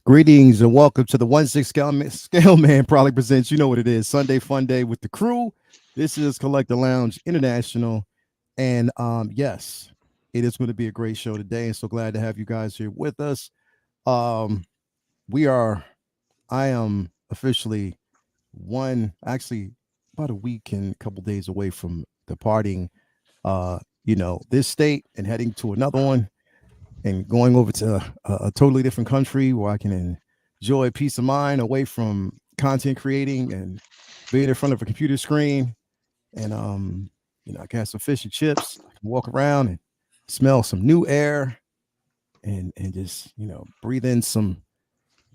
Greetings and welcome to the 1/6 Scale Man proudly presents, you know what it is, Sunday Funday with the crew. This is Collector Lounge International. And yes, it is going to be a great show today. And so glad to have you guys here with us. I am officially about a week and a couple days away from departing, this state and heading to another one and going over to a totally different country where I can enjoy peace of mind away from content creating and being in front of a computer screen. And I can have some fish and chips. I can walk around and smell some new air and just breathe in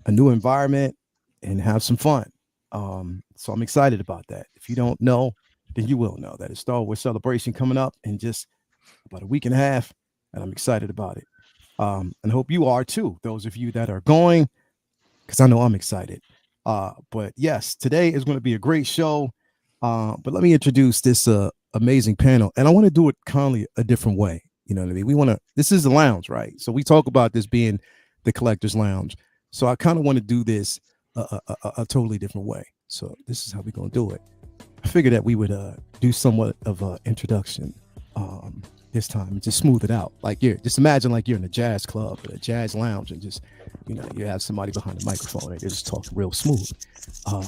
a new environment and have some fun. So I'm excited about that. If you don't know, then you will know that it's Star Wars Celebration coming up in just about a week and a half, and I'm excited about it. And I hope you are too, those of you that are going, because I know I'm excited. But yes, today is going to be a great show. But let me introduce this amazing panel, and I want to do it kindly a different way. You know what I mean? This is the lounge, right? So we talk about this being the collector's lounge. So I kind of want to do this a totally different way. So this is how we're going to do it. I figured that we would do somewhat of an introduction this time and just smooth it out. Just imagine like you're in a jazz club or a jazz lounge and just, you have somebody behind the microphone and they just talk real smooth.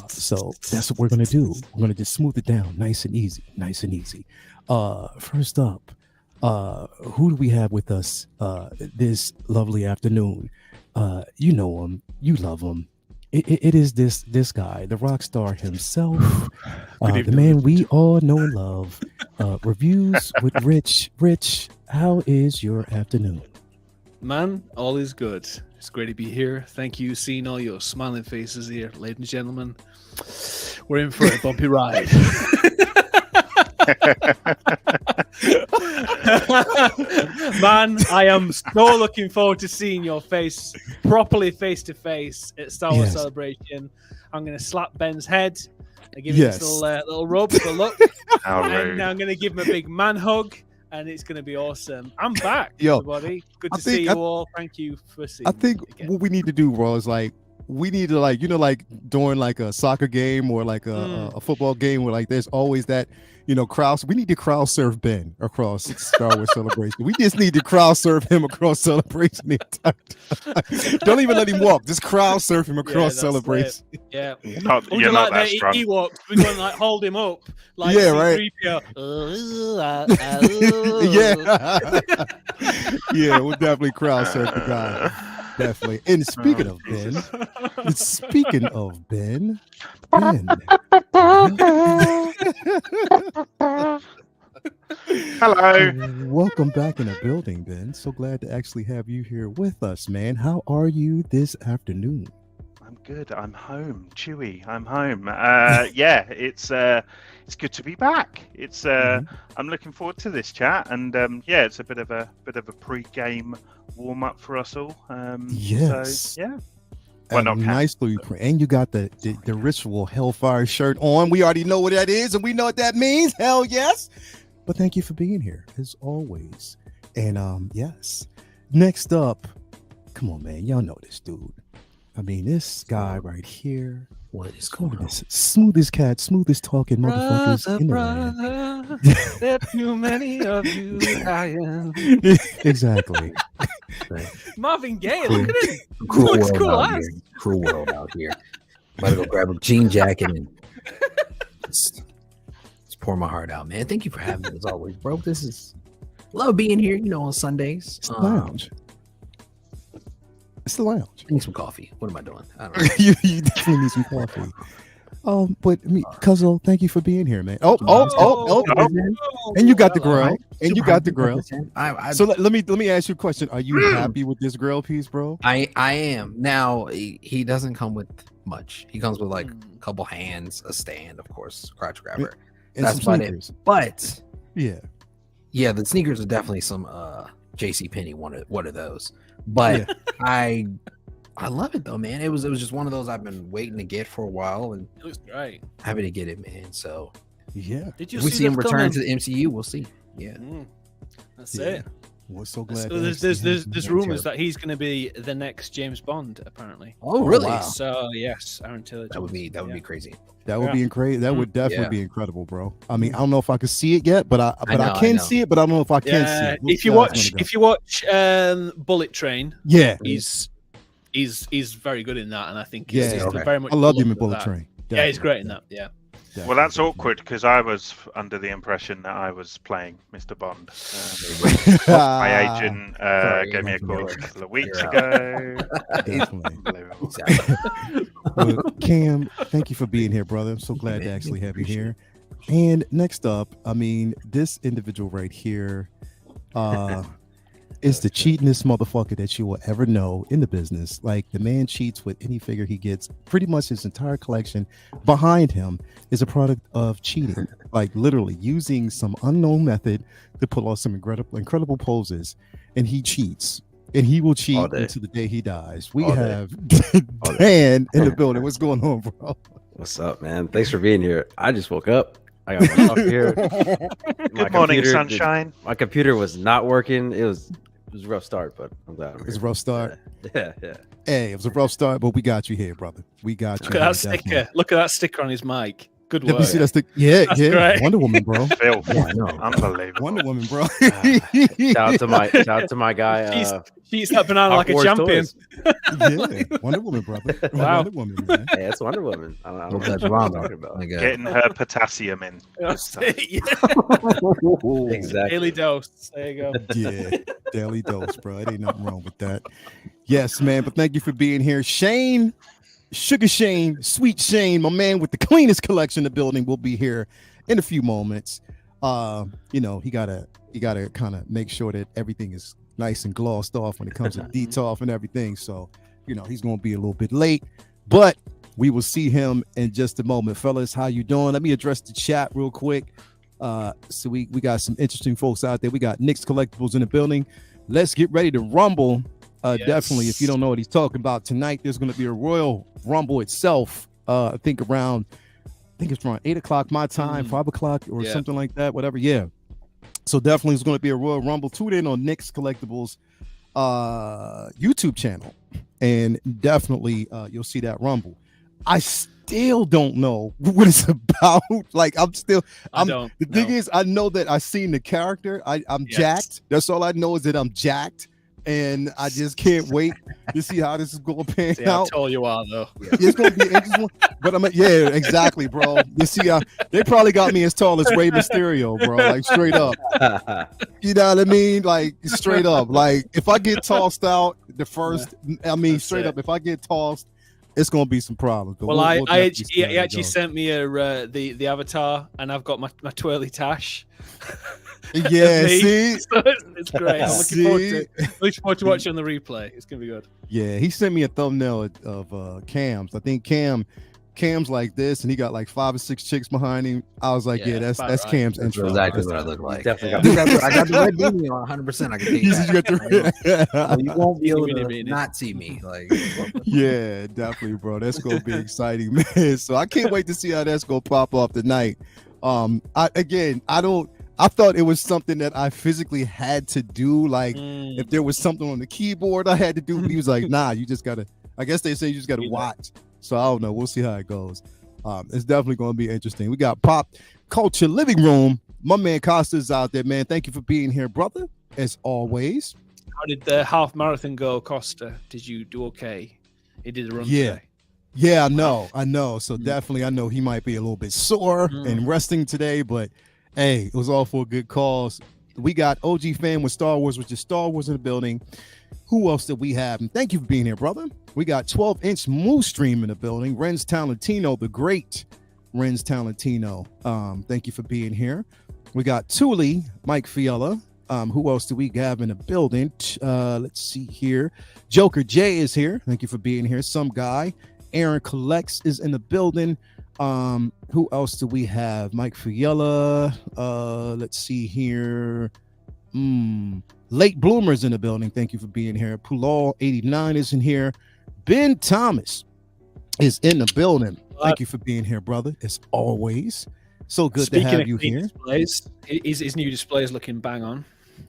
So that's what we're going to do. We're going to just smooth it down nice and easy. First up, who do we have with us this lovely afternoon? You know him, you love him. It is this guy, the rock star himself, the man we all know and love. Reviews with Rich. Rich, how is your afternoon? Man, all is good. It's great to be here. Thank you. Seeing all your smiling faces here, ladies and gentlemen. We're in for a bumpy ride. Man, I am so looking forward to seeing your face properly face to face at Star Wars Celebration. I'm going to slap Ben's head and give him this little rub for luck. And I'm going to give him a big man hug, and it's going to be awesome. I'm back, everybody. Good to see you all. Thank you for seeing me. I think what we need to do, bro, is we need to during a soccer game or a football game where there's always that crowd. We need to crowd surf Ben across Star Wars Celebration. We just need to crowd surf him across Celebration the entire time. Don't even let him walk. Just crowd surf him across Celebration. Yeah. You're not that strong. He walks. We're going to hold him up. Right. Yeah, we'll definitely crowd surf the guy. Definitely. And speaking of Ben, hello. Welcome back in the building, Ben. So glad to actually have you here with us, man. How are you this afternoon? I'm good. I'm home, Chewy. I'm home. It's good to be back. I'm looking forward to this chat, and it's a bit of a pre-game warm up for us all. Yes. So, yeah. Nicely, and you got the ritual Hellfire shirt on. We already know what that is, and we know what that means. Hell yes! But thank you for being here as always. And yes, next up, come on, man, y'all know this dude. I mean, this guy right here. What is going on? Smoothest cat, smoothest talking motherfuckers in the land. There are too many of you dying. Exactly. Marvin Gaye, look at him. Cruel world out here. I'm about to go grab a jean jacket and just pour my heart out, man. Thank you for having me as always, bro. Love being here, on Sundays. It's the lounge. It's the lounge. I need some coffee. What am I doing? I don't know. you definitely need some coffee. But Cuzzo, thank you for being here, man. And you got the grill. And you got the grill. So let me ask you a question. Are you happy with this grill piece, bro? I am. Now he doesn't come with much. He comes with a couple hands, a stand, of course, crotch grabber. And that's about it. But yeah, the sneakers are definitely some JC Penney one of those. But I love it though, man. It was just one of those I've been waiting to get for a while, and it was great. Happy to get it, man. So yeah, did you we see him return to the MCU? We'll see. Yeah, that's it. We're so glad. So to there's actually have there's him. rumors that he's going to be the next James Bond, apparently. Oh, really? wow. So yes, Aaron Taylor. That would be crazy. That would be incredible. That would definitely be incredible, bro. I mean, I don't know if I can see it yet, but I can see it, but I don't know if I can see it. If you watch Bullet Train, he's very good in that, and I think he's very much. I love him in Bullet Train. Definitely. Yeah, he's great in that. Yeah. Well, that's awkward because I was under the impression that I was playing Mr. Bond. My agent gave me a call a couple of weeks ago. Definitely. Well, Cam, thank you for being here, brother. I'm so glad to actually have you here. And next up, I mean, this individual right here is the cheatingest motherfucker that you will ever know in the business. Like, the man cheats with any figure he gets. Pretty much his entire collection behind him is a product of cheating. Like, literally using some unknown method to pull off some incredible poses. And he cheats. And he will cheat until the day he dies. We have Dan in the building. What's going on, bro? What's up, man? Thanks for being here. I just woke up. I got my stuff here. Good morning, sunshine. My computer was not working. It was a rough start, but I'm glad. It was a rough start. Yeah. Hey, it was a rough start, but we got you here, brother. We got you. Look at that sticker. Look at that sticker on his mic. Good work. Let me see that sticker. Yeah. Great. Wonder Woman, bro. Filth. Yeah, I know. Unbelievable. Wonder Woman, bro. Shout out to my guy. She eats that banana like a champion. Yeah, Wonder Woman, brother. Wow. Wonder Woman, man. Hey, it's Wonder Woman. I don't know what That's you're wrong. talking about. Getting her potassium in. Exactly. Daily dose. There you go. Yeah, daily dose, bro. It ain't nothing wrong with that. Yes, man. But thank you for being here, Shane. Sugar Shane, Sweet Shane, my man with the cleanest collection in the building, will be here in a few moments. You know, he gotta kind of make sure that everything is nice and glossed off when it comes to detox and everything. So, you know, he's gonna be a little bit late, but we will see him in just a moment. Fellas, how you doing? Let me address the chat real quick. So we got some interesting folks out there. We got Nick's Collectibles in the building. Let's get ready to rumble. Yes. Definitely, if you don't know what he's talking about, tonight there's going to be a Royal Rumble itself. I think it's around 8 o'clock my time, 5 o'clock or something like that, whatever. Yeah. So definitely it's going to be a Royal Rumble. Tune in on Nick's Collectibles YouTube channel, and definitely you'll see that Rumble. I still don't know what it's about. Like, the thing is, I know that I seen the character. I'm jacked. That's all I know, is that I'm jacked. And I just can't wait to see how this is going to pan out. I told you all, though. It's going to be interesting. But exactly, bro. You see, they probably got me as tall as Rey Mysterio, bro. Like, straight up. You know what I mean? Like, straight up. Like, if I get tossed out straight up, if I get tossed, it's going to be some problems. But he actually sent me the avatar, and I've got my twirly tash. Yeah, see, so it's great. I'm looking forward to watching the replay. It's gonna be good. Yeah, he sent me a thumbnail of Cam's. I think Cam's like this, and he got like 5 or 6 chicks behind him. I was like, that's right. Cam's intro. That's exactly what I look like. Definitely I got the red beanie on 100%. I can take that. You won't be able to not see me. Like, yeah, definitely, bro. That's gonna be exciting, man. So I can't wait to see how that's gonna pop off tonight. I thought it was something that I physically had to do. Like, if there was something on the keyboard I had to do, but he was like, nah, you just gotta, I guess they say you just gotta watch. So I don't know. We'll see how it goes. It's definitely going to be interesting. We got Pop Culture Living Room. My man Costa's out there, man. Thank you for being here, brother, as always. How did the half marathon go, Costa? Did you do okay? He did the run today. Yeah, I know. So definitely, I know he might be a little bit sore and resting today, but hey, it was all for a good cause. We got OG Fan with Star Wars, which is Star Wars in the building. Who else did we have? And thank you for being here, brother. We got 12-inch Moose Stream in the building. Renz Talentino, the great Renz Talentino. Thank you for being here. We got Thule, Mike Fiala. Who else do we have in the building? Let's see here. Joker J is here. Thank you for being here. Some guy. Aaron Collects is in the building. Who else do we have? Mike Fiala. Let's see here. Late Bloomers in the building. Thank you for being here. Pulal 89 is in here. Ben Thomas is in the building. Thank you for being here, brother. As always. So good to have you here. Displays, his new display is looking bang on.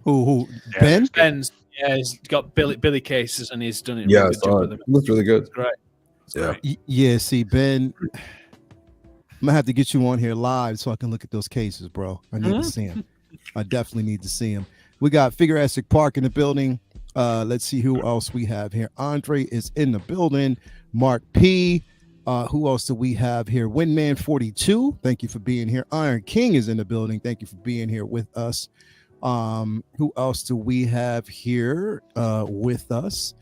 Who? Yeah, Ben? it's good. Ben's, yeah, he's got Billy cases and he's done it. Yeah, I really good saw job it. with them. It looks really good. It's great. It's Yeah. great. Yeah, see, Ben, I'm gonna have to get you on here live so I can look at those cases, bro. I need to see them. I definitely need to see them. We got Figureastic Park in the building. Let's see who else we have here. Andre is in the building. Mark P. Who else do we have here? Windman 42. Thank you for being here. Iron King is in the building. Thank you for being here with us. Who else do we have here with us?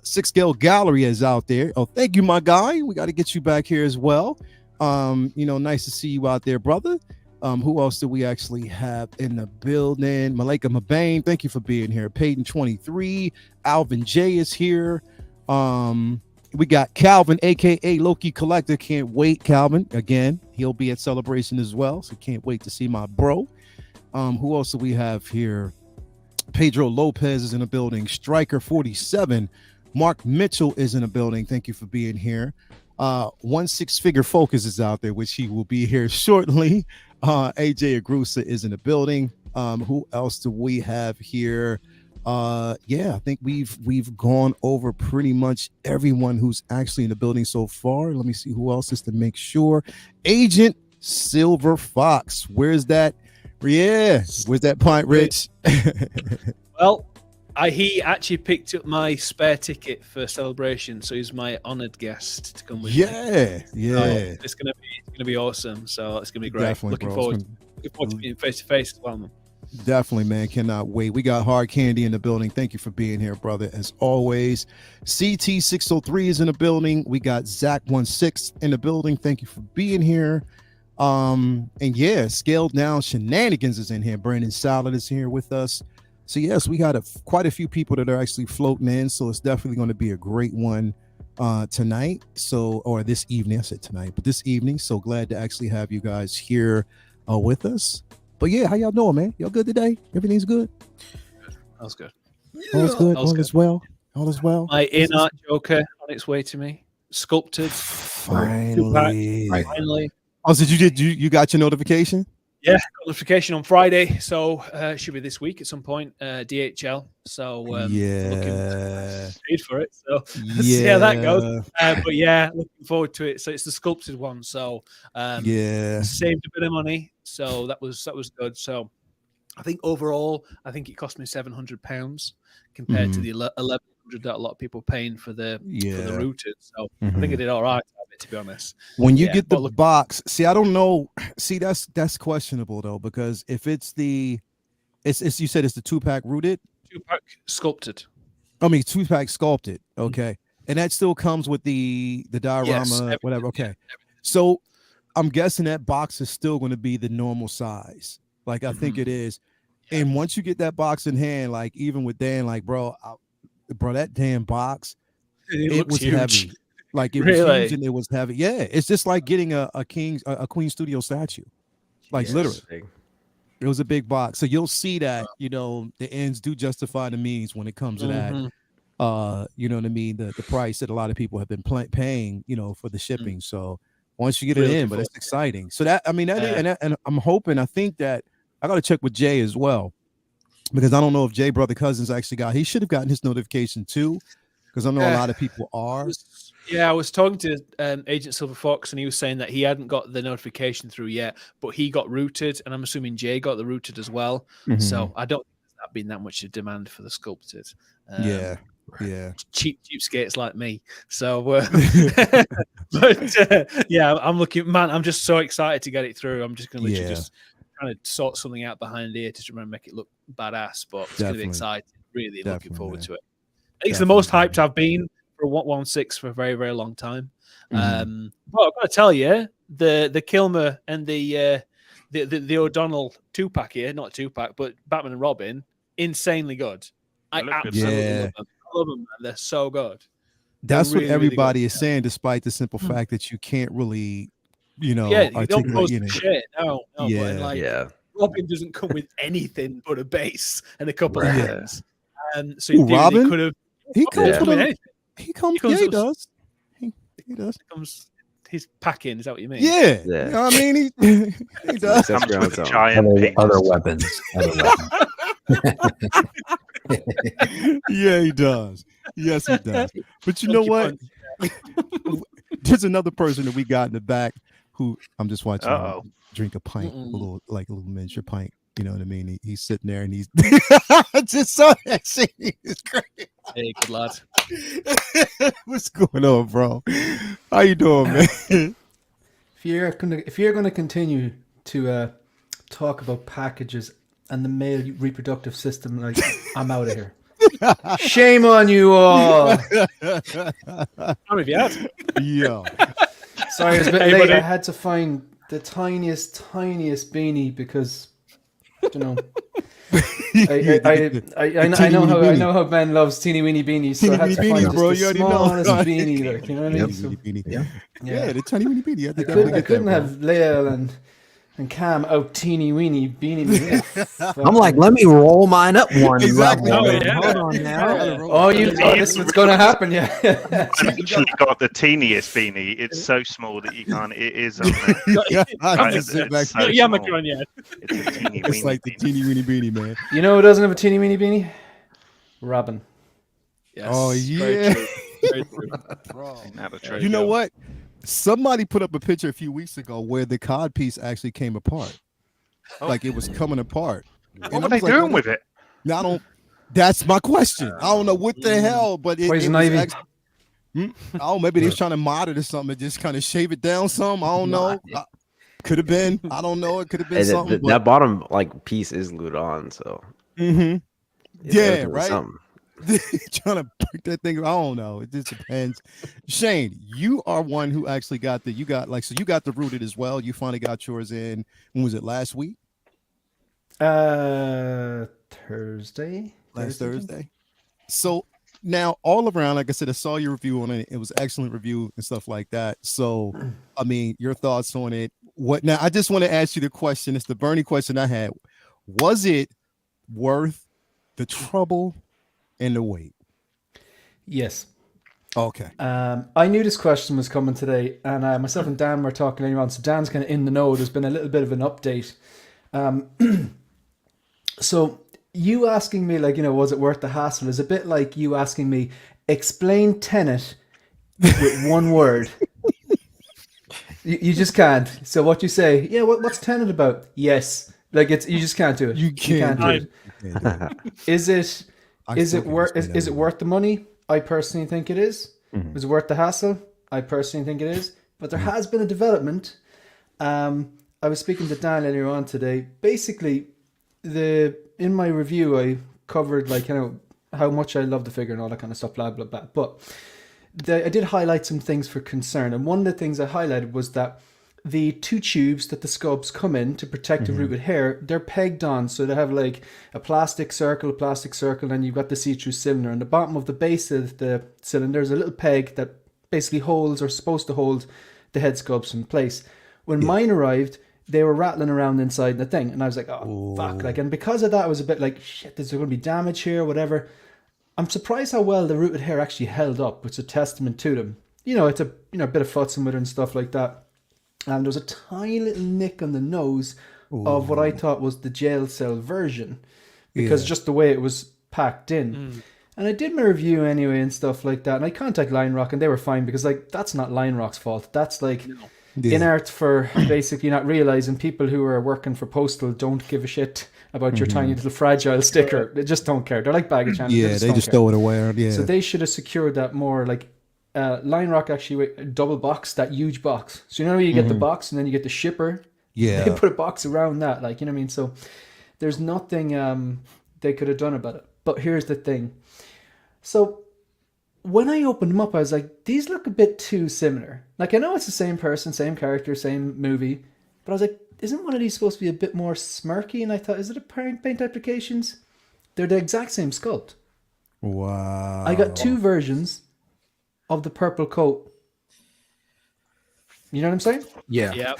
Six Scale Gallery is out there. Oh, thank you, my guy. We got to get you back here as well. Nice to see you out there, brother. Who else do we actually have in the building? Malika Mabane, thank you for being here. Peyton 23, Alvin J is here. We got Calvin, aka Loki Collector. Can't wait, Calvin. Again, he'll be at Celebration as well, so can't wait to see my bro. Who else do we have here? Pedro Lopez is in the building. Striker 47. Mark Mitchell is in the building. Thank you for being here. 16-figure Focus is out there, which he will be here shortly. AJ Agrusa is in the building. Who else do we have here? I think we've gone over pretty much everyone who's actually in the building so far. Let me see who else is to make sure. Agent Silver Fox, where's that? Yeah, where's that Pint Rich? Well, he actually picked up my spare ticket for Celebration, so he's my honoured guest to come with me. Yeah. So it's gonna be awesome. So it's gonna be great. Definitely, looking bro. forward to being face to face as well, man. Definitely, man. Cannot wait. We got Hard Candy in the building. Thank you for being here, brother, as always. CT603 is in the building. We got Zach16 in the building. Thank you for being here. Scaled Down Shenanigans is in here. Brandon Salad is here with us. So yes, we got quite a few people that are actually floating in. So it's definitely going to be a great one tonight. Or this evening. I said tonight, but this evening. So glad to actually have you guys here with us. But yeah, how y'all doing, man? Y'all good today? Everything's good? That was good. All is good. All is well. All is well. My InArt Joker on its way to me. Sculpted. Finally. Finally. Oh, so you got your notification? Yeah, got notification on Friday, so it should be this week at some point. DHL, so looking paid for it. So let's see how that goes. But yeah, looking forward to it. So it's the sculpted one. So saved a bit of money. So that was good. So I think overall, it cost me £700 compared to the 1,100 that a lot of people are paying for the rooted. So I think I did all right. To be honest, when you get the box, see, I don't know. See, that's questionable though, because if it's you said it's the 2-pack rooted, 2-pack sculpted. I mean 2-pack sculpted. Okay, and that still comes with the diorama, whatever. Okay, so I'm guessing that box is still going to be the normal size. Like I think it is. Yeah. And once you get that box in hand, like even with Dan, like bro, that damn box, it was huge. Heavy. Like it was huge and it was heavy. Yeah, it's just like getting a Queen Studio statue. Like literally. It was a big box. So you'll see that, the ends do justify the means when it comes to that. You know what I mean? The price that a lot of people have been paying, for the shipping. So once you get it in, but it's exciting. So that, and I'm hoping, I think that I got to check with Jay as well, because I don't know if Jay Brother Cousins actually he should have gotten his notification too, because I know a lot of people are. Yeah, I was talking to Agent Silver Fox, and he was saying that he hadn't got the notification through yet, but he got rooted, and I'm assuming Jay got the rooted as well. So I don't think there's been that much demand for the sculpted. Cheapskates like me. So, I'm looking, man. I'm just so excited to get it through. I'm just gonna just trying to sort something out behind here to try and make it look badass, but it's gonna be exciting. Really looking forward to it. I think it's the most hyped I've been for 1/16 for a very, very long time. But I've got to tell you, the Kilmer and the O'Donnell 2-pack here, not 2-pack, but Batman and Robin, insanely good. I absolutely love them. I love them, man. They're so good. That's what everybody is saying, despite the simple fact that you can't really, you don't post shit. No. But Robin doesn't come with anything but a base and a couple of hands. So Robin could have. He comes with anything. He does. He does. He's packing. Is that what you mean? Yeah. You know what I mean? He does. Giant other weapons. Yeah, he does. Yes, he does. But you know what? There's another person that we got in the back who I'm just watching him drink a pint, a little miniature pint. You know what I mean? He's sitting there and he's I just saw that scene. It's great. Hey, good lad. What's going on, bro? How you doing, man? If you're gonna continue to talk about packages and the male reproductive system, like, I'm out of here. Shame on you all. How many have you had? Yo. Sorry, it's a bit late. I had to find the tiniest beanie because, you know, I know how Ben loves teeny weeny beanies, so I had to find just the smallest beanie, like, you know what I mean? So, yeah, the tiny weeny beanie. I couldn't have Lael and Cam out teeny weeny beanie me. I'm like, let me roll mine up one Exactly. level. Oh, yeah. Hold on now. This is what's going to happen, yeah. I've actually got the teeniest beanie. It's so small that you can't. It is on there. I just sit back. It's so Yeah, small. Macron, yeah. It's a teeny It's like the beanie. teeny weeny beanie, man. You know who doesn't have a teeny weeny beanie? Robin. Yes, Oh, very yeah. true, very true. Bro. Ain't that a treasure? You know what? Somebody put up a picture a few weeks ago where the cod piece actually came apart. Like it was coming apart. What were they doing with it? I don't. That's my question. I don't know what the hell, but it Poison was ivy. oh, maybe they was trying to mod it or something and just kind of shave it down some. I don't know. Could have been. I don't know. It could have been And something. that bottom like piece is glued on, so Yeah, everything was right. something. Trying to break that thing. I don't know. It just depends. Shane, you are one who actually got the. You got the rooted as well. You finally got yours in. When was it? Last week? Thursday. Last Thursday. So now all around, like I said, I saw your review on it. It was excellent review and stuff like that. So, I mean, your thoughts on it. What now? I just want to ask you the question. It's the burning question I had. Was it worth the trouble and the wait? Yes. Okay. I knew this question was coming today, and myself and Dan were talking earlier on. So Dan's kind of in the know. There's been a little bit of an update. So you asking me, like, you know, was it worth the hassle is a bit like you asking me, explain Tenet with one word. You just can't. So what you say, yeah, what's Tenet about? Yes. Like, you just can't do it. You can't do it. Is it worth the money? I personally think it is. Is it worth the hassle? I personally think it is. But there has been a development. I was speaking to Dan earlier on today. Basically, in my review, I covered, like, you know, how much I love the figure and all that kind of stuff, blah, blah, blah. But I did highlight some things for concern. And one of the things I highlighted was that the two tubes that the sculpts come in to protect the rooted hair, they're pegged on. So they have like a plastic circle, and you've got the see-through cylinder. And the bottom of the base of the cylinder is a little peg that basically holds, or supposed to hold, the head sculpts in place. When mine arrived, they were rattling around inside the thing. And I was like, oh, fuck. Like, and because of that, I was a bit like, shit, is there going to be damage here, whatever. I'm surprised how well the rooted hair actually held up, which is a testament to them. You know, it's a bit of futzing with it and stuff like that. And there was a tiny little nick on the nose of what I thought was the jail cell version, because just the way it was packed in. And I did my review anyway and stuff like that. And I contacted Line Rock and they were fine, because like that's not Line Rock's fault. That's like InArt for basically not realizing people who are working for Postal don't give a shit about your tiny little fragile sticker. They just don't care. They're like baggage handlers. Yeah, they just throw it away. Yeah. So they should have secured that more. Like Line Rock actually double box that huge box. So you know you get the box and then you get the shipper. Yeah. They put a box around that, like, you know what I mean? So there's nothing they could have done about it. But here's the thing. So when I opened them up, I was like, these look a bit too similar. Like, I know it's the same person, same character, same movie, but I was like, isn't one of these supposed to be a bit more smirky? And I thought, is it a paint applications? They're the exact same sculpt. Wow. I got two versions of the purple coat. You know what I'm saying? Yeah. Yeah.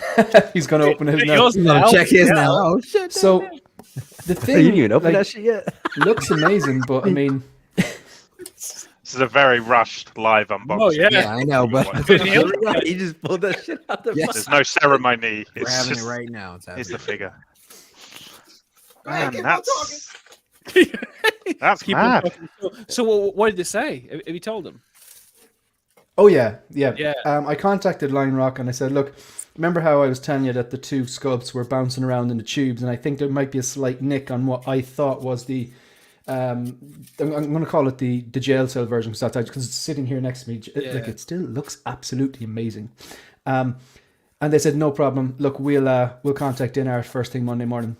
He's going to open his now. Yours I'm gonna now. check his Yeah. now. Oh shit. So the thing, You didn't even open like, that shit yet. looks amazing, but I mean, This is a very rushed live unboxing. Oh, yeah. Yeah, I know, but He just pulled that shit out the Yes. There's no ceremony. we're It's having just it right now. It's it's the happening. figure. Man, that's That's Keep on mad. talking. So what did they say? Have you told them? Oh yeah. Yeah. I contacted Line Rock and I said, look, remember how I was telling you that the two sculpts were bouncing around in the tubes, and I think there might be a slight nick on what I thought was the I'm going to call it the jail cell version because it's sitting here next to me. Like it still looks absolutely amazing. And they said no problem. Look, we'll contact InArt first thing Monday morning.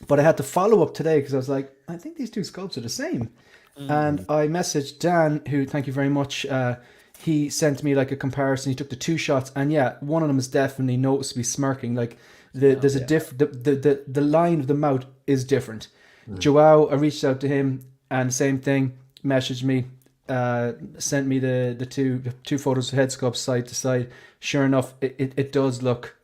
But I had to follow up today because I was like, I think these two sculpts are the same. And I messaged Dan, who, thank you very much. He sent me like a comparison. He took the two shots, and yeah, one of them is definitely noticeably smirking. Like there's a the line of the mouth is different. Joao, I reached out to him, and same thing. Messaged me, sent me the two photos of head sculpts side to side. Sure enough, it does look.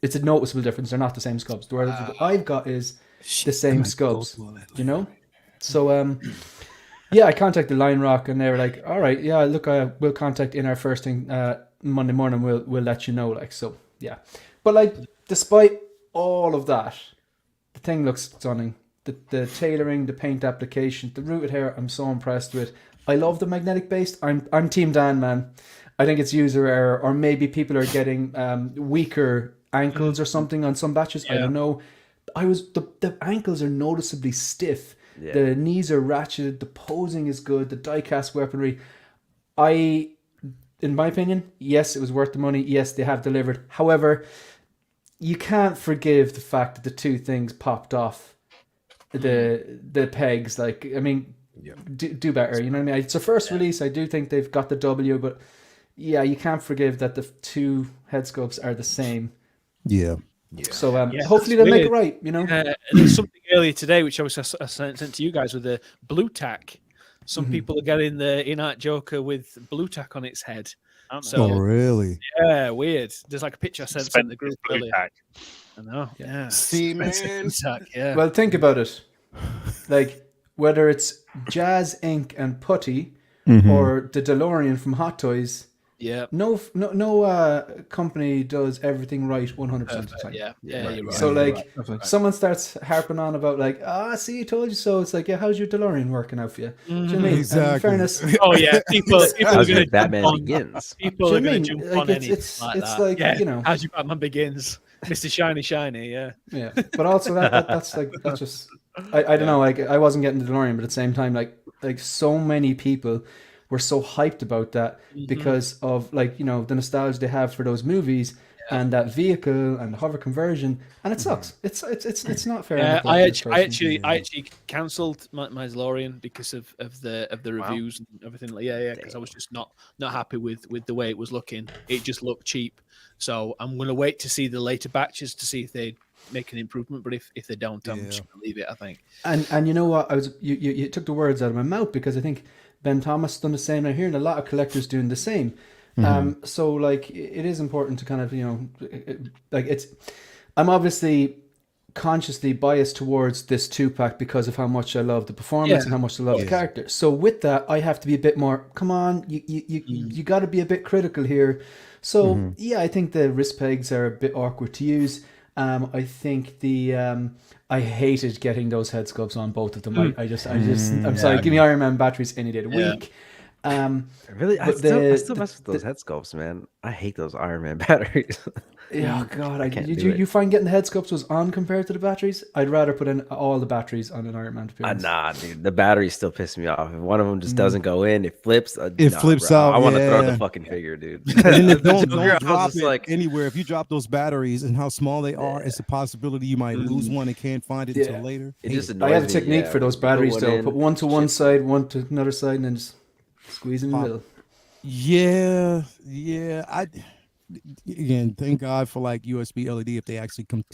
It's a noticeable difference. They're not the same sculpts. The one I've got is the same sculpts. You know, so yeah, I contacted Line Rock, and they were like, "All right, yeah, look, we'll contact InArt first thing Monday morning. We'll let you know." Like, so yeah, but like, despite all of that, the thing looks stunning. The tailoring, the paint application, the rooted hair, I'm so impressed with. I love the magnetic based. I'm Team Dan, man. I think it's user error, or maybe people are getting weaker ankles or something on some batches. I don't know. The ankles are noticeably stiff. Yeah. The knees are ratcheted. The posing is good. The die-cast weaponry. In my opinion, yes, it was worth the money. Yes, they have delivered. However, you can't forgive the fact that the two things popped off the pegs. Like, I mean, do better. You know what I mean? It's a first release. I do think they've got the W, but yeah, you can't forgive that the two head sculpts are the same. Yeah. So hopefully they'll make it right, you know. There's something earlier today which I sent to you guys with the blue tack. Some people are getting the InArt Joker with blue tack on its head. So really? Yeah, weird. There's like a picture I sent in the group earlier. Tack. I know. Yeah. See, man. Tack, yeah. Well, think about it. Like whether it's Jazz Ink and Putty or the DeLorean from Hot Toys. Yeah. No company does everything right 100% of the time. Yeah, you're right. So like someone starts harping on about like, see, I told you so. It's like, yeah, how's your DeLorean working out for you? Do you know what I mean? Exactly. In fairness, oh yeah, people are going to Batman Begins. People are going to jump on anything it's like that. like, yeah. you know, how's your Batman Begins, Mr. Shiny, yeah. Yeah, but also that's just I don't know. Like I wasn't getting the DeLorean, but at the same time, like so many people were so hyped about that because of like, you know, the nostalgia they have for those movies and that vehicle and the hover conversion, and it sucks. It's not fair. Yeah, I actually cancelled my DeLorean because of the reviews and everything. Because I was just not happy with the way it was looking. It just looked cheap. So I'm going to wait to see the later batches to see if they make an improvement. But if they don't, I'm just going to leave it, I think. And you know what? You took the words out of my mouth, because I think Ben Thomas done the same. I'm hearing a lot of collectors doing the same. So like it is important to kind of, you know, like I'm obviously consciously biased towards this 2-pack because of how much I love the performance and how much I love the character. So with that, I have to be a bit more, come on, you got to be a bit critical here. So I think the wrist pegs are a bit awkward to use. I think I hated getting those head sculpts on both of them. I'm sorry, give me Iron Man batteries any day of the week. Really, I still mess with those head sculpts, man. I hate those Iron Man batteries. Oh God, you find getting the head sculpts was on compared to the batteries? I'd rather put in all the batteries on an Iron Man. Nah, dude, the batteries still piss me off. If one of them just doesn't go in, it flips. Flips out. I want to throw the fucking figure, dude. And then don't drop it like anywhere. If you drop those batteries and how small they are, it's a possibility you might lose one and can't find it until later. I have a technique for those batteries though. Put one to one side, one to another side, and then just squeeze in the middle. Yeah. Again, thank God for like USB LED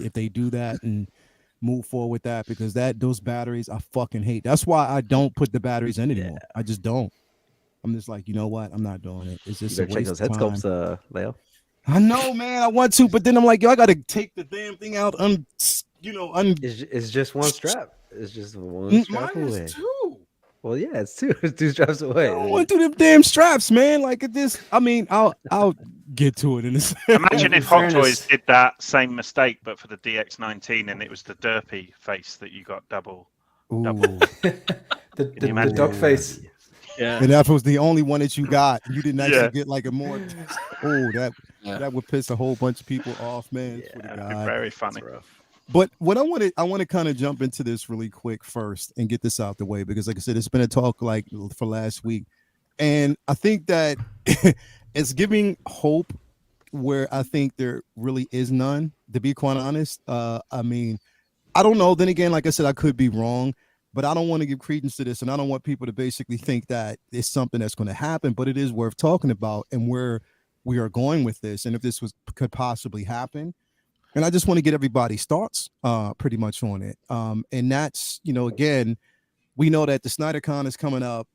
if they do that and move forward with that, because those batteries I fucking hate. That's why I don't put the batteries in anymore. I just don't. I'm just like, you know what? I'm not doing it. It's just a waste check those head sculpts, Leo. I know, man. I want to, but then I'm like, yo, I got to take the damn thing out. It's just one strap. It's just one strap away. Mine is 2. Well, yeah, it's 2. It's 2 straps away. I don't want to do them damn straps, man. Like this. I mean, I'll get to it in a second. Imagine if Hot Toys did that same mistake, but for the DX19, and it was the derpy face that you got double. Ooh. the duck face. Yeah. And that was the only one that you got. You didn't actually Yeah. get like a more. Oh, that would piss a whole bunch of people off, man. Swear to That'd be God. very funny. But what I want to kind of jump into this really quick first and get this out the way, because like I said, it's been a talk like for last week, and I think that it's giving hope where I think there really is none, to be quite honest. I mean, I don't know. Then again, like I said, I could be wrong, but I don't want to give credence to this, and I don't want people to basically think that it's something that's going to happen, but it is worth talking about and where we are going with this, and if this could possibly happen. And I just want to get everybody's thoughts pretty much on it. And that's, again, we know that the SnyderCon is coming up.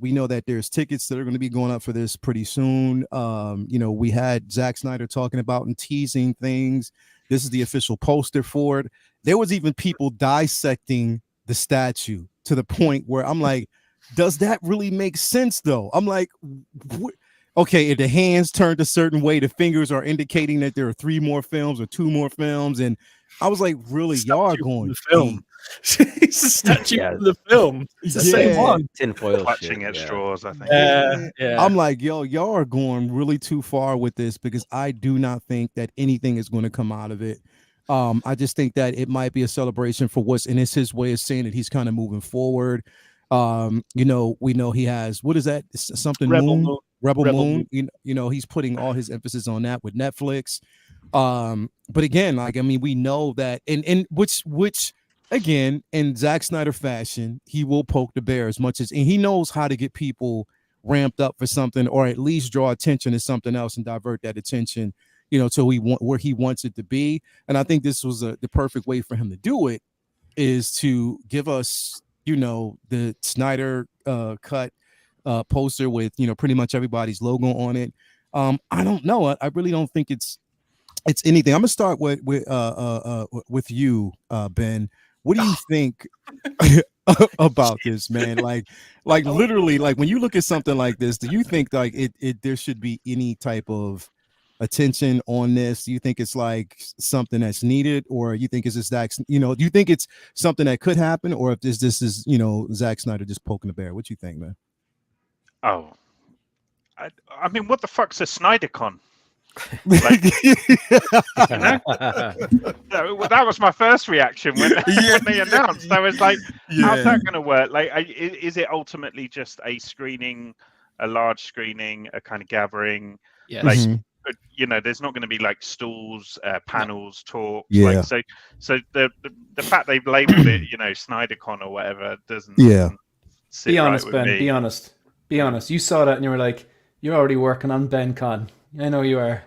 We know that there's tickets that are going to be going up for this pretty soon. We had Zack Snyder talking about and teasing things. This is the official poster for it. There was even people dissecting the statue to the point where I'm like, does that really make sense though? I'm like, okay, if the hands turned a certain way, the fingers are indicating that there are 3 more films or 2 more films. And I was like, really, y'all are going the film. It's a statue from the film. It's the same one. Tinfoil Clutching at straws, I think. Yeah. I'm like, y'all are going really too far with this, because I do not think that anything is going to come out of it. I just think that it might be a celebration for and it's his way of saying that he's kind of moving forward. We know he has, what is that? Something Rebel Moon. He's putting all his emphasis on that with Netflix. But again, we know that, and which again, in Zack Snyder fashion, he will poke the bear as much as, and he knows how to get people ramped up for something, or at least draw attention to something else and divert that attention, to where he wants it to be. And I think this was the perfect way for him to do it, is to give us, the Snyder cut poster with pretty much everybody's logo on it. I don't know. I really don't think it's anything. I'm gonna start with you, Ben. What do you think about this, man? Like literally, like when you look at something like this, do you think like it there should be any type of attention on this? Do you think it's like something that's needed, or you think it's just that, do you think it's something that could happen, or if this is Zack Snyder just poking the bear? What you think, man? Oh, I mean, what the fuck's a SnyderCon? Like, that was my first reaction when they announced. I was like, how's that going to work? Like, is it ultimately just a screening, a large screening, a kind of gathering? Yes. Like, there's not going to be like stalls, panels, talks. Yeah. Like, so the fact they've labeled it, SnyderCon or whatever, doesn't. Sit be honest, right Ben. with me. Be honest. You saw that and you were like, you're already working on BenCon. I know you are.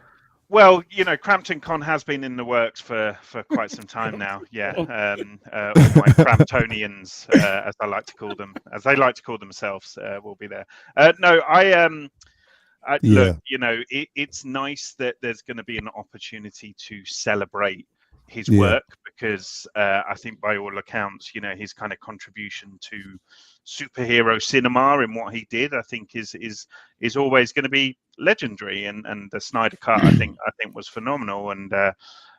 Well, Crampton Con has been in the works for quite some time now. Yeah, all my Cramptonians, as I like to call them, as they like to call themselves, will be there. No, look, it's nice that there's going to be an opportunity to celebrate his work, because I think by all accounts, his kind of contribution to superhero cinema and what he did, I think is always going to be legendary. And the Snyder Cut, I think was phenomenal. And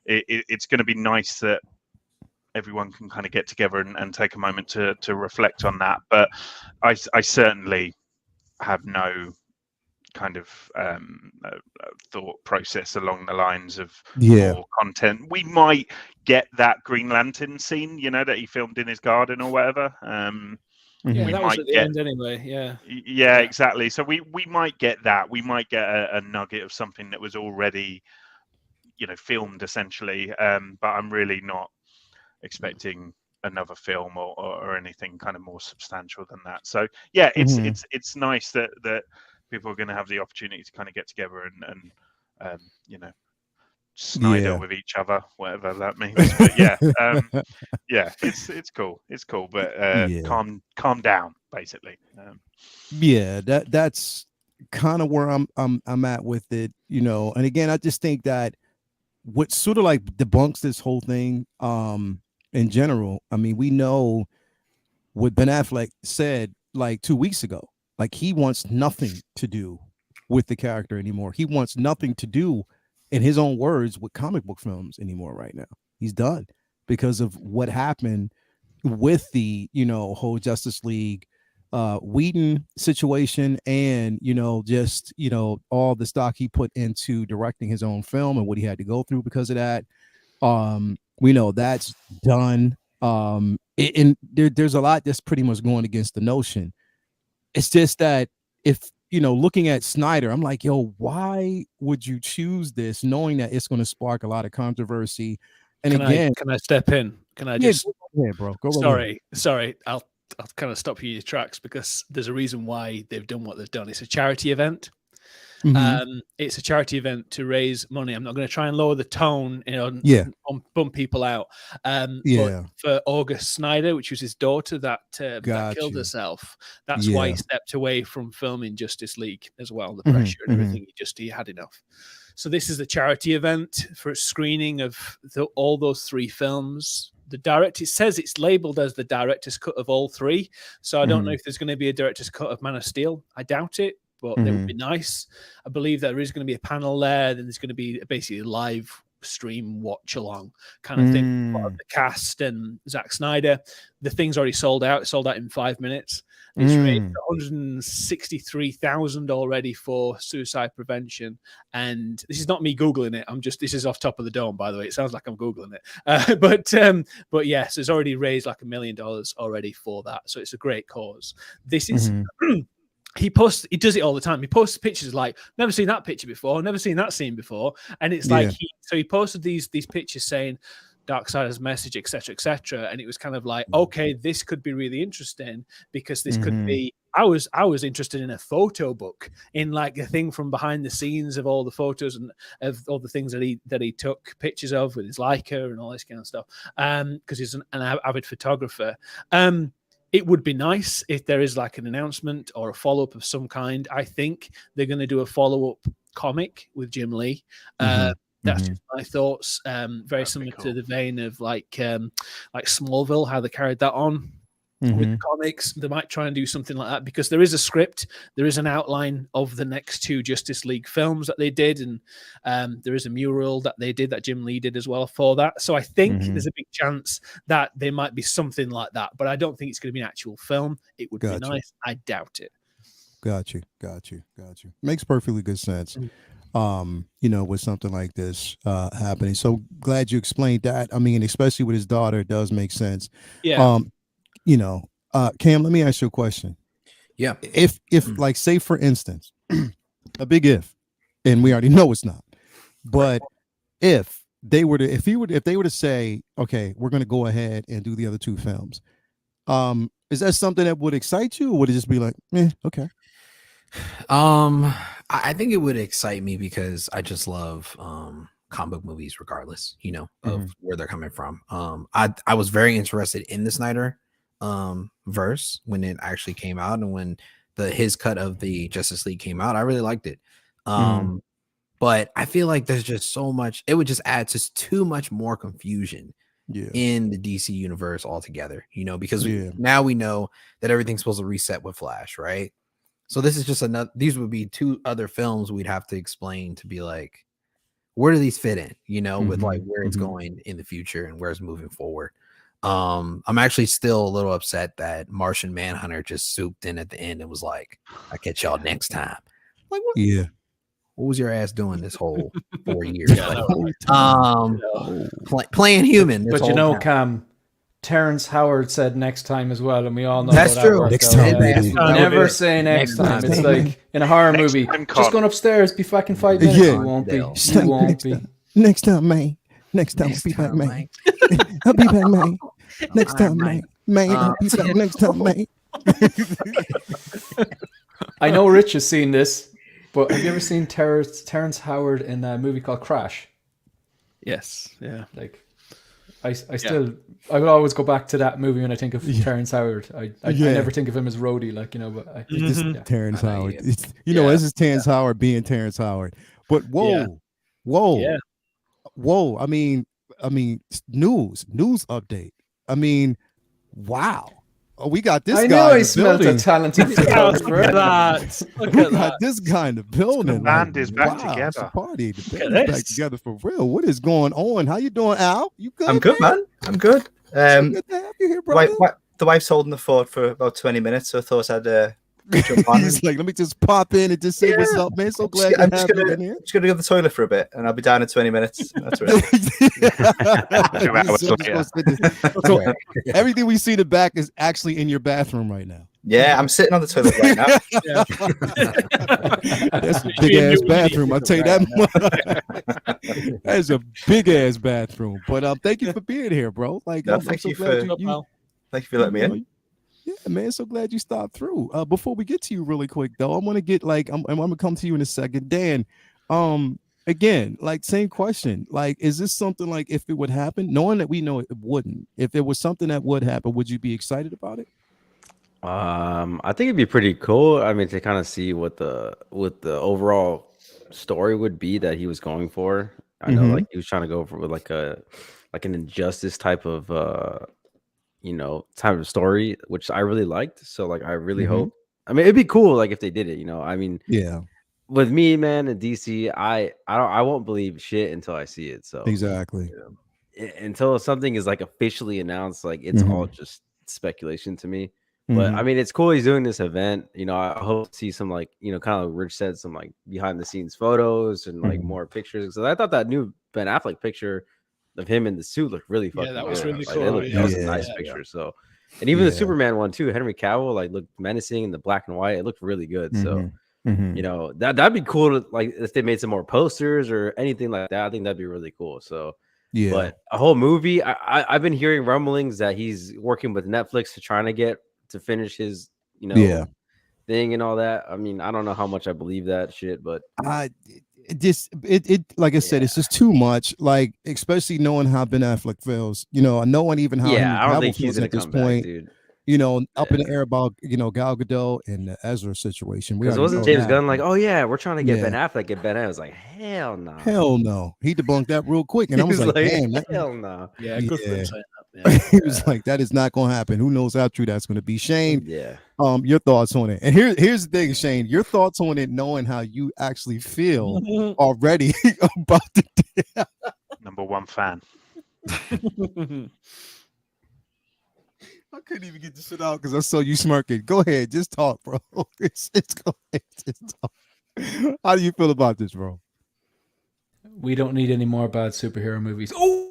it's going to be nice that everyone can kind of get together and take a moment to reflect on that. But I certainly have no kind of thought process along the lines of more content. We might get that Green Lantern scene, that he filmed in his garden or whatever. Yeah, that was at the end anyway. Yeah, exactly. So we might get that. We might get a nugget of something that was already, filmed essentially. But I'm really not expecting another film or anything kind of more substantial than that. So yeah, it's nice that people are going to have the opportunity to kind of get together and Snyder with each other, whatever that means. But it's cool. It's cool, but calm down, basically. That's kind of where I'm at with it, And again, I just think that what sort of like debunks this whole thing, in general. I mean, we know what Ben Affleck said like 2 weeks ago. Like, he wants nothing to do with the character anymore. He wants nothing to do, in his own words, with comic book films anymore right now. He's done because of what happened with the, whole Justice League Whedon situation, and just all the stock he put into directing his own film and what he had to go through because of that. We know that's done. And there's a lot that's pretty much going against the notion. It's just that if looking at Snyder, I'm like, yo, why would you choose this knowing that it's going to spark a lot of controversy? And can I step in? Can I just? Yeah, bro. Sorry. I'll kind of stop you in your tracks, because there's a reason why they've done what they've done. It's a charity event. It's a charity event to raise money. I'm not going to try and lower the tone, bump people out. But for August Snyder, which was his daughter that killed herself, that's why he stepped away from filming Justice League as well. The pressure and everything, he had enough. So this is the charity event for a screening of all those 3 films. The director, it says it's labeled as the director's cut of all 3. So I don't know if there's going to be a director's cut of Man of Steel. I doubt it, but they would be nice. I believe there is going to be a panel there. Then there's going to be basically a live stream watch along kind of thing of the cast and Zack Snyder. The thing's already sold out. It sold out in 5 minutes. It's raised $163,000 already for suicide prevention. And this is not me Googling it. This is off top of the dome, by the way. It sounds like I'm Googling it. But yes, it's already raised like $1 million already for that. So it's a great cause. This is he does it all the time. He posts pictures like, never seen that picture before, never seen that scene before. And it's like he posted these pictures saying Darksiders message, etc., and it was kind of like, okay, this could be really interesting, because this could be. I was interested in a photo book, in like a thing from behind the scenes of all the photos and of all the things that he took pictures of with his Leica and all this kind of stuff. Because he's an avid photographer. It would be nice if there is like an announcement or a follow-up of some kind. I think they're going to do a follow-up comic with Jim Lee. That's just my thoughts. Very similar to the vein of like Smallville, how they carried that on with the comics. They might try and do something like that, because there is a script, there is an outline of the next 2 Justice League films that they did, and there is a mural that they did, that Jim Lee did as well for that. So I think there's a big chance that there might be something like that, but I don't think it's going to be an actual film. It would be nice. I doubt it. Got you. Makes perfectly good sense. With something like this happening. So glad you explained that. I mean, especially with his daughter, it does make sense. Yeah. Cam, let me ask you a question. Yeah. If like, say for instance, a big if, and we already know it's not, but if they were to say, okay, we're going to go ahead and do the other 2 films, is that something that would excite you, or would it just be like, okay? I think it would excite me, because I just love comic book movies, regardless, of where they're coming from. I was very interested in the Snyder verse when it actually came out, and when his cut of the Justice League came out, I really liked it. But I feel like there's just so much, it would just add just too much more confusion in the DC universe altogether, because now we know that everything's supposed to reset with Flash, right? So this is just these would be 2 other films we'd have to explain to be like, where do these fit in, with like where it's going in the future and where it's moving forward. I'm actually still a little upset that Martian Manhunter just swooped in at the end and was like, I'll catch y'all next time. Like, what? Yeah. What was your ass doing this whole 4 years? Playing human. But Cam, Terrence Howard said next time as well, and we all know that's true. Next time, never say next time. It's like in a horror movie, just going upstairs, be fucking 5 minutes. You won't be. You won't be. Next time, man. Next time, I'll be back, man. I'll be back, man. Next time, man. I'll be back next time, man. I know Rich has seen this, but have you ever seen Terrence Howard in a movie called Crash? Yes. Yeah. Like, I will always go back to that movie when I think of Terrence Howard. I never think of him as Rhodey, but Terrence Howard. This is Terrence Howard being Terrence Howard. But whoa. I mean, news update. I mean, wow. Oh, we got this guy. I know he smelled a talented photographer. Look at we got this guy in the building. The band is back together. Party. The band is back together for real. What is going on? How you doing, Al? You good? I'm good, man. I'm good. Good to have you here, brother. The wife's holding the fort for about 20 minutes, so I thought I'd jump on. He's like, let me just pop in and just say what's up, man. So glad to have you in here. I'm just gonna go to the toilet for a bit, and I'll be down in 20 minutes. That's right. 2 hours later. Everything we see in the back is actually in your bathroom right now. Yeah, I'm sitting on the toilet right now. That's a big ass bathroom. I'll tell you that much. That is a big ass bathroom. But thank you for being here, bro. Like, no, I'm thank so you glad for letting me in. Yeah, man. So glad you stopped through. Before we get to you really quick though, I want to get like I'm gonna come to you in a second. Dan, again, like same question. Like, is this something like if it would happen, knowing that we know it wouldn't, if it was something that would happen, would you be excited about it? I think it'd be pretty cool. I mean, to kind of see what the overall story would be that he was going for. I know like he was trying to go for like an injustice type of type of story, which I really liked. So like I really hope, I mean, it'd be cool like if they did it, I mean, yeah, with me, man, in DC, I won't believe shit until I see it. So exactly, until something is like officially announced, like it's all just speculation to me. But I mean, it's cool he's doing this event. I hope to see some like kind of like Rich said, some like behind the scenes photos and like more pictures. So I thought that new Ben Affleck picture of him in the suit looked really fucking that was good. really Like, cool. that was a nice picture. So, and even the Superman one too, Henry Cavill like looked menacing in the black and white. It looked really good. So, that'd be cool to like if they made some more posters or anything like that. I think that'd be really cool. So, but a whole movie. I've been hearing rumblings that he's working with Netflix to finish his thing and all that. I mean, I don't know how much I believe that shit, but it like I said, it's just too much. Like, especially knowing how Ben Affleck feels, knowing even how I don't think he's gonna at this come point, back, dude. Up in the air about Gal Gadot and the Ezra situation. Because wasn't James Gunn like, oh yeah, we're trying to get Ben Affleck, I was like, hell no, he debunked that real quick, and I was like, damn, hell no, good for him saying that. He was like, that is not going to happen. Who knows how true that's going to be. Shane, your thoughts on it. And here's the thing, Shane, your thoughts on it, knowing how you actually feel already about the number one fan. I couldn't even get this shit out because I saw you smirking. Go ahead, just talk, bro. It's go ahead, just talk. How do you feel about this, bro? We don't need any more bad superhero movies. Oh,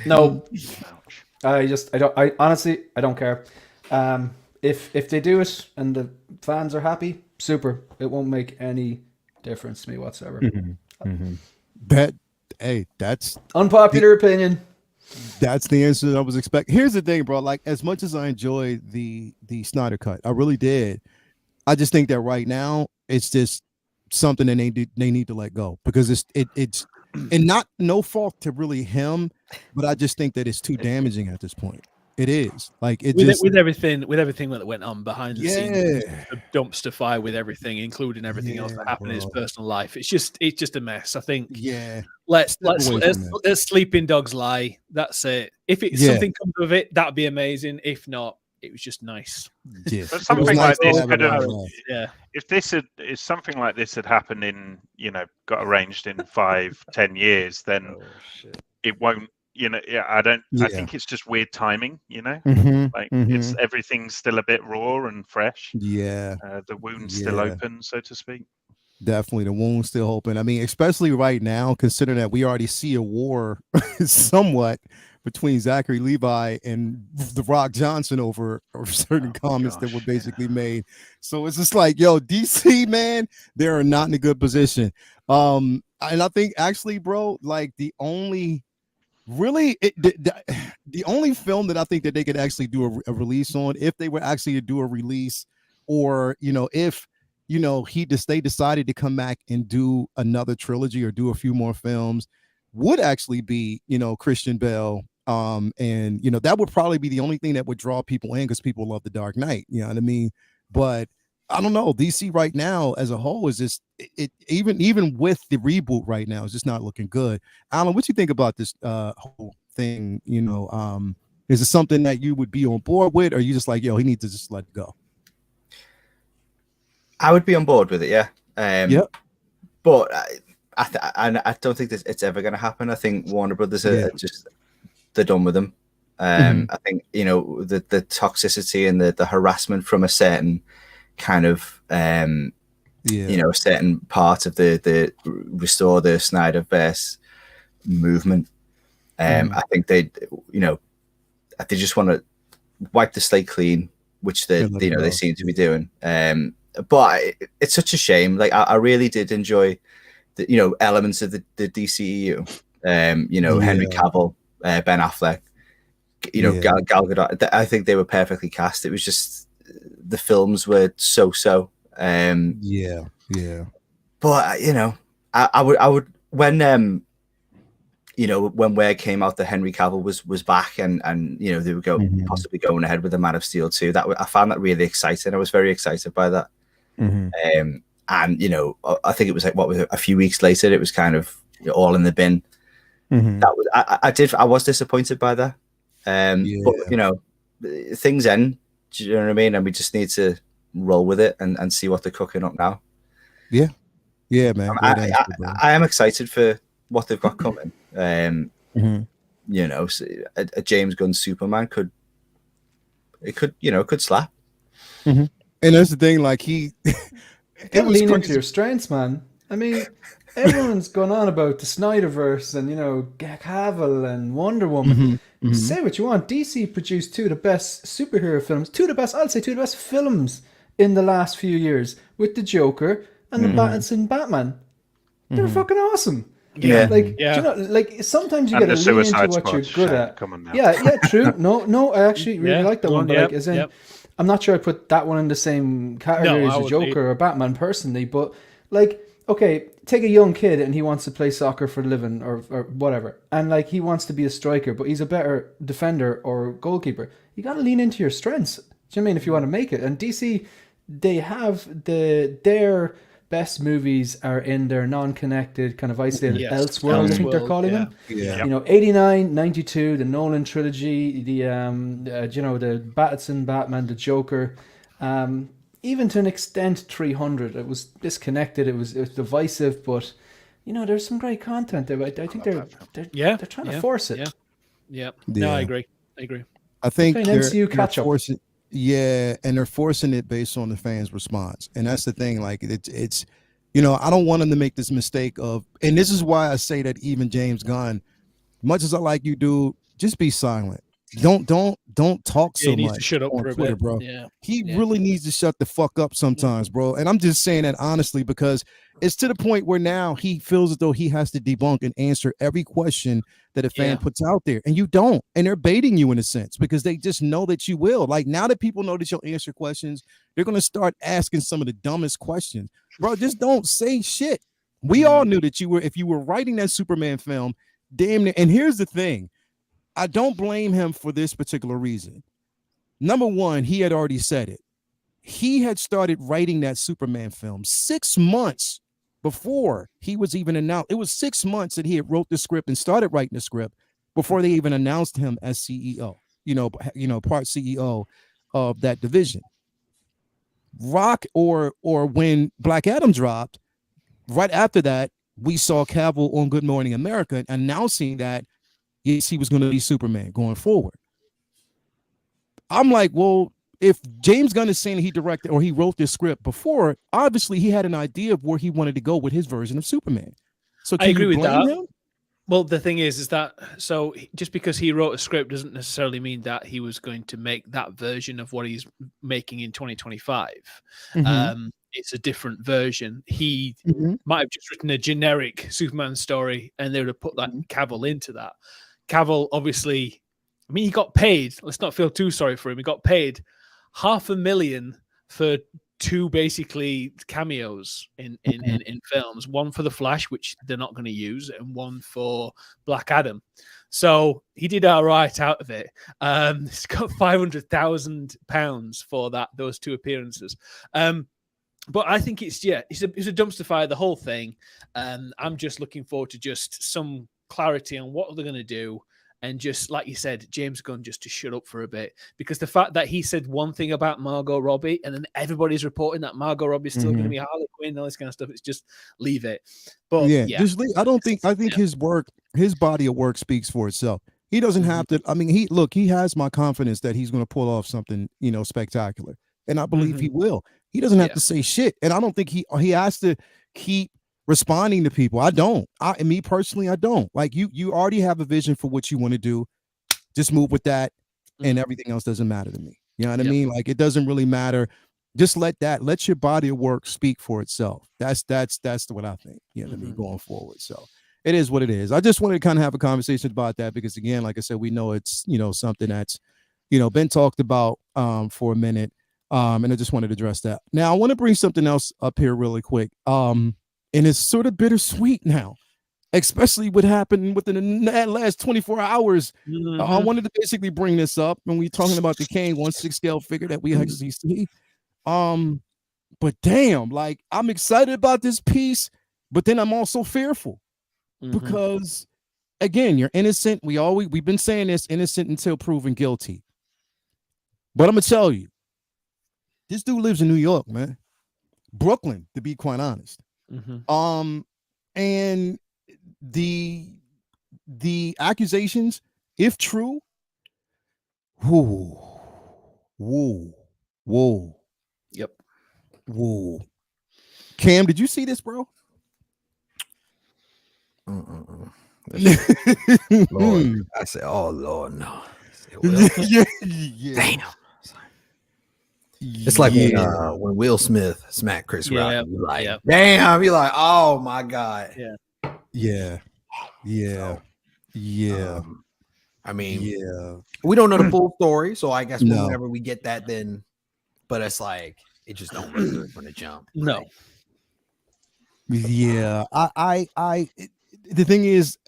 no. I honestly don't care. If they do it and the fans are happy, super. It won't make any difference to me whatsoever. That's unpopular opinion. That's the answer that I was expecting. Here's the thing, bro. Like, as much as I enjoyed the Snyder Cut, I really did. I just think that right now it's just something that they need to let go, because it's and no fault to really him, but I just think that it's too damaging at this point. It is like with everything that went on behind the scenes, the dumpster fire with everything, including everything else that happened in his personal life. It's just a mess. I think. Yeah. Let's sleeping dogs lie. That's it. If something comes of it, that'd be amazing. If not, it was just nice. Yeah. But something like this could have. If something like this had happened in got arranged in 5-10 years, then it won't. I think it's just weird timing, it's everything's still a bit raw and fresh. Yeah. The wound's still open, so to speak. Definitely. The wound's still open. I mean, especially right now, considering that we already see a war somewhat between Zachary Levi and The Rock Johnson over certain comments that were basically made. So it's just like, yo, DC, man, they are not in a good position. And I think actually, bro, like the only film that I think that they could actually do a release on, if they were actually to do a release, or if they decided to come back and do another trilogy or do a few more films, would actually be Christian Bale, and that would probably be the only thing that would draw people in, because people love The Dark Knight, you know what I mean? But I don't know, DC right now as a whole is just even with the reboot right now, it's just not looking good. Alan, what you think about this whole thing? Is it something that you would be on board with, or are you just like, yo, he needs to just let it go? I would be on board with it, yeah. But I don't think that it's ever going to happen. I think Warner Brothers are just they're done with them. I think the toxicity and the harassment from a certain kind of a certain part of the restore the Snyderverse movement. I think they just want to wipe the slate clean, which they seem to be doing. But it's such a shame. Like I really did enjoy the elements of the DCEU. Henry Cavill, Ben Affleck, Gal Gadot. I think they were perfectly cast. It was just the films were so. But I would when when Word came out that Henry Cavill was back and they were possibly going ahead with the Man of Steel 2. I found that really exciting. I was very excited by that. And I think it was like a few weeks later, it was kind of all in the bin. That was I was disappointed by that. But things end. Do you know what I mean? And we just need to roll with it and see what they're cooking up now. Yeah, man. I am excited for what they've got coming. A James Gunn Superman could slap. And that's the thing, like he lean into your strengths, man. I mean, everyone's gone on about the Snyderverse and Cavill and Wonder Woman. Say what you want. DC produced two of the best superhero films, two of the best films in the last few years with the Joker and the Batman. They were fucking awesome. Sometimes you got to lean into what you're good at. True. No, I actually really like that one. But I'm not sure I put that one in the same category as a Joker or Batman personally. But take a young kid and he wants to play soccer for a living or whatever, and he wants to be a striker, but he's a better defender or goalkeeper. You got to lean into your strengths. Do you know what I mean? If you want to make it, and DC, they have their best movies are in their non-connected, kind of isolated Elseworld, I think they're calling them. 89, 92, the Nolan trilogy, the Batman, the Joker, even to an extent 300. It was disconnected, it was divisive, but there's some great content there. I think they're trying to force it. No, I agree. I think MCU catch up. And they're forcing it based on the fans' response, and that's the thing. Like it's I don't want them to make this mistake of, and this is why I say that even James Gunn, much as I like you, dude, just be silent. Don't talk so much. To shut up on Twitter, bro. He really needs to shut the fuck up sometimes, bro. And I'm just saying that honestly, because it's to the point where now he feels as though he has to debunk and answer every question that a fan puts out there, and you don't. And they're baiting you in a sense because they just know that you will. Like, now that people know that you'll answer questions, they're going to start asking some of the dumbest questions. Bro, just don't say shit. We all knew that if you were writing that Superman film, damn near. And here's the thing. I don't blame him for this particular reason. Number one, he had already said it. He had started writing that Superman film 6 months before he was even announced. It was 6 months that he had wrote the script and started writing the script before they even announced him as CEO, part CEO of that division. Rock or when Black Adam dropped, right after that, we saw Cavill on Good Morning America announcing that yes, he was going to be Superman going forward. I'm like, well, if James Gunn is saying he directed or he wrote this script before, obviously he had an idea of where he wanted to go with his version of Superman. So I agree with that. Him? Well, the thing is that so just because he wrote a script doesn't necessarily mean that he was going to make that version of what he's making in 2025. It's a different version. He might have just written a generic Superman story and they would have put that Cavill into that. Cavill, obviously, I mean, he got paid. Let's not feel too sorry for him. He got paid $500,000 for two basically cameos in films. One for The Flash, which they're not going to use, and one for Black Adam. So he did all right out of it. He's got £500,000 for those two appearances. But I think it's a dumpster fire, the whole thing. I'm just looking forward to just some clarity on what they're going to do and just like you said, James Gunn just to shut up for a bit, because the fact that he said one thing about Margot Robbie and then everybody's reporting that Margot Robbie's still going to be Harley Quinn and all this kind of stuff, it's just leave it. But just leave. I think his body of work speaks for itself. He doesn't have to. I mean, he has my confidence that he's going to pull off something, spectacular, and I believe he will. He doesn't have to say shit, and I don't think he has to keep responding to people. I don't. Me personally, I don't. Like you already have a vision for what you want to do. Just move with that, and everything else doesn't matter to me. You know what I mean? Like it doesn't really matter. Just let your body of work speak for itself. That's what I think. You know what I mean? Going forward, so. It is what it is. I just wanted to kind of have a conversation about that because, again, like I said, we know it's, something that's, been talked about for a minute. And I just wanted to address that. Now, I want to bring something else up here really quick. And it's sort of bittersweet now, especially what happened within the last 24 hours. I wanted to basically bring this up when we're talking about the Kang 1/6 scale figure that we actually see. But damn, like, I'm excited about this piece, but then I'm also fearful. Because again, you're innocent. We've been saying this, innocent until proven guilty. But I'm gonna tell you, this dude lives in New York, man. Brooklyn, to be quite honest. And the accusations, if true, Yep. Cam, did you see this, bro? Lord, I said, "Oh Lord, no." Damn. It's like when Will Smith smacked Chris Rock. You're like, damn. You're like, oh my God. Yeah. I mean, we don't know the full story, so I guess whenever we get that, then. But it's like it just don't look good from the jump. No. Yeah, the thing is,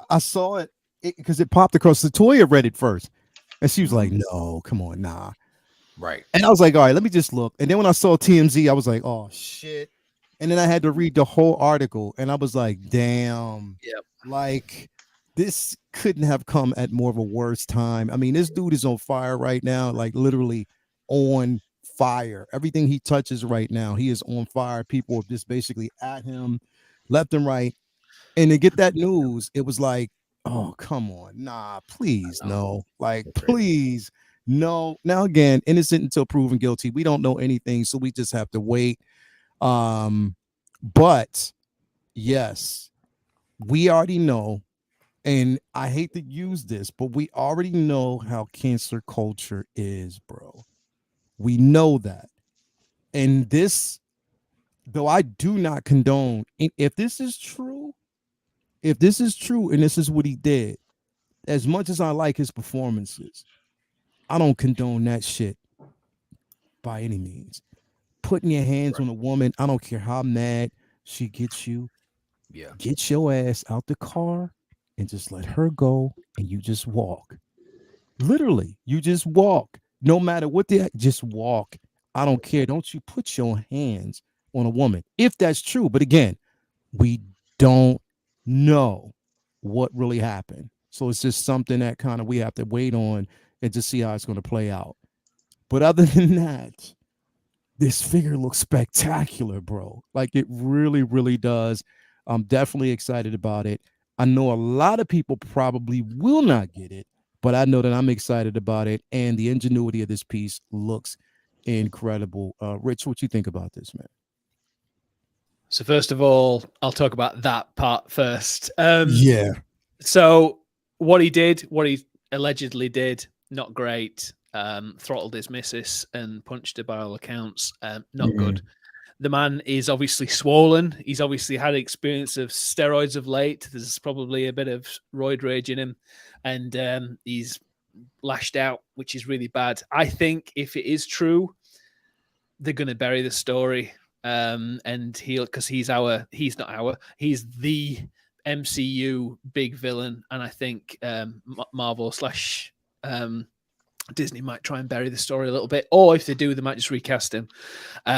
I saw it because it popped across. Latoya read it first, and she was like, "No, come on, nah." Right. And I was like, "All right, let me just look." And then when I saw TMZ, I was like, "Oh shit!" And then I had to read the whole article, and I was like, "Damn, like this couldn't have come at more of a worse time." I mean, this dude is on fire right now, like literally on fire. Everything he touches right now, he is on fire. People are just basically at him, left and right. And to get that news, it was like, oh, come on. Nah, please, no. Like, please, no. Now, again, innocent until proven guilty. We don't know anything, so we just have to wait. But, yes, we already know, and I hate to use this, but we already know how cancer culture is, bro. We know that. And this, though I do not condone, if this is true, and this is what he did, as much as I like his performances, I don't condone that shit by any means. Putting your hands on a woman, I don't care how mad she gets you. Get your ass out the car and just let her go, and you just walk. Literally, you just walk. No matter what just walk. I don't care. Don't you put your hands on a woman if that's true. But again, we don't know what really happened. So it's just something that kind of we have to wait on and just see how it's going to play out. But other than that, this figure looks spectacular, bro. Like it really, really does. I'm definitely excited about it. I know a lot of people probably will not get it, but I know that I'm excited about it. And the ingenuity of this piece looks incredible. Rich, what you think about this, man? So first of all, I'll talk about that part first. So what he allegedly did, not great. Throttled his missus and punched her by all accounts. Not good. The man is obviously swollen. He's obviously had experience of steroids of late. There's probably a bit of roid rage in him, and he's lashed out, which is really bad. I think if it is true, they're going to bury the story. And he's the MCU big villain, and I think Marvel / Disney might try and bury the story a little bit, or if they do, they might just recast him,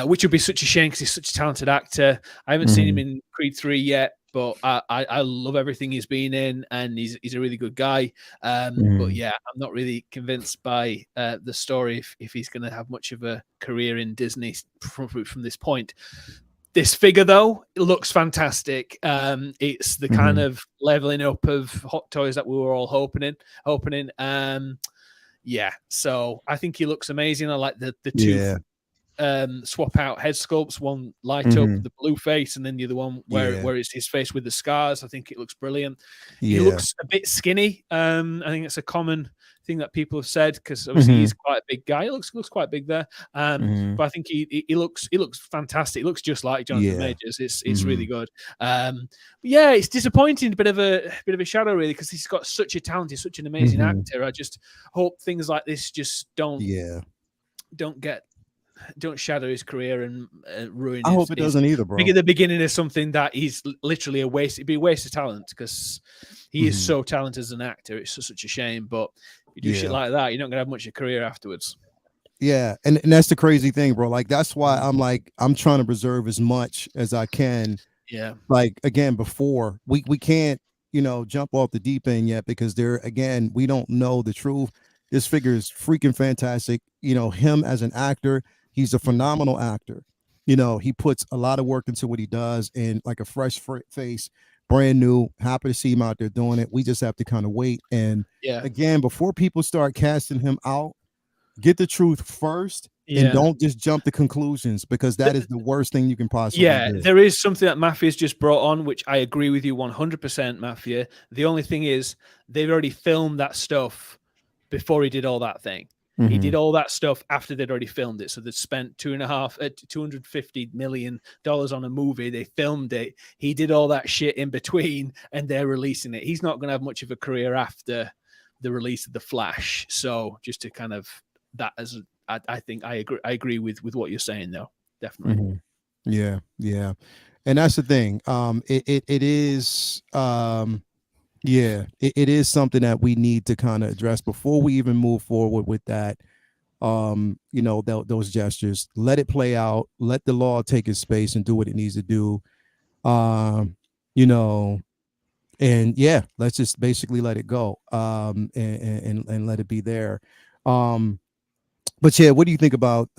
which would be such a shame because he's such a talented actor. I haven't seen him in Creed 3 yet. but I love everything he's been in, and he's a really good guy. But yeah, I'm not really convinced by the story if he's going to have much of a career in Disney from this point. This figure, though, it looks fantastic. It's the kind of leveling up of Hot Toys that we were all hoping. Yeah, so I think he looks amazing. I like the two swap out head sculpts, one light up the blue face, and then the other one where it's his face with the scars. I think it looks brilliant. He looks a bit skinny. I think it's a common thing that people have said, because obviously he's quite a big guy. He looks quite big there. But I think he looks fantastic. He looks just like Jonathan Majors. It's really good. But yeah, it's disappointing. A bit of a shadow, really, because he's got such a talent. He's such an amazing actor. I just hope things like this just don't shadow his career and ruin. I hope it doesn't either, bro. Maybe the beginning is something that he's literally a waste. It'd be a waste of talent, because he is so talented as an actor. It's such a shame, but if you do shit like that, you're not gonna have much of a career afterwards. Yeah, and that's the crazy thing, bro. Like, that's why I'm trying to preserve as much as I can. Yeah. Like, again, before we can't, jump off the deep end yet, because we don't know the truth. This figure is freaking fantastic. Him as an actor, he's a phenomenal actor. He puts a lot of work into what he does, and like a fresh face, brand new. Happy to see him out there doing it. We just have to kind of wait. And again, before people start casting him out, get the truth first, and don't just jump to conclusions, because that is the worst thing you can possibly do. There is something that Mafia's just brought on, which I agree with you 100%, Mafia. The only thing is, they've already filmed that stuff before he did all that thing. He did all that stuff after they'd already filmed it. So they spent $250 million on a movie. They filmed it. He did all that shit in between, and they're releasing it. He's not going to have much of a career after the release of The Flash. So just to kind of I think I agree with what you're saying, though. Definitely. Yeah. And that's the thing. It is. It is something that we need to kind of address before we even move forward with that. Those gestures, let it play out, let the law take its space and do what it needs to do. And let's just basically let it go. And let it be there. But yeah, what do you think about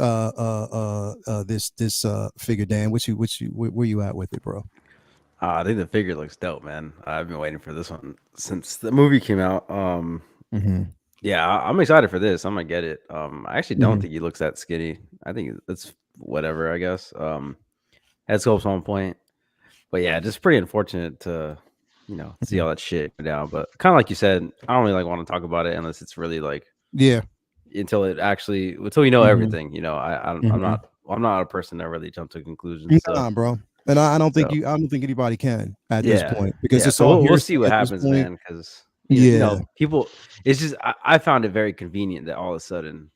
this figure, Dan? Where you at with it, bro? I think the figure looks dope, man. I've been waiting for this one since the movie came out. Yeah, I'm excited for this. I'm gonna get it. I actually don't think he looks that skinny. I think it's whatever, I guess. Head sculpt's on point, but yeah, just pretty unfortunate to see all that shit go down. But kind of like you said, I don't really want to talk about it unless it's really until we know everything. I'm not a person that really jump to conclusions. Nah, bro. And I don't think anybody can at this point, because it's all we'll see what happens, man. Because people, it's just I found it very convenient that all of a sudden,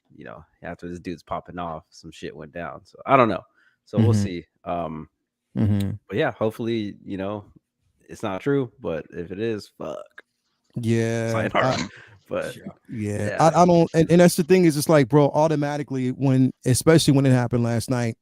after this dude's popping off, some shit went down. So I don't know. So we'll see. But yeah, hopefully, it's not true. But if it is, fuck. Yeah. But I don't, and that's the thing, is it's like, bro, automatically especially when it happened last night,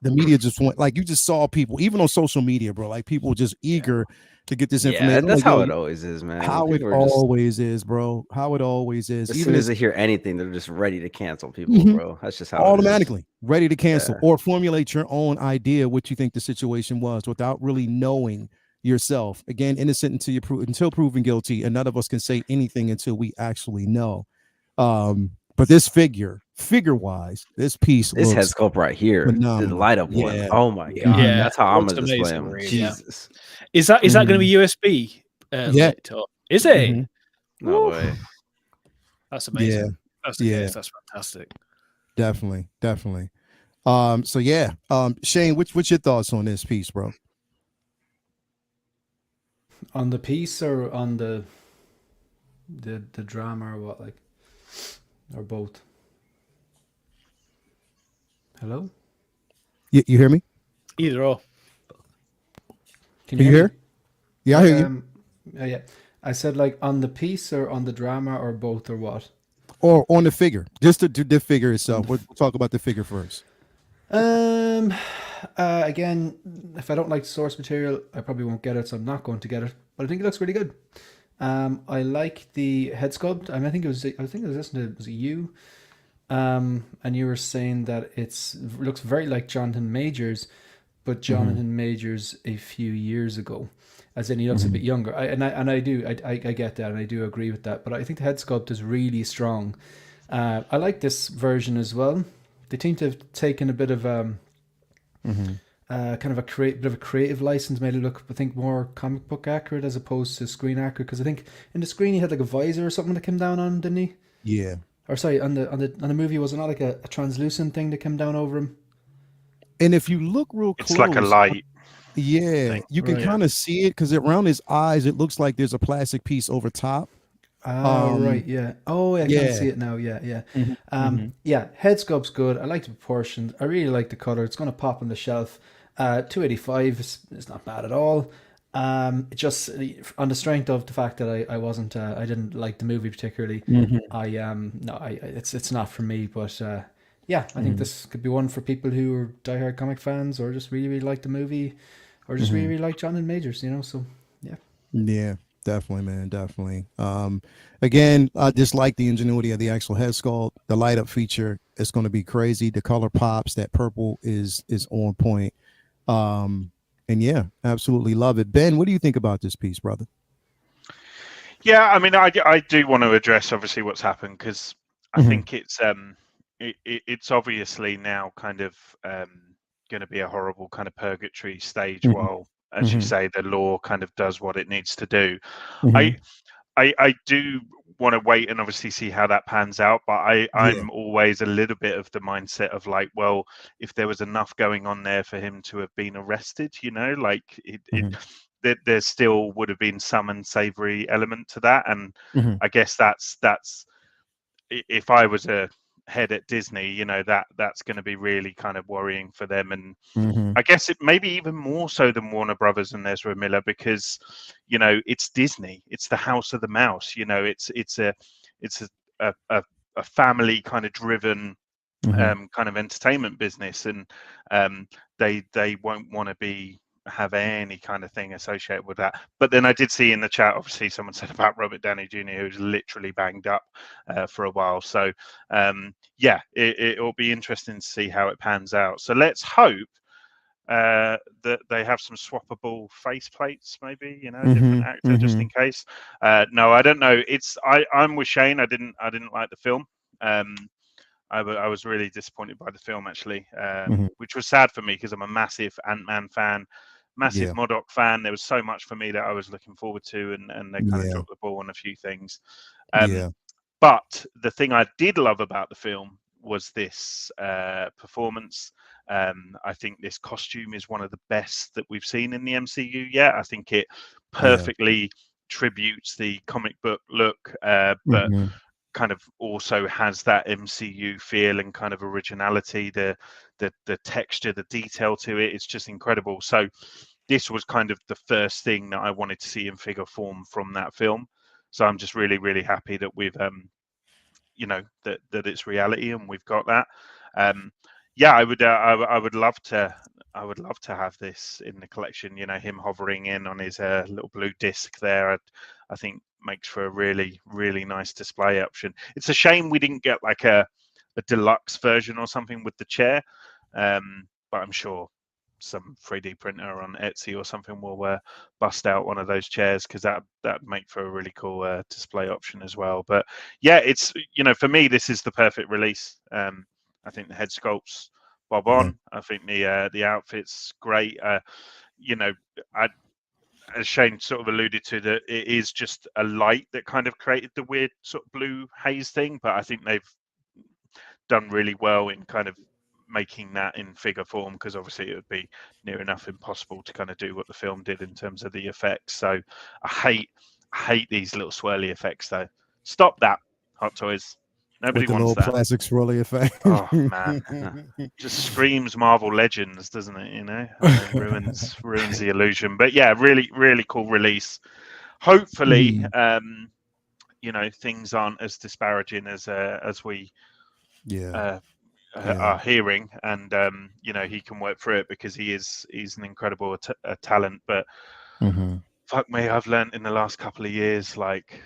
the media just went, like, you just saw people, even on social media, bro, like people just eager to get this information. And that's how it always is, man. How it always is, bro. How it always is. As soon as they hear anything, they're just ready to cancel people, bro. That's just how automatically ready to cancel or formulate your own idea what you think the situation was without really knowing yourself. Again, innocent until proven guilty, and none of us can say anything until we actually know. But this figure-wise, this piece, this head sculpt right here, the light up one. Oh my god, that's how I'm gonna display him. Jesus, is that going to be USB? Lit, or is it? No way. That's amazing. That's the case. That's fantastic. Definitely. Shane, what's your thoughts on this piece, bro? On the piece or on the drama, or what, like, or both? Hello? You hear me? Either or. Can you hear? Yeah, I hear you. Yeah. I said, like, on the piece or on the drama, or both, or what? Or on the figure. Just the figure itself. We'll talk about the figure first. I Again, if I don't like the source material, I probably won't get it, so I'm not going to get it. But I think it looks really good. I like the head sculpt. I think it was listening to, was it you? And you were saying that it looks very like Jonathan Majors, but Jonathan Majors a few years ago, as in he looks a bit younger. I get that, and I do agree with that. But I think the head sculpt is really strong. I like this version as well. They seem to have taken a bit of kind of a creative license, made it look, I think, more comic book accurate as opposed to screen accurate. Because I think in the screen he had like a visor or something that came down on him, didn't he? Yeah. Or sorry, on the movie, was it not like a translucent thing that came down over him? And if you look real close, it's like a light. Yeah, you can kind of see it because around his eyes, it looks like there's a plastic piece over top. Oh, right, yeah. Oh, I can see it now. Yeah. Yeah, head sculpt's good. I like the proportions. I really like the color. It's going to pop on the shelf. $285 is not bad at all. Just on the strength of the fact that I didn't like the movie particularly. It's not for me. But I think this could be one for people who are diehard comic fans, or just really, really like the movie, or just really, really like Jonathan Majors. So yeah, definitely, man, definitely. Again, I just like the ingenuity of the actual head sculpt. The light up feature, it's going to be crazy. The color pops. That purple is on point. And yeah, absolutely love it. Ben, what do you think about this piece, brother? Yeah, I mean, I do want to address obviously what's happened, because I think it's obviously now kind of going to be a horrible kind of purgatory stage while, as you say, the law kind of does what it needs to do. I do want to wait and obviously see how that pans out, but I'm always a little bit of the mindset of like, well, if there was enough going on there for him to have been arrested, like there still would have been some unsavory element to that. And I guess that's if I was a head at Disney, that's going to be really kind of worrying for them. And I guess it maybe even more so than Warner Brothers and Ezra Miller, because it's Disney, it's the House of the Mouse, it's a family kind of driven kind of entertainment business, and they won't want to have any kind of thing associated with that. But then I did see in the chat, obviously someone said about Robert Downey Jr., who's literally banged up for a while. So it'll be interesting to see how it pans out. So let's hope that they have some swappable face plates, maybe, different actor, just in case. No, I don't know. I'm with Shane. I didn't like the film. I was really disappointed by the film, actually, which was sad for me because I'm a massive Ant-Man fan, massive MODOK fan. There was so much for me that I was looking forward to, and they kind of dropped the ball on a few things. But the thing I did love about the film was this performance. I think this costume is one of the best that we've seen in the MCU yet. I think it perfectly tributes the comic book look, but kind of also has that MCU feel and kind of originality, the texture, the detail to it. It's just incredible. So this was kind of the first thing that I wanted to see in figure form from that film. So I'm just really, really happy that we've that it's reality and we've got that. I would love to have this in the collection. Him hovering in on his little blue disc there, I think makes for a really, really nice display option. It's a shame we didn't get like a deluxe version or something with the chair, but I'm sure some 3D printer on Etsy or something will bust out one of those chairs, because that make for a really cool display option as well. But yeah, it's for me this is the perfect release. I think the head sculpt's bob on. I think the outfit's great. As Shane sort of alluded to, that it is just a light that kind of created the weird sort of blue haze thing, but I think they've done really well in kind of making that in figure form, because obviously it would be near enough impossible to kind of do what the film did in terms of the effects. So I hate these little swirly effects though. Stop that, Hot Toys. Nobody with the wants little that. plastic swirly effect. Oh man, just screams Marvel Legends, doesn't it? Ruins the illusion. But yeah, really, really cool release. Hopefully, things aren't as disparaging as we are hearing, and you know, he can work through it because he's an incredible talent. But fuck me, I've learned in the last couple of years, like,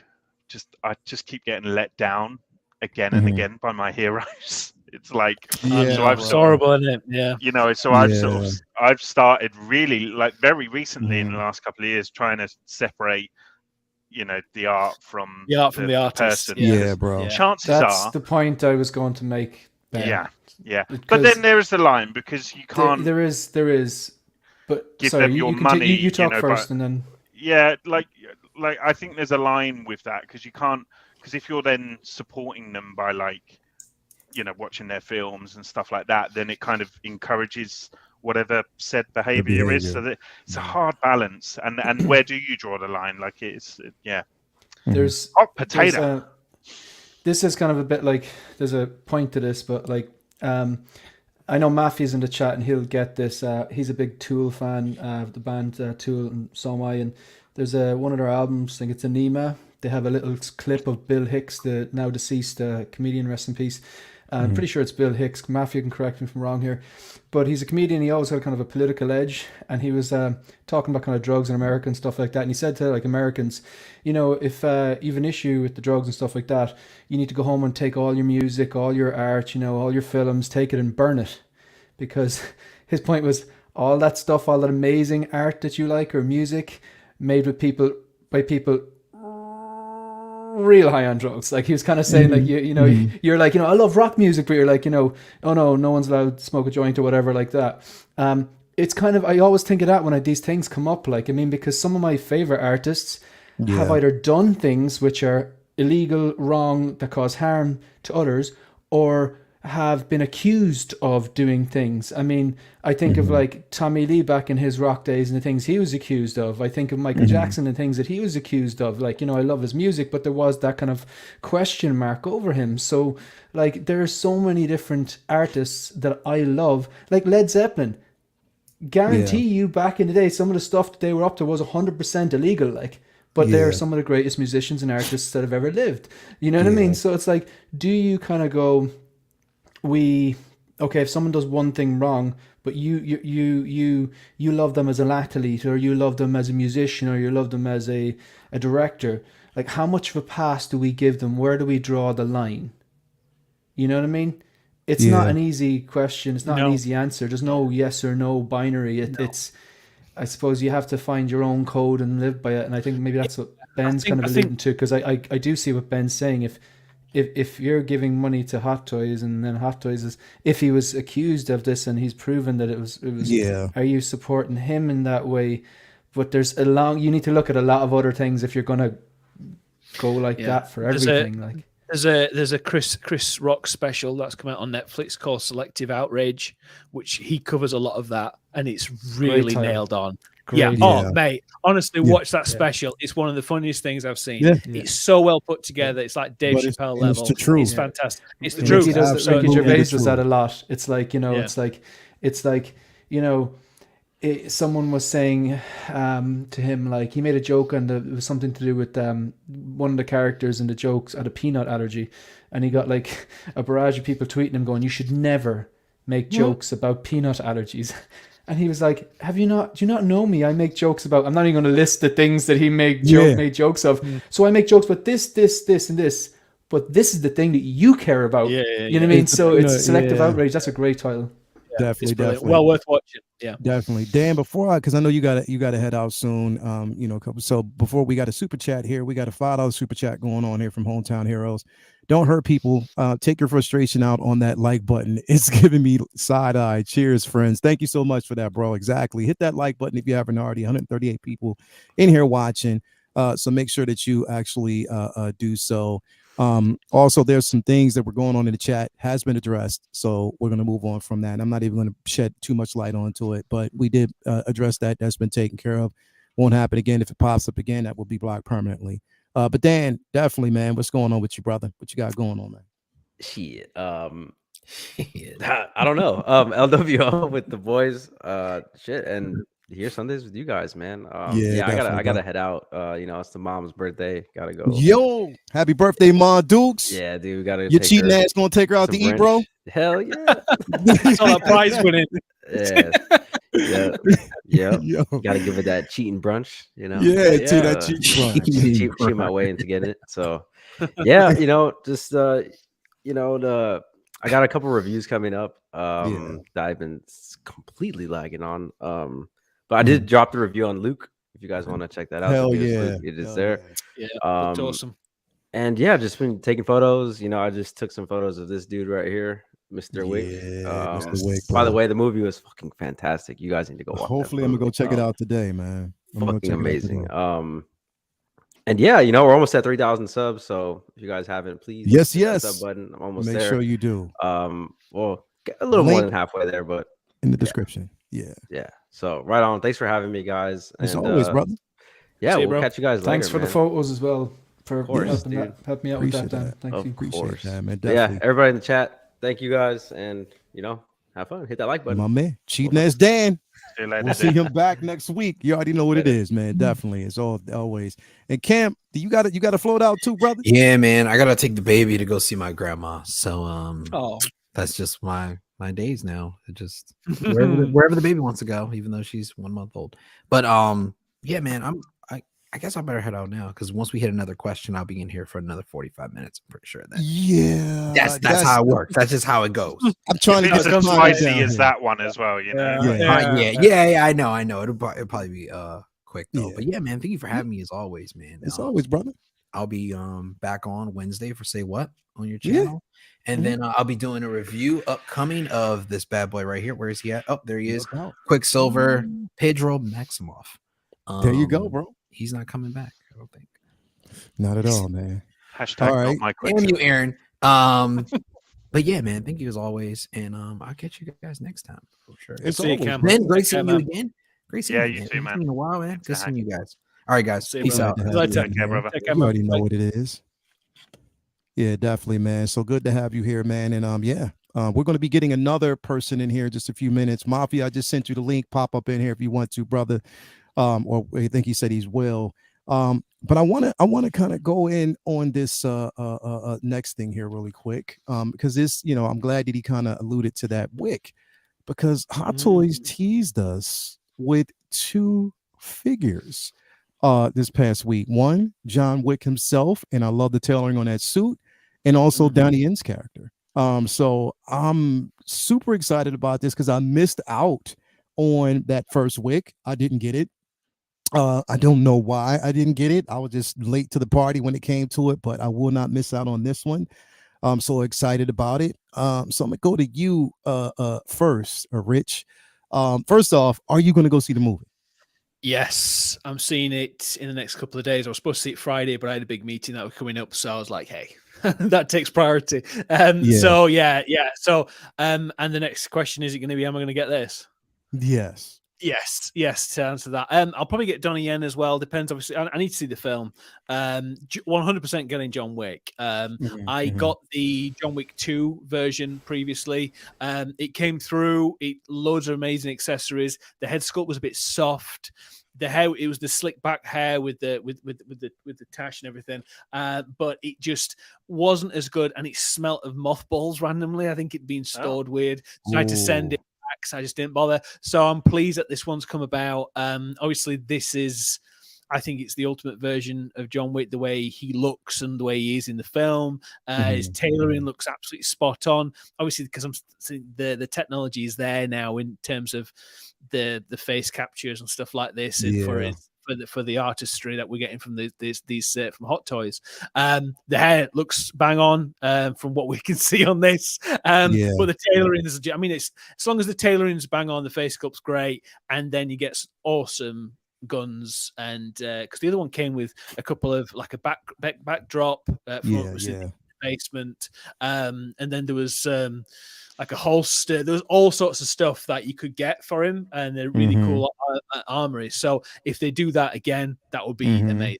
I just keep getting let down again and again by my heroes. It's like, it's horrible, isn't it? Yeah, you know, so I've started really, like, very recently in the last couple of years, trying to separate, you know, the art from the artist. person. Yeah, bro. Chances That's are the point I was going to make, Ben. Yeah. But then there is the line, because you can't. There is. But give sorry, them your you money. You talk first, but, and then. Yeah, like I think there's a line with that, because you can't. Because if you're then supporting them by, like, you know, watching their films and stuff like that, then it kind of encourages whatever said behavior is. So that it's a hard balance. And where do you draw the line? Like, there's hot potato. This is kind of a bit like, there's a point to this, but like, I know Mafia's in the chat and he'll get this. He's a big Tool fan of the band Tool, and so am I. And there's one of their albums, I think it's Anima. They have a little clip of Bill Hicks, the now deceased comedian, rest in peace. I'm pretty sure it's Bill Hicks. Mafia can correct me if I'm wrong here. But he's a comedian. He always had kind of a political edge. And he was talking about kind of drugs in America and stuff like that. And he said to, like, Americans, you know, if you have an issue with the drugs and stuff like that, you need to go home and take all your music, all your art, you know, all your films, take it and burn it. Because his point was, all that stuff, all that amazing art that you like, or music made with people, by people real high on drugs. Like, he was kind of saying, like, you know, you're like, you know, I love rock music, but you're like, you know, oh no one's allowed to smoke a joint or whatever like that. It's kind of, I always think of that when these things come up. Like, I mean, because some of my favorite artists have either done things which are illegal, wrong, that cause harm to others, or have been accused of doing things. I mean, I think of, like, Tommy Lee back in his rock days and the things he was accused of. I think of Michael Jackson and things that he was accused of. Like, you know, I love his music, but there was that kind of question mark over him. So, like, there are so many different artists that I love. Like Led Zeppelin. Guarantee you back in the day, some of the stuff that they were up to was 100% illegal, like, but they're some of the greatest musicians and artists that have ever lived. You know what I mean? So it's like, do you kind of go, if someone does one thing wrong, but you love them as an athlete, or you love them as a musician, or you love them as a director, like, how much of a pass do we give them? Where do we draw the line? You know what I mean? It's not an easy question. It's not an easy answer. There's no yes or no binary. It's, I suppose you have to find your own code and live by it. And I think maybe that's what Ben's kind of alluding to, because I do see what Ben's saying. If you're giving money to Hot Toys, and then Hot Toys is, if he was accused of this and he's proven that it was are you supporting him in that way? But there's you need to look at a lot of other things if you're gonna go like that for everything. There's a Chris Rock special that's come out on Netflix called Selective Outrage, which he covers a lot of that, and it's really nailed on. Mate, honestly, watch that special. It's one of the funniest things I've seen. It's so well put together. It's like Dave Chappelle level. It's fantastic. It's the truth. Ricky Gervais does that a lot. It's like, you know, it's like, you know, someone was saying to him, like, he made a joke, and it was something to do with one of the characters in the jokes had a peanut allergy, and he got like a barrage of people tweeting him going, you should never make jokes about peanut allergies. And he was like, do you not know me? I make jokes about, I'm not even going to list the things that he made jokes of. So I make jokes about this, and this, but this is the thing that you care about. You know what I mean? So it's Selective Outrage. That's a great title. Definitely. Well worth watching. Yeah, definitely. Dan, because I know you got to head out soon. You know, so before, we got a super chat here. We got a $5 super chat going on here from Hometown Heroes. Don't hurt people. Take your frustration out on that like button. It's giving me side eye. Cheers, friends. Thank you so much for that, bro. Exactly. Hit that like button if you haven't already. 138 people in here watching. So make sure that you actually do so. Also, there's some things that were going on in the chat has been addressed, so we're going to move on from that. I'm not even going to shed too much light onto it, but we did address that. That's been taken care of. Won't happen again. If it pops up again, that will be blocked permanently. But Dan, definitely, man, what's going on with you, brother? What you got going on, man? Shit. I don't know. LWO with the boys, shit, and here Sundays with you guys, man. Yeah, I definitely, gotta head out. It's the mom's birthday. Gotta go. Yo, happy birthday, Ma Dukes. Yeah, dude, we gotta. Your take cheating her ass gonna take her out to some eat, bro? brunch. Hell yeah. That's all that prize winning. Yeah. Yeah. Yeah. Yo. Gotta give it that cheating brunch, you know. Yeah, to that cheating brunch. Cheat my way into getting it. So yeah, just I got a couple reviews coming up that I've been completely lagging on. But I did drop the review on Luke. If you guys want to check that out, Hell Luke, it is Hell there. Yeah, that's awesome. And yeah, just been taking photos. I just took some photos of this dude right here, Mr. Wick. Mr. Wick, by the bro. way, the movie was fucking fantastic. You guys need to go watch. Hopefully, I'm gonna go check it out today, man. Fucking amazing. And yeah, we're almost at 3,000 subs. So if you guys haven't, please yes, hit that sub button. I'm almost Make there. sure you do. Well, a little more than halfway there, but in the description. Yeah. So right on. Thanks for having me, guys. As always, brother. Yeah, we'll catch you guys later. Thanks for the photos as well. For helping me out with that, Dan. Thank you. Appreciate that, man. Yeah, everybody in the chat, thank you guys, and have fun. Hit that like button. My man, cheating ass Dan. See you later, we'll see him back next week. You already know what it is, man. Definitely, it's always. And Cam, you got to float out too, brother. Yeah, man. I gotta take the baby to go see my grandma. So that's just my days now. It just wherever the baby wants to go, even though she's 1 month old. But yeah, man. I guess I better head out now because once we hit another question, I'll be in here for another 45 minutes. I'm pretty sure that. Yeah, that's how it works. That's just how it goes. I'm trying to get as spicy as that one as well. Yeah. I know. It'll probably be quick though. But yeah, man. Thank you for having me as always, man. As always, brother. I'll be back on Wednesday for Say What on your channel, and then I'll be doing a review upcoming of this bad boy right here. Where is he at? Oh, there he is. Quicksilver Pedro Maximoff. There you go, bro. He's not coming back, I don't think. Not at all, man. Hashtag all right. not my Damn you, Aaron. But yeah, man, thank you as always, and I'll catch you guys next time for sure. It's always, man. Great seeing you again. Great seeing you too, man. It's been a while, man. Good seeing you guys. All right, guys. Peace out. Take care, brother. You already know what it is. Yeah, definitely, man. So good to have you here, man. And we're going to be getting another person in here in just a few minutes. Mafia, I just sent you the link. Pop up in here if you want to, brother. Or I think he said he's will. But I want to kind of go in on this next thing here really quick. Because this, I'm glad that he kind of alluded to that Wick, because Hot Toys teased us with 2 figures this past week. One, John Wick himself, and I love the tailoring on that suit, and also Donnie Yen's character. So I'm super excited about this because I missed out on that first Wick. I didn't get it. I don't know why I didn't get it. I was just late to the party when it came to it, but I will not miss out on this one. I'm so excited about it. So I'm gonna go to you first, Rich. First off, are you gonna go see the movie? Yes, I'm seeing it in the next couple of days. I was supposed to see it Friday, but I had a big meeting that was coming up, so I was like, hey, that takes priority. So yeah. So and the next question is it going to be, am I going to get this? Yes, to answer that. I'll probably get Donnie Yen as well. Depends, obviously. I need to see the film. 100% getting John Wick. I got the John Wick 2 version previously. It came through. Loads of amazing accessories. The head sculpt was a bit soft. The hair, it was the slick back hair with the tash and everything. But it just wasn't as good, and it smelt of mothballs randomly. I think it'd been stored weird. So I had to send it. I just didn't bother. So I'm pleased that this one's come about. Obviously, I think it's the ultimate version of John Wick, the way he looks and the way he is in the film. His tailoring looks absolutely spot on. Obviously, because I'm seeing the technology is there now in terms of the face captures and stuff like this, and for the artistry that we're getting from these from Hot Toys. The hair looks bang on from what we can see on this. But the tailoring is, I mean, it's as long as the tailoring's bang on, the face sculpt's great, and then you get awesome guns, and because the other one came with a couple of like a backdrop from the basement, and then there was like a holster. There was all sorts of stuff that you could get for him, and they're really cool armory. So if they do that again, that would be amazing.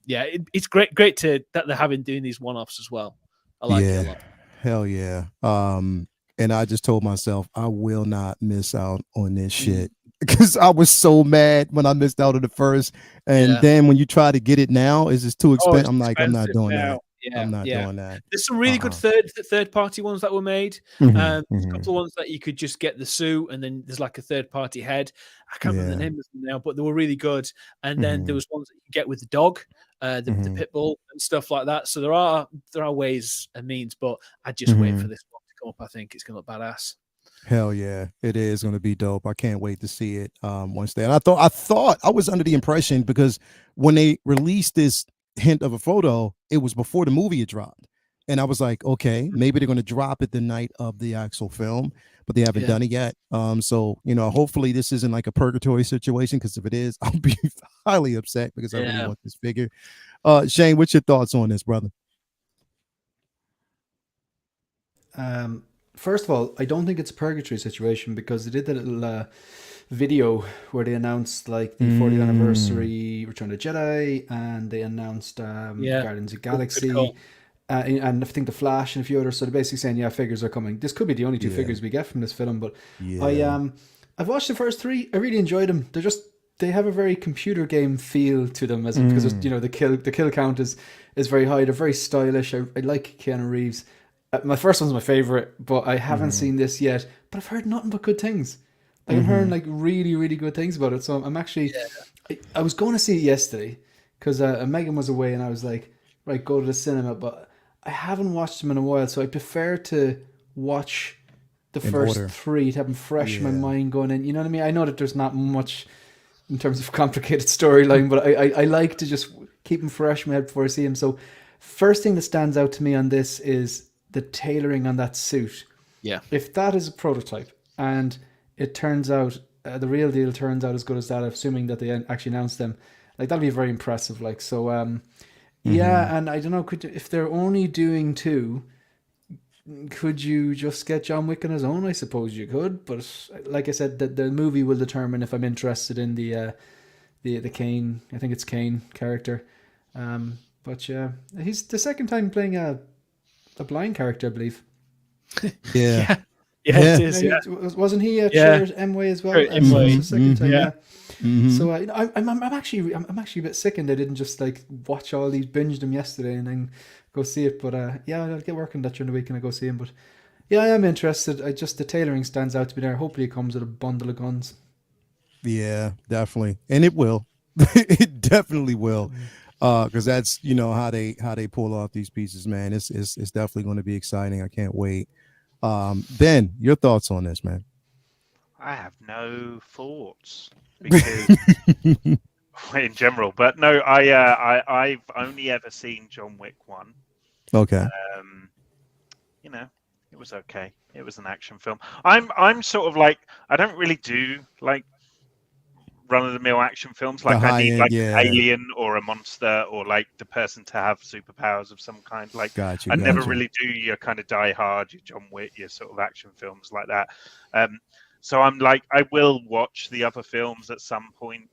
It's great that they're doing these one-offs as well. I like it a lot. Hell yeah. And I just told myself I will not miss out on this shit. because I was so mad when I missed out on the first, and then when you try to get it now, it's just too expensive. I'm like, I'm not doing that. Yeah, I'm not doing that. There's some really good third party ones that were made. Mhm, There's a couple of ones that you could just get the suit, and then there's like a third party head. I can't remember the name of them now, but they were really good. And then there was ones that you could get with the dog, the pit bull and stuff like that. So there are ways and means, but I just wait for this one to come up. I think it's gonna look badass. Hell yeah, it is going to be dope. I can't wait to see it once day. And I thought I was under the impression, because when they released this hint of a photo, it was before the movie had dropped, and I was like, okay, maybe they're going to drop it the night of the actual film, but they haven't done it yet. So hopefully this isn't like a purgatory situation, because if it is, I'll be highly upset, because I really want this figure. Shane, what's your thoughts on this, brother? First of all, I don't think it's a purgatory situation, because they did the little video where they announced like the 40th anniversary Return of the Jedi, and they announced Guardians of the Galaxy, and I think the Flash and a few others. So they're basically saying, figures are coming. This could be the only two figures we get from this film, but I've watched the first three. I really enjoyed them. They have a very computer game feel to them, because the kill count is very high. They're very stylish. I like Keanu Reeves. My first one's my favorite, but I haven't seen this yet. But I've heard nothing but good things. Like, I'm hearing like really, really good things about it. So I'm actually, I was going to see it yesterday, because Megan was away, and I was like, right, go to the cinema. But I haven't watched them in a while, so I prefer to watch the first three to have them fresh in my mind going in. You know what I mean? I know that there's not much in terms of complicated storyline, but I like to just keep them fresh in my head before I see them. So first thing that stands out to me on this is the tailoring on that suit. Yeah. If that is a prototype and it turns out, the real deal turns out as good as that, assuming that they actually announced them, like, that'll be very impressive. Like, so, and I don't know, if they're only doing two, could you just get John Wick on his own? I suppose you could, but like I said, the movie will determine if I'm interested in the Kane, I think it's Kane character. But yeah, he's the second time playing a blind character, I believe. Yeah, it is. Yeah. Wasn't he a Chair M-Way as well? M-Way. Second time, So I'm actually a bit sickened I didn't just like watch all these, binge them yesterday and then go see it. But I'll get working that during the week and I go see him. But yeah, I am interested. The tailoring stands out to me there. Hopefully it comes with a bundle of guns. Yeah, definitely, and it will. It definitely will. Because that's how they pull off these pieces, man. It's definitely going to be exciting. I can't wait. Ben, your thoughts on this, man? I have no thoughts, because in general, but no, I've only ever seen John Wick 1. Okay. It was okay. It was an action film. I'm sort of like, I don't really do like run-of-the-mill action films. Like, I need like an alien or a monster, or like the person to have superpowers of some kind. Like, I never really do your kind of Die Hard, your John Wick, your sort of action films like that. So I'm like, I will watch the other films at some point,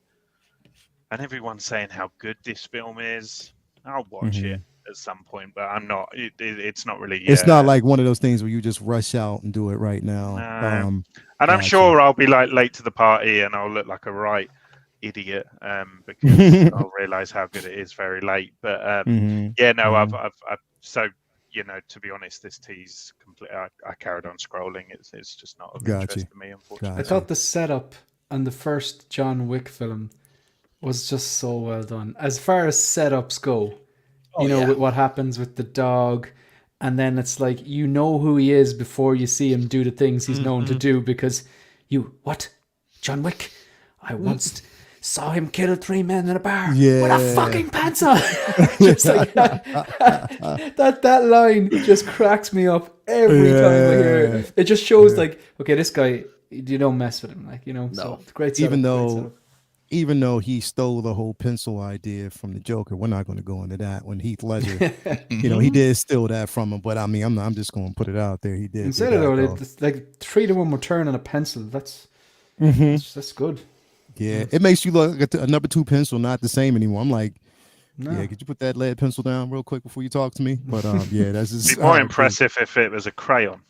and everyone's saying how good this film is. I'll watch it at some point, but I'm not. It's not really. It's not like one of those things where you just rush out and do it right now. No. And I'm sure I'll be like late to the party, and I'll look like a right idiot because I'll realize how good it is very late. But I've so to be honest, this tease completely. I carried on scrolling. It's just not of interest to me, unfortunately. I thought the setup on the first John Wick film was just so well done. As far as setups go, with what happens with the dog, and then it's like who he is before you see him do the things he's known to do, because John Wick? I once saw him kill 3 men in a bar with a fucking pants on. Just like that line just cracks me up every time I hear it. It just shows like, okay, this guy, you don't mess with him, like, No. So great setup, even though he stole the whole pencil idea from the Joker, we're not going to go into that. When Heath Ledger, he did steal that from him. But I mean, I'm just going to put it out there. He did. Instead of it's like 3-to-1 return on a pencil. That's good. Yeah, it makes you look at a number 2 pencil not the same anymore. I'm like, could you put that lead pencil down real quick before you talk to me? But that's just more impressive if it was a crayon.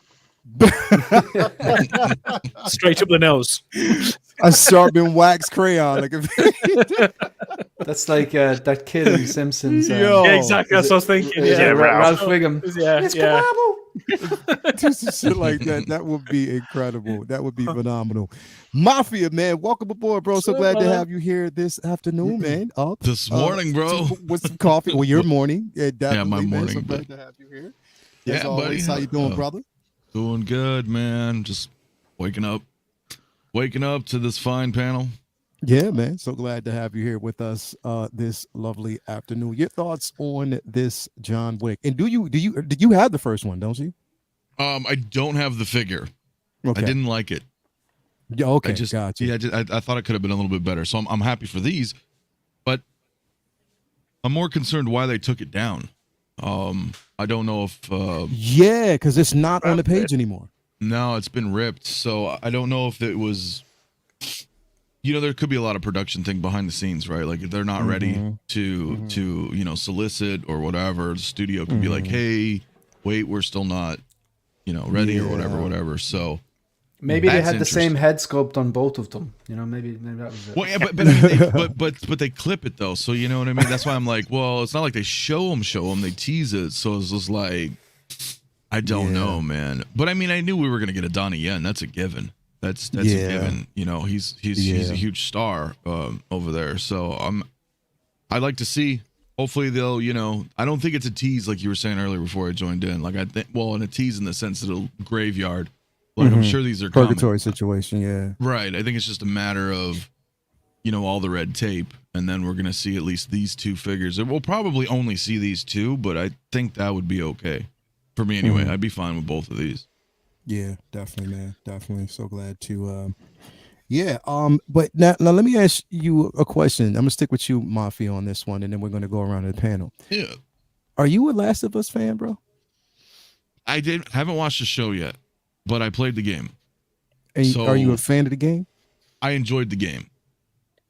Straight up the nose. A sharpened wax crayon. Like That's like that kid in Simpsons. Yo. Yeah, exactly. That's what I was thinking. Yeah, Ralph Wiggum. Yeah, yeah. do some shit like that. That would be incredible. That would be phenomenal. Mafia, man, welcome aboard, bro. So glad to have you here this afternoon, man. Up this morning, bro, with some coffee. Well, your morning, yeah, my morning. So glad to have you here. Yeah, always, buddy. How you doing, brother? Doing good, man. Just waking up to this fine panel. Yeah, man. So glad to have you here with us this lovely afternoon. Your thoughts on this John Wick? And did you have the first one, don't you? I don't have the figure. Okay. I didn't like it. Yeah, okay. Gotcha. Yeah, I thought it could have been a little bit better. So I'm happy for these, but I'm more concerned why they took it down. I don't know if yeah, because it's not on the page anymore. No, it's been ripped. So I don't know if it was. There could be a lot of production thing behind the scenes, right? Like if they're not ready to solicit or whatever, the studio could be like, hey, wait, we're still not, ready or whatever. So maybe they had the same head sculpt on both of them. Maybe that was it. Well, yeah, but I mean, but they clip it though, so you know what I mean. That's why I'm like, well, it's not like they show them, they tease it. So it's just like, I don't know, man. But I mean, I knew we were gonna get a Donnie Yen. That's a given. That's a given. He's a huge star over there. So I'd like to see. Hopefully they'll, I don't think it's a tease like you were saying earlier before I joined in. Like I think, well, in a tease in the sense that a graveyard. Like I'm sure these are purgatory situation. Yeah. Right. I think it's just a matter of, all the red tape, and then we're gonna see at least these two figures. And we'll probably only see these two, but I think that would be okay for me anyway. I'd be fine with both of these. Yeah, definitely, man. Definitely. So glad to but now let me ask you a question. I'm gonna stick with you, Mafia, on this one, and then we're gonna go around the panel. Yeah. Are you a Last of Us fan, bro? I haven't watched the show yet, but I played the game. And are you a fan of the game? I enjoyed the game.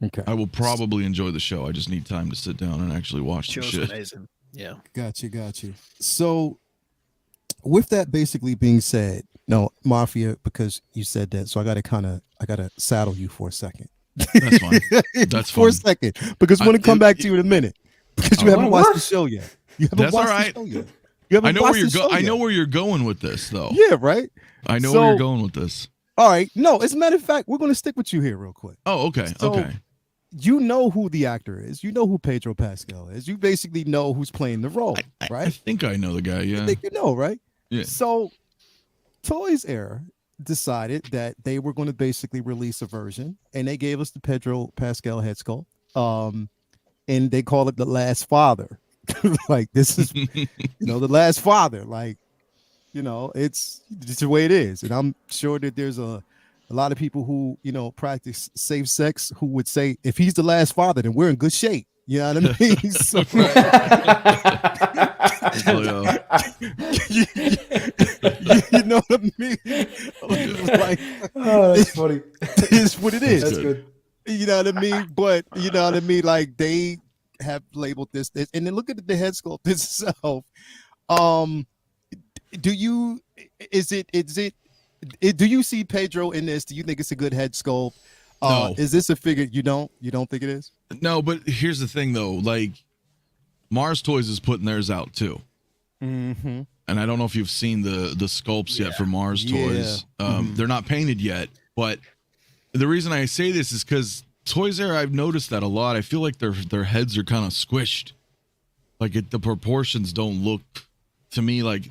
Okay. I will probably enjoy the show. I just need time to sit down and actually watch the shit. Amazing. Yeah. Got you. So with that basically being said, no, Mafia, because you said that, so I gotta saddle you for a second. That's fine. That's for a second, because we're gonna come back to you in a minute, because you haven't watched the show yet. You haven't watched the show yet. I know where you're going. I know where you're going with this, though. Yeah, right. I know where you're going with this. All right. No, as a matter of fact, we're gonna stick with you here real quick. Oh, okay. So, okay. You know who the actor is. You know who Pedro Pascal is. You basically know who's playing the role, right? I think I know the guy. Yeah. I think you know, right? Yeah. So Toys R decided that they were going to basically release a version, and they gave us the Pedro Pascal head sculpt, and they call it The Last Father. Like, this is the Last Father. Like, it's the way it is. And I'm sure that there's a lot of people who practice safe sex who would say, if he's the last father, then we're in good shape. You know what I mean? So, you know what I mean? Like, oh, that's funny. It's what it is. That's good. You know what I mean? But you know what I mean? Like, they have labeled this, and then look at the head sculpt itself. Do you see Pedro in this? Do you think it's a good head sculpt? No. Is this a figure you don't think it is? No, but here's the thing though. Like, Mars Toys is putting theirs out too. Mm-hmm. And I don't know if you've seen the sculpts yet for Mars Toys. They're not painted yet, but the reason I say this is because Toys R, I've noticed that a lot. I feel like their heads are kind of squished. Like the proportions don't look to me like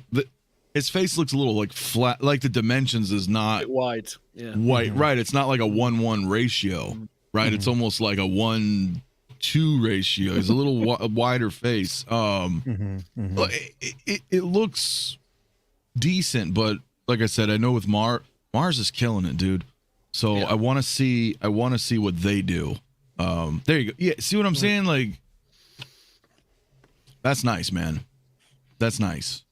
his face looks a little like flat, like the dimensions is not wide. Yeah. White, right? It's not like a 1:1 ratio, right? It's almost like a 1:2 ratio. He's a little wider face. It looks decent, but like I said, I know with Mars is killing it, dude. So I want to see what they do. There you go. Yeah, see what I'm saying? Like, that's nice, man. That's nice.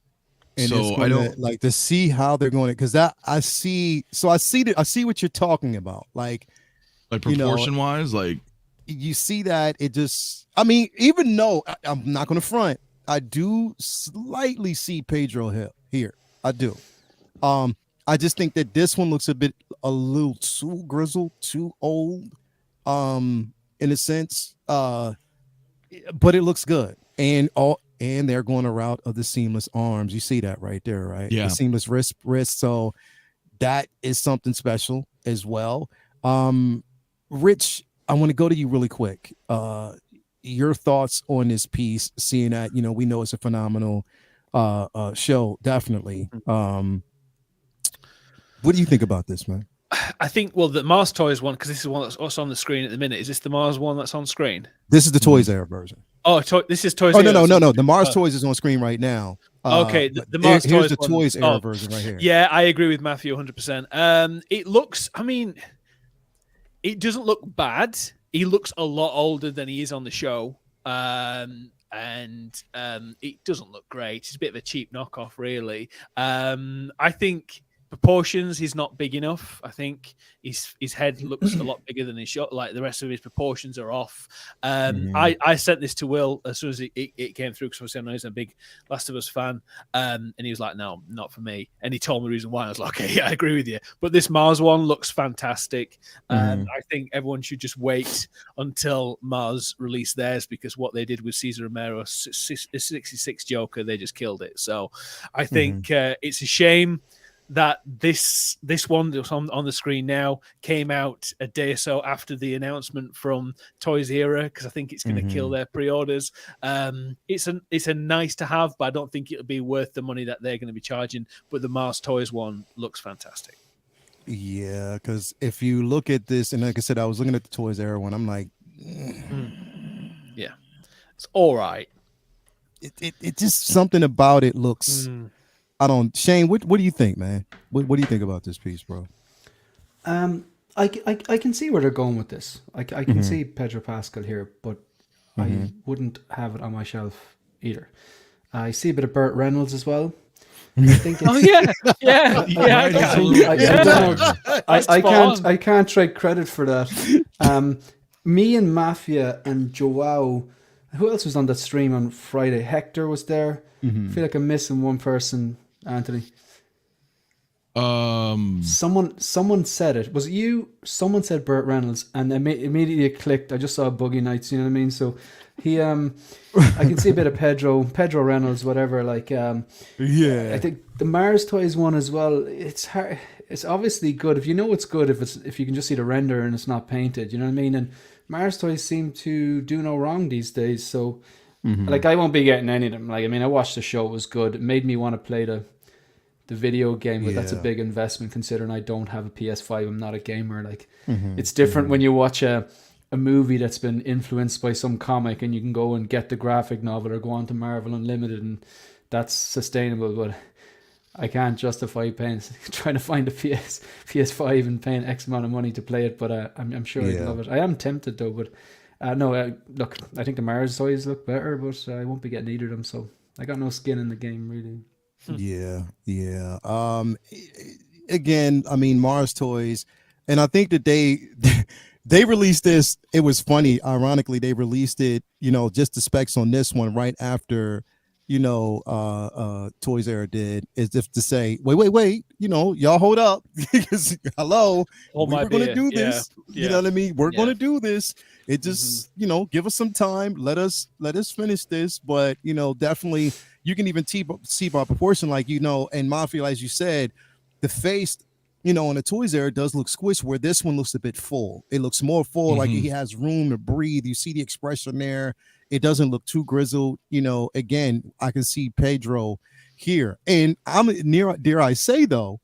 And so I don't like to see how they're going, because I see what you're talking about. Like proportion wise, like you see that it just, I mean, even though I'm not going to front, I do slightly see Pedro here. I do. I just think that this one looks a little too grizzled, too old, in a sense. But it looks good. And they're going a route of the seamless arms. You see that right there, right? Yeah. The seamless wrist. So that is something special as well. Rich, I want to go to you really quick. Your thoughts on this piece, seeing that, we know it's a phenomenal show, definitely. What do you think about this, man? I think, well, the Mars Toys one, because this is one that's also on the screen at the minute. Is this the Mars one that's on screen? This is the Toys R version. Oh, this is Toys. Oh, no. The Mars Toys is on screen right now. Okay, the Mars here's Toys the one. Toys era version right here. Yeah, I agree with Matthew 100%. It looks, it doesn't look bad. He looks a lot older than he is on the show. And it doesn't look great. It's a bit of a cheap knockoff, really. I think proportions, he's not big enough. I think his head looks a lot bigger than his shot. Like the rest of his proportions are off. I sent this to Will as soon as it came through, because I know he's a big Last of Us fan, and he was like, "No, not for me." And he told me the reason why. I was like, "Okay, yeah, I agree with you." But this Mars one looks fantastic. I think everyone should just wait until Mars release theirs, because what they did with Cesar Romero's 66 Joker, they just killed it. So I think it's a shame that this one that's on the screen now came out a day or so after the announcement from Toys Era, because I think it's going to kill their pre-orders. It's a nice to have, but I don't think it'll be worth the money that they're going to be charging. But the Mars Toys one looks fantastic. Yeah, because if you look at this, and like I said, I was looking at the Toys Era one, I'm like, yeah, it's all right. It just something about it looks. Shane, what do you think, man? What do you think about this piece, bro? I can see where they're going with this. I can see Pedro Pascal here, but I wouldn't have it on my shelf either. I see a bit of Burt Reynolds as well. I think I can't take credit for that. Me and Mafia and Joao. Who else was on that stream on Friday? Hector was there. I feel like I'm missing one person. Anthony. Someone said it. Was it you? Someone said Burt Reynolds, and immediately it clicked. I just saw Boogie Nights. You know what I mean? So he, I can see a bit of Pedro Reynolds, whatever. Like, I think the Mars Toys one as well. It's hard. It's obviously good if you know it's good. If you can just see the render and it's not painted. You know what I mean? And Mars Toys seem to do no wrong these days. So. Like, I won't be getting any of them. Like, I watched the show; it was good. It made me want to play the video game, but that's a big investment considering I don't have a PS5. I'm not a gamer. Like, it's different when you watch a movie that's been influenced by some comic, and you can go and get the graphic novel or go on to Marvel Unlimited, and that's sustainable. But I can't justify trying to find a PS5 and paying X amount of money to play it. But I'm sure I'd love it. I am tempted though, but. Look, I think the Mars Toys look better, but I won't be getting either of them, so I got no skin in the game, really. Yeah. Again, Mars Toys, and I think that they released this. It was funny. Ironically, they released it, just the specs on this one right after, Toys Era did, as if to say, wait, y'all hold up, because hello, we're going to do this. You know what I mean? We're going to do this. It just, give us some time. Let us finish this. But, definitely you can even see by proportion, like, and Mafia, as you said, the face, on the Toys Era does look squished, where this one looks a bit full. It looks more full, like he has room to breathe. You see the expression there. It doesn't look too grizzled. Again, I can see Pedro here. And dare I say though,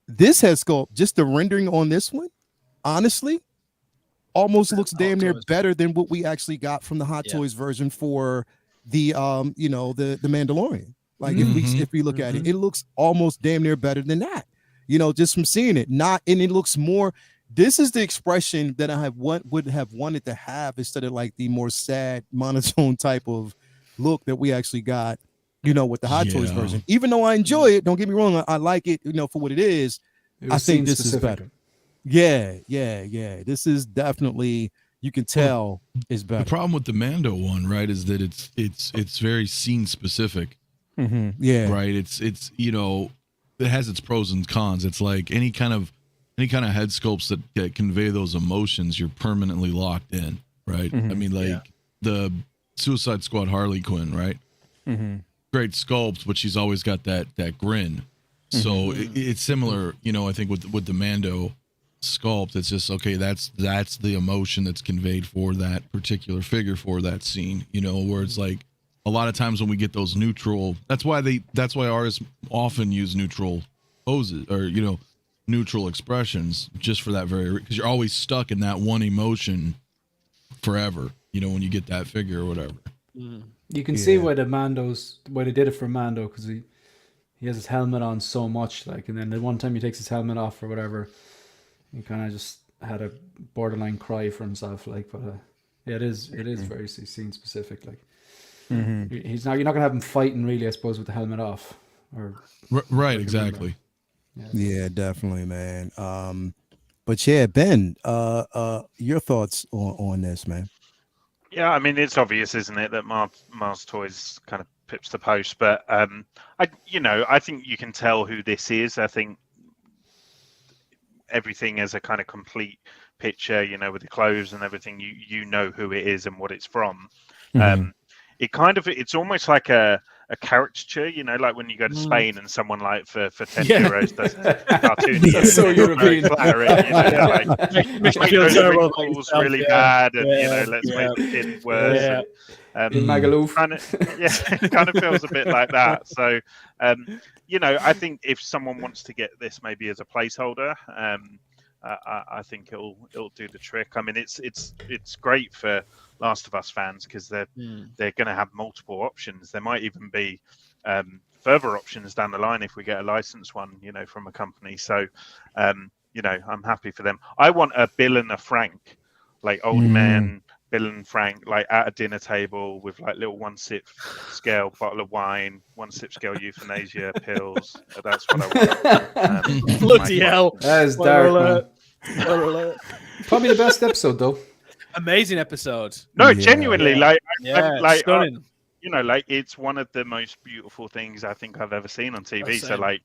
this has sculpt, just the rendering on this one, honestly, almost looks damn near better than what we actually got from the Hot Toys version for the the Mandalorian. Like if we look at it, it looks almost damn near better than that. Just from seeing it. And it looks more. This is the expression that I would have wanted to have, instead of like the more sad monotone type of look that we actually got, with the Hot Toys version. Even though I enjoy it, don't get me wrong, I like it, for what it is. I think this is better. Yeah. This is definitely, you can tell, is better. The problem with the Mando one, right, is that it's very scene specific. Yeah. Right. It's it has its pros and cons. It's like any kind of head sculpts that convey those emotions, you're permanently locked in, right? I mean, like the Suicide Squad Harley Quinn, right? Great sculpt, but she's always got that grin. So it's similar, you know, I think with the Mando sculpt, it's just, okay, that's the emotion that's conveyed for that particular figure for that scene, you know, where it's like a lot of times when we get those neutral, that's why artists often use neutral poses, or, you know, neutral expressions, just for that because you're always stuck in that one emotion forever, you know, when you get that figure or whatever. You can see why why they did it for Mando, because he has his helmet on so much, like, and then the one time he takes his helmet off or whatever, he kind of just had a borderline cry for himself, like. But it is very scene specific, like. You're not gonna have him fighting really, I suppose, with the helmet off, or right, exactly. Yeah, definitely, man. But yeah, Ben, your thoughts on this, man? Yeah, I mean, it's obvious, isn't it, that Mars Toys kind of pips the post, but I think you can tell who this is. I think everything as a kind of complete picture, you know, with the clothes and everything, you know who it is and what it's from. It's almost like a caricature, you know, like when you go to Spain and someone like for 10 euros does cartoon. That's so European. Make those wrinkles really bad, and you know, let's make the kid worse. In Magaluf. Kind of feels a bit like that. So, you know, I think if someone wants to get this maybe as a placeholder, I think it'll do the trick. I mean, it's great for Last of Us fans, because they're going to have multiple options. There might even be further options down the line if we get a licensed one, you know, from a company. So, you know, I'm happy for them. I want a Bill and a Frank, like old man Bill and Frank, like at a dinner table with like little 1/6 scale bottle of wine, 1/6 scale euthanasia pills. That's what I want. Bloody hell! That is dark. Probably the best episode, though. Amazing episode. No, genuinely, like stunning. You know, like, it's one of the most beautiful things I think I've ever seen on TV. So, like,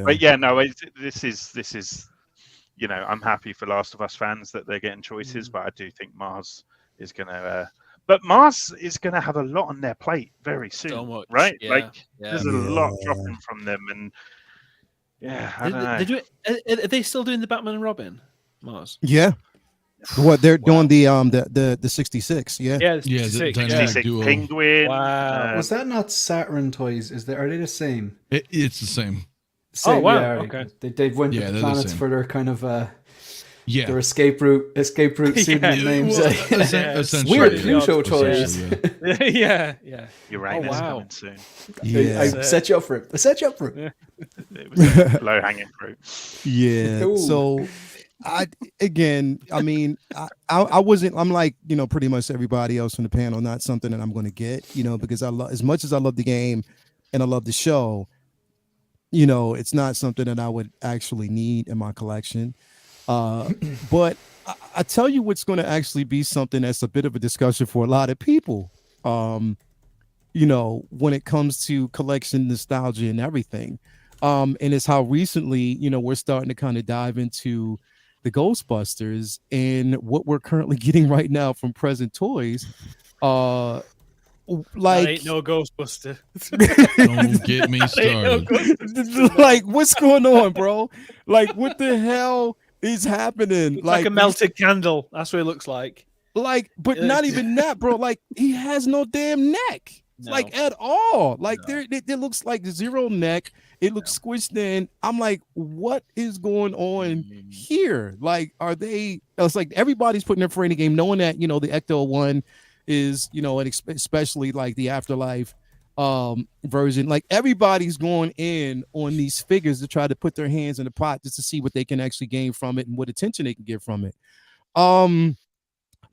but yeah, no, this is, you know, I'm happy for Last of Us fans that they're getting choices, but I do think Mars is gonna. But Mars is going to have a lot on their plate very soon, so much, right? Yeah, like, there's a lot dropping from them, and I don't know. Are they still doing the Batman and Robin, Mars? Yeah. What they're doing the 66, the 66 Penguin. Wow. Was that not Saturn Toys? Are they the same? It's the same. Oh wow! Okay. They went to the planets for their kind of their escape route pseudonym names. Weird Pluto Toys. Yeah. Uranus coming soon. Yeah. I set you up for it. It was low hanging fruit. Yeah. Ooh. So. I'm like, you know, pretty much everybody else on the panel, not something that I'm going to get, you know, because as much as I love the game and I love the show, you know, it's not something that I would actually need in my collection. But I tell you what's going to actually be something that's a bit of a discussion for a lot of people, you know, when it comes to collection nostalgia and everything. And it's how recently, you know, we're starting to kind of dive into the Ghostbusters and what we're currently getting right now from Present Toys. Like, ain't no Ghostbuster. Don't get me started. Like, what's going on, bro? Like, what the hell is happening? Like a melted candle. That's what it looks like. Like, but not even that, bro. Like, he has no damn neck. No. Like, at all. Like, it looks like zero neck. It looks squished in. I'm like, what is going on here? Like, it's like everybody's putting their foot in the game, knowing that, you know, the Ecto one is, you know, and especially like the Afterlife version. Like, everybody's going in on these figures to try to put their hands in the pot just to see what they can actually gain from it and what attention they can get from it.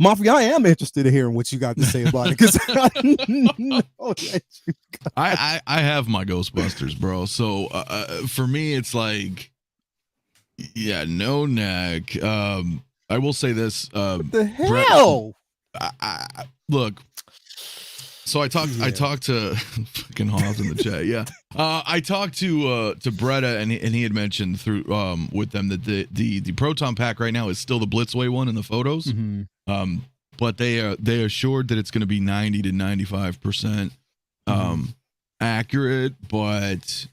Mafia, I am interested in hearing what you got to say about it, because I have my Ghostbusters, bro. So for me, it's like, no neck. I will say this. What the hell? Look. So I talked to fucking Hobbs in the chat. Yeah. I talked to Bretta, and he had mentioned through with them that the proton pack right now is still the Blitzway one in the photos. Mm-hmm. But they assured that it's going to be 90 to 95% accurate. But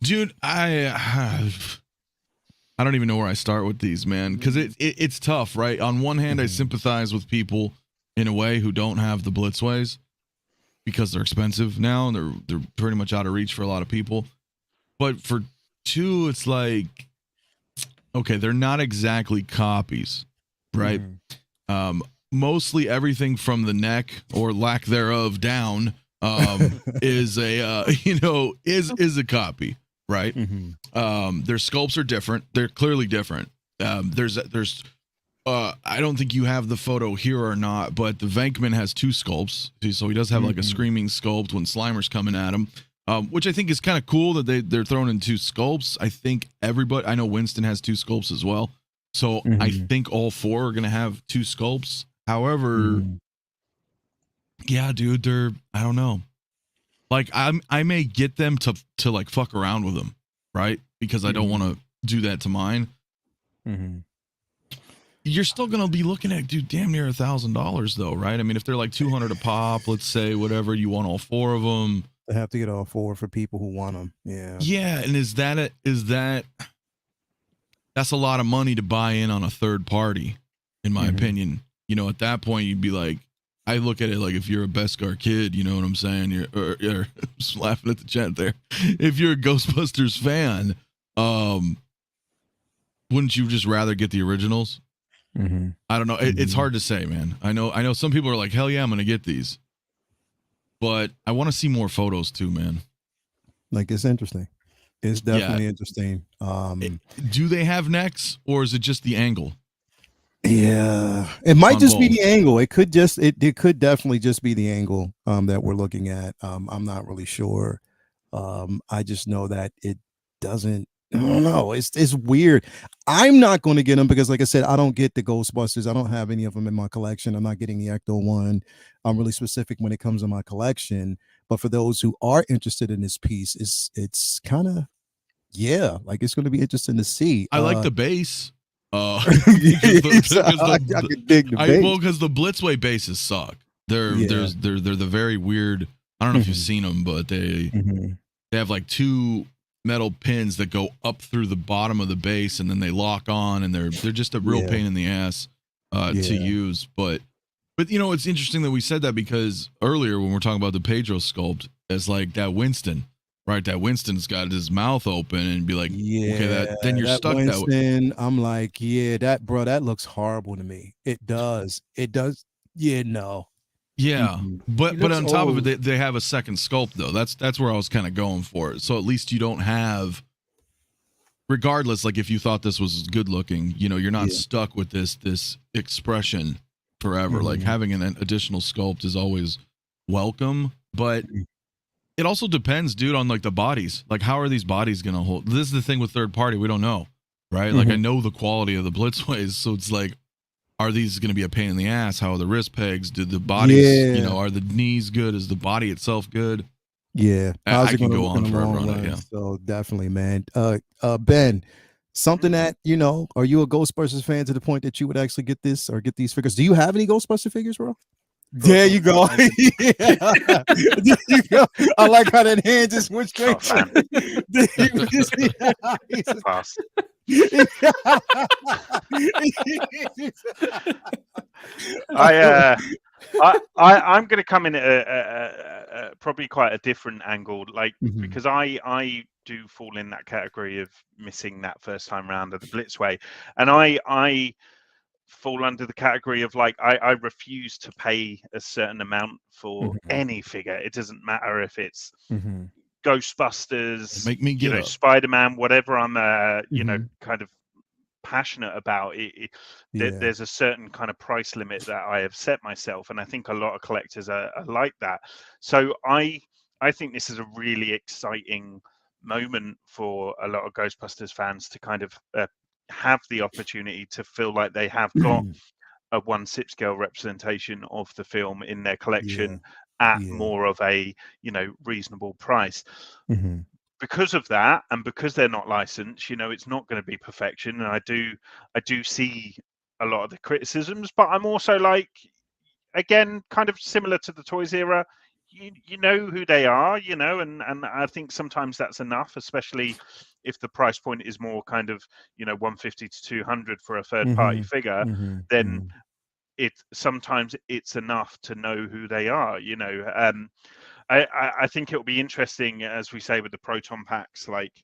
dude, I don't even know where I start with these, man, because it's tough, right? On one hand, I sympathize with people in a way who don't have the Blitzways, because they're expensive now and they're pretty much out of reach for a lot of people. But for two, it's like, okay, they're not exactly copies, right? Mostly everything from the neck or lack thereof down is a is a copy, right? Their sculpts are different. They're clearly different. There's I don't think you have the photo here or not, but the Venkman has two sculpts. So he does have like a screaming sculpt when Slimer's coming at him, which I think is kind of cool that they're thrown in two sculpts. I think everybody, I know Winston has two sculpts as well. So I think all four are going to have two sculpts. However, yeah, dude, I don't know. Like I may get them to like fuck around with them, right? Because I don't want to do that to mine. You're still gonna be looking at, dude, damn near $1,000 though, right? I mean, if they're like 200 a pop, let's say, whatever, you want all four of them. They have to get all four for people who want them. Yeah. Yeah, and that's a lot of money to buy in on a third party, in my opinion. You know, at that point, you'd be like, I look at it like, if you're a Beskar kid, you know what I'm saying? You're just laughing at the chat there. If you're a Ghostbusters fan, wouldn't you just rather get the originals? I don't know. It's hard to say, man. I know some people are like, hell yeah, I'm gonna get these, but I want to see more photos too, man. Like, it's interesting. It's definitely interesting. Do they have necks, or is it just the angle? Yeah, it might just be the angle. It could definitely just be the angle that we're looking at. I'm not really sure. I just know that it doesn't. I don't know. It's weird. I'm not going to get them because, like I said, I don't get the Ghostbusters. I don't have any of them in my collection. I'm not getting the Ecto one. I'm really specific when it comes to my collection. But for those who are interested in this piece, it's kind of, like, it's going to be interesting to see. I like the base. I can dig the base. Well, because the Blitzway bases suck. They're the very weird. I don't know if you've seen them, but they have like two metal pins that go up through the bottom of the base, and then they lock on, and they're just a real pain in the ass to use. But you know, it's interesting that we said that, because earlier when we're talking about the Pedro sculpt, it's like that Winston, right? That Winston's got his mouth open and be like, okay, then you're stuck Winston, that way. I'm like, that looks horrible to me. It does. No. Yeah, but on top of it, they have a second sculpt though. That's where I was kind of going for it. So at least you don't have, regardless, like if you thought this was good looking, you know, you're not stuck with this expression forever. Like having an additional sculpt is always welcome, but it also depends, dude, on like the bodies. Like, how are these bodies gonna hold? This is the thing with third party, we don't know, right? Like, I know the quality of the Blitzways, so it's like, are these going to be a pain in the ass? How are the wrist pegs? Did the bodies, you know, are the knees good? Is the body itself good? Yeah. I can go on forever on it. Yeah. So definitely, man. Ben, something that, you know, are you a Ghostbusters fan to the point that you would actually get this or get these figures? Do you have any Ghostbuster figures, bro? There you go. There you go. I like how that hand just went straight. Fast. I'm going to come in at probably quite a different angle, like because I do fall in that category of missing that first time round of the Blitzway, and I fall under the category of like I refuse to pay a certain amount for any figure. It doesn't matter if it's Ghostbusters, make me get up. Spider-Man, whatever I'm you know, kind of passionate about it. There's a certain kind of price limit that I have set myself, and I think a lot of collectors are like that. So I think this is a really exciting moment for a lot of Ghostbusters fans to kind of have the opportunity to feel like they have got a 1/6 scale representation of the film in their collection. at more of a reasonable price. Because of that, and because they're not licensed, it's not going to be perfection. And I do see a lot of the criticisms, but I'm also like, again, kind of similar to the toys era. You know who they are, and I think sometimes that's enough, especially if the price point is more kind of 150 to 200 for a third party figure. Then sometimes it's enough to know who they are. I think it'll be interesting, as we say with the proton packs, like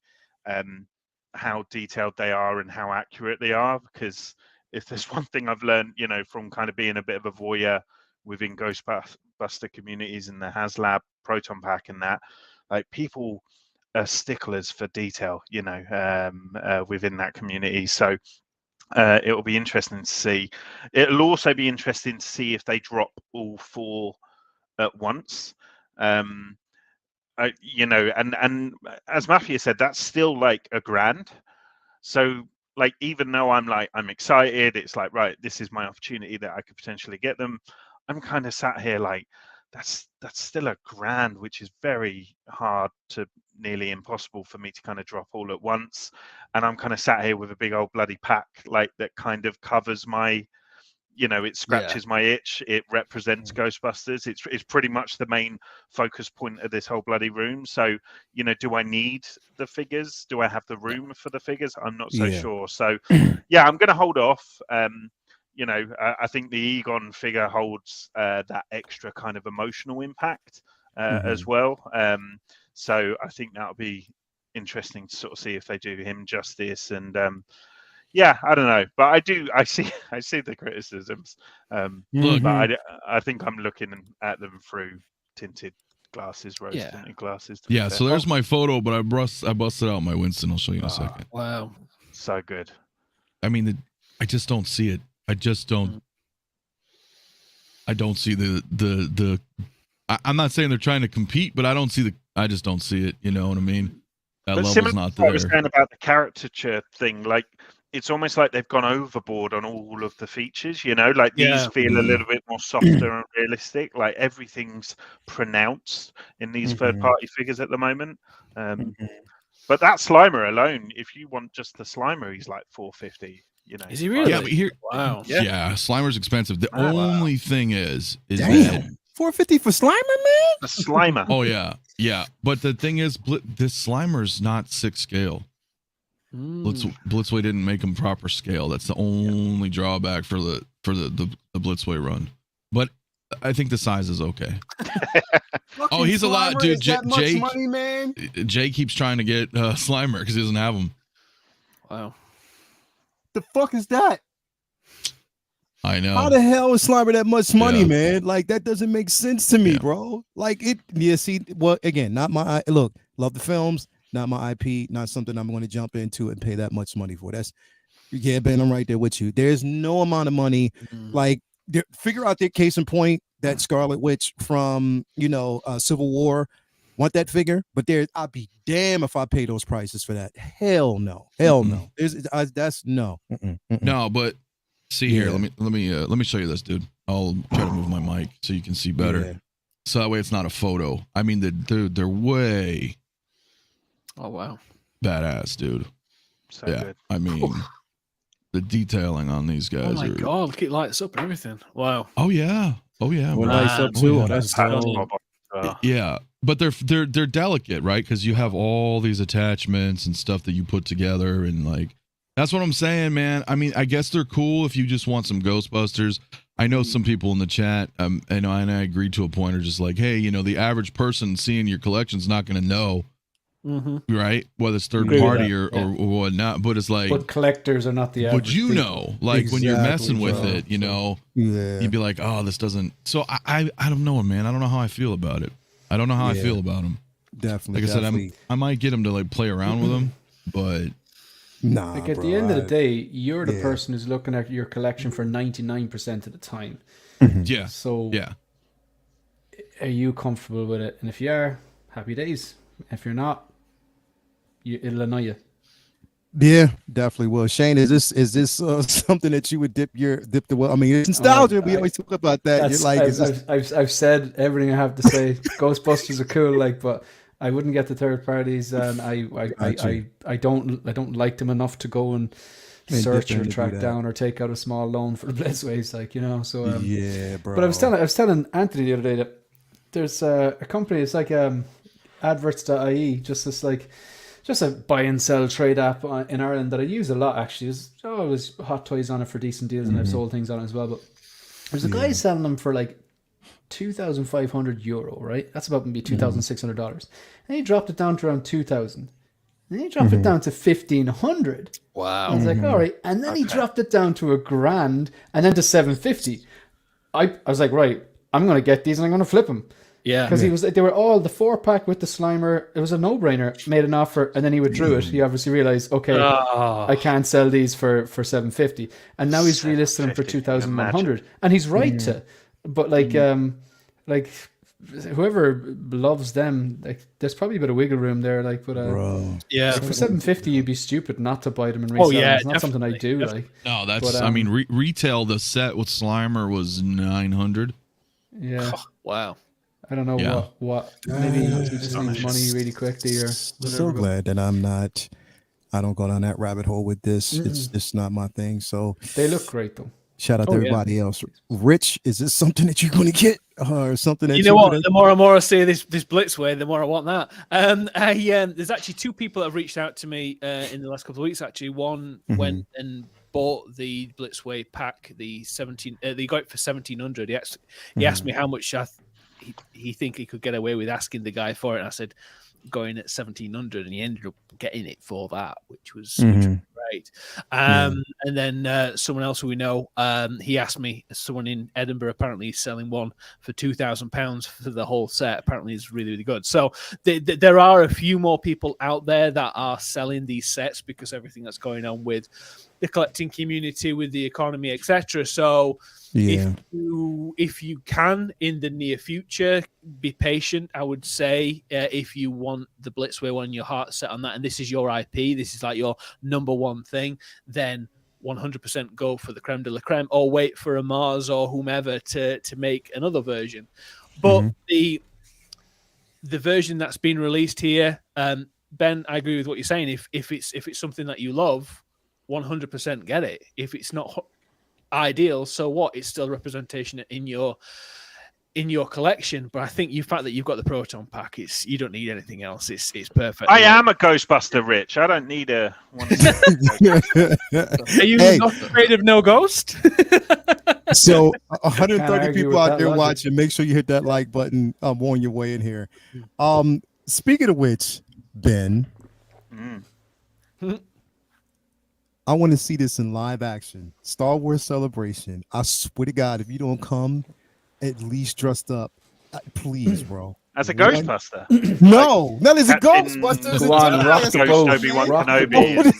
how detailed they are and how accurate they are. Because if there's one thing I've learned, from kind of being a bit of a voyeur within Ghostbuster communities and the HasLab proton pack and that, like, people are sticklers for detail, within that community. So it'll be interesting to see. It'll also be interesting to see if they drop all 4 at once. And as Mafia said, that's still like $1,000. So like, even though I'm excited, it's like, right, this is my opportunity that I could potentially get them. I'm kind of sat here like, that's still $1,000, which is very hard to nearly impossible for me to kind of drop all at once. And I'm kind of sat here with a big old bloody pack like that kind of covers my, it scratches my itch. It represents Ghostbusters. It's pretty much the main focus point of this whole bloody room. So, do I need the figures? Do I have the room for the figures? I'm not so sure. So, yeah, I'm going to hold off. I think the Egon figure holds that extra kind of emotional impact as well. So I think that'll be interesting to sort of see if they do him justice. And yeah, I don't know, but I see the criticisms. But I think I'm looking at them through tinted glasses, rose tinted glasses. Yeah, so there's my photo, but I busted out my Winston. I'll show you in a second. Wow, so good. I mean, I just don't see it. I just don't. I don't see the. I'm not saying they're trying to compete, but I just don't see it. You know what I mean? That level's not there. I was saying about the caricature thing, like, it's almost like they've gone overboard on all of the features, like these feel a little bit more softer and realistic. Like, everything's pronounced in these third party figures at the moment. But that Slimer alone, if you want just the Slimer, he's like $450. Is he really? Yeah, but here, wow. Yeah, Slimer's expensive. The only thing is damn, $450 for Slimer, man. The Slimer. Oh yeah. But the thing is, this Slimer's not 6 scale. Blitzway didn't make him proper scale. That's the only drawback for the Blitzway run. But I think the size is okay. Oh, he's a lot, dude. Jake, money, man. Jay keeps trying to get Slimer because he doesn't have him. Wow. The fuck is that? I know. How the hell is Slimer that much money, man? Like, that doesn't make sense to me, bro. Like, see, well, again, not my, look, love the films, not my IP, not something I'm going to jump into and pay that much money for. That's, Ben, I'm right there with you. There's no amount of money, like, figure out their case in point, that Scarlet Witch from, Civil War. Want that figure? But I'd be damn if I pay those prices for that. Hell no. No. That's no. No, but see here. Let me show you this, dude. I'll try to move my mic so you can see better. So that way it's not a photo. I mean, they're way. Oh wow. Badass, dude. So good. I mean, the detailing on these guys. Oh my god! Look, it lights up and everything. Wow. Oh yeah. Lights up too. Oh, that's dope. Yeah, but they're delicate, right? Because you have all these attachments and stuff that you put together, and like, that's what I'm saying, man. I mean, I guess they're cool if you just want some Ghostbusters. I know some people in the chat, and I agree to a point, are just like, hey, the average person seeing your collection's not going to know, right? Whether it's third party or whatnot. But it's like, but collectors are not the average. But like when you're messing with it, you'd be like, oh, this doesn't. So I don't know, man. I don't know how I feel about it. I don't know how I feel about them. Definitely. Like I said, I might get them to like play around with them, but nah. Like at the end of the day, you're the person who's looking at your collection for 99% of the time. Yeah. So are you comfortable with it? And if you are, happy days. If you're not, it'll annoy you. Yeah, definitely will. Shane, is this something that you would dip the well? I mean, it's nostalgia. We always talk about that. You're like, I've said everything I have to say. Ghostbusters are cool, like, but I wouldn't get the third parties, and I don't like them enough to go and search or track down or take out a small loan for the Blitzways, like, you know. So yeah, bro. But I was telling Anthony the other day that there's a company. It's like adverts.ie, just a buy and sell trade app in Ireland that I use a lot, actually. There's always hot toys on it for decent deals, and I've sold things on it as well. But there's a guy selling them for like €2,500, right? That's about maybe $2,600. And he dropped it down to around 2,000. And he dropped it down to 1,500. Wow. I was like, all right. And then he dropped it down to $1,000 and then to 750. I was like, right, I'm going to get these and I'm going to flip them. Yeah, because they were all the 4-pack with the Slimer. It was a no-brainer. Made an offer, and then he withdrew it. He obviously realized, okay, I can't sell these for $750, and now he's relisted them for $2,100, and he's right to. But like whoever loves them, like, there's probably a bit of wiggle room there. Like, but yeah, like for $750, you'd be stupid not to buy them and resell them. It's not something I do. Like, no, that's. But, I mean, retail the set with Slimer was $900. Yeah. Oh, wow. I don't know what. Maybe he just needs money really quickly or whatever. So glad that I don't go down that rabbit hole with this. It's not my thing. So they look great though. Shout out to everybody else. Rich, is this something that you're going to get or something that you know what? The more and more I see this Blitzway, the more I want that. There's actually two people that have reached out to me in the last couple of weeks. Actually, one went and bought the Blitzway pack, the 17. They got it for 1,700. He asked me how much he think he could get away with asking the guy for it. And I said, going at 1,700, and he ended up getting it for that, which was great. And then someone else who we know, he asked me, someone in Edinburgh apparently is selling one for £2,000 for the whole set. Apparently is really, really good. So there are a few more people out there that are selling these sets because everything that's going on with the collecting community, with the economy, etc. So if you can in the near future, be patient. I would say if you want the Blitzway one, your heart set on that, and this is your IP, this is like your number one thing, then 100% go for the creme de la creme, or wait for a Mars or whomever to make another version. But the version that's been released here, Ben, I agree with what you're saying. If it's something that you love, 100% get it. If it's not ideal, so what? It's still representation in your collection. But I think the fact that you've got the Proton pack, you don't need anything else. It's perfect. I am a Ghostbuster, Rich. I don't need a one. Are you not afraid of no ghost? So 130 people out there watching, make sure you hit that like button on your way in here. Speaking of which, Ben, I want to see this in live action. Star Wars Celebration. I swear to God, if you don't come at least dressed up, please, bro. As a Ghostbuster? No, not as a Ghostbuster. Go on, rock the boat. Obi-Wan Kenobi.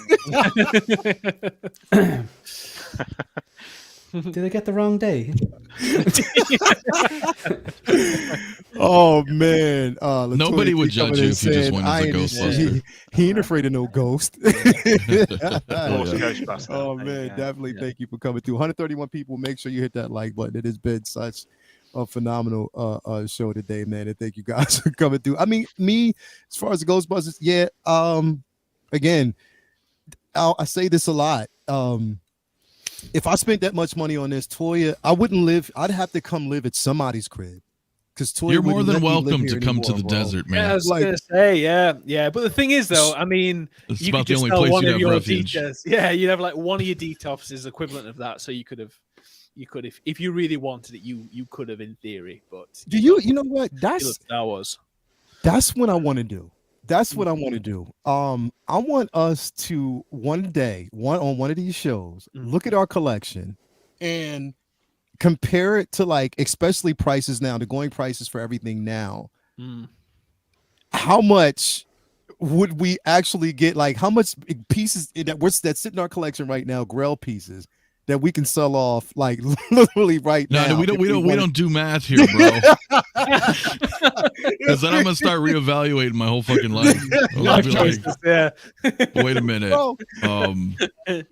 Did I get the wrong day? Oh man! Nobody would judge you if you just went as a Ghostbuster. He ain't afraid of no ghost. Ghostbuster. Oh man, definitely. Yeah. Thank you for coming through. 131 people. Make sure you hit that like button. It has been such a phenomenal show today, man. And thank you guys for coming through. I mean, me as far as the Ghostbusters, yeah. Again, I say this a lot. If I spent that much money on this, Toya, I wouldn't live. I'd have to come live at somebody's crib. Because you're more than welcome to come to the desert, man. Yeah, I was gonna say, yeah. But the thing is, though, I mean, it's about the only place you'd have refuge. Yeah, you'd have like one of your detops is equivalent of that. So you could have, if you really wanted it, you could have in theory. But you know what? That's what I want to do. That's what I want to do. I want us to one day, on one of these shows, look at our collection and compare it to, like, especially prices now, the going prices for everything now. How much would we actually get? Like, how much pieces that sit in our collection right now, Grail pieces, that we can sell off, like, literally right now? No, we don't do math here, bro. Because then I'm gonna start reevaluating my whole fucking life. I'll be like, Yeah. wait a minute. Bro,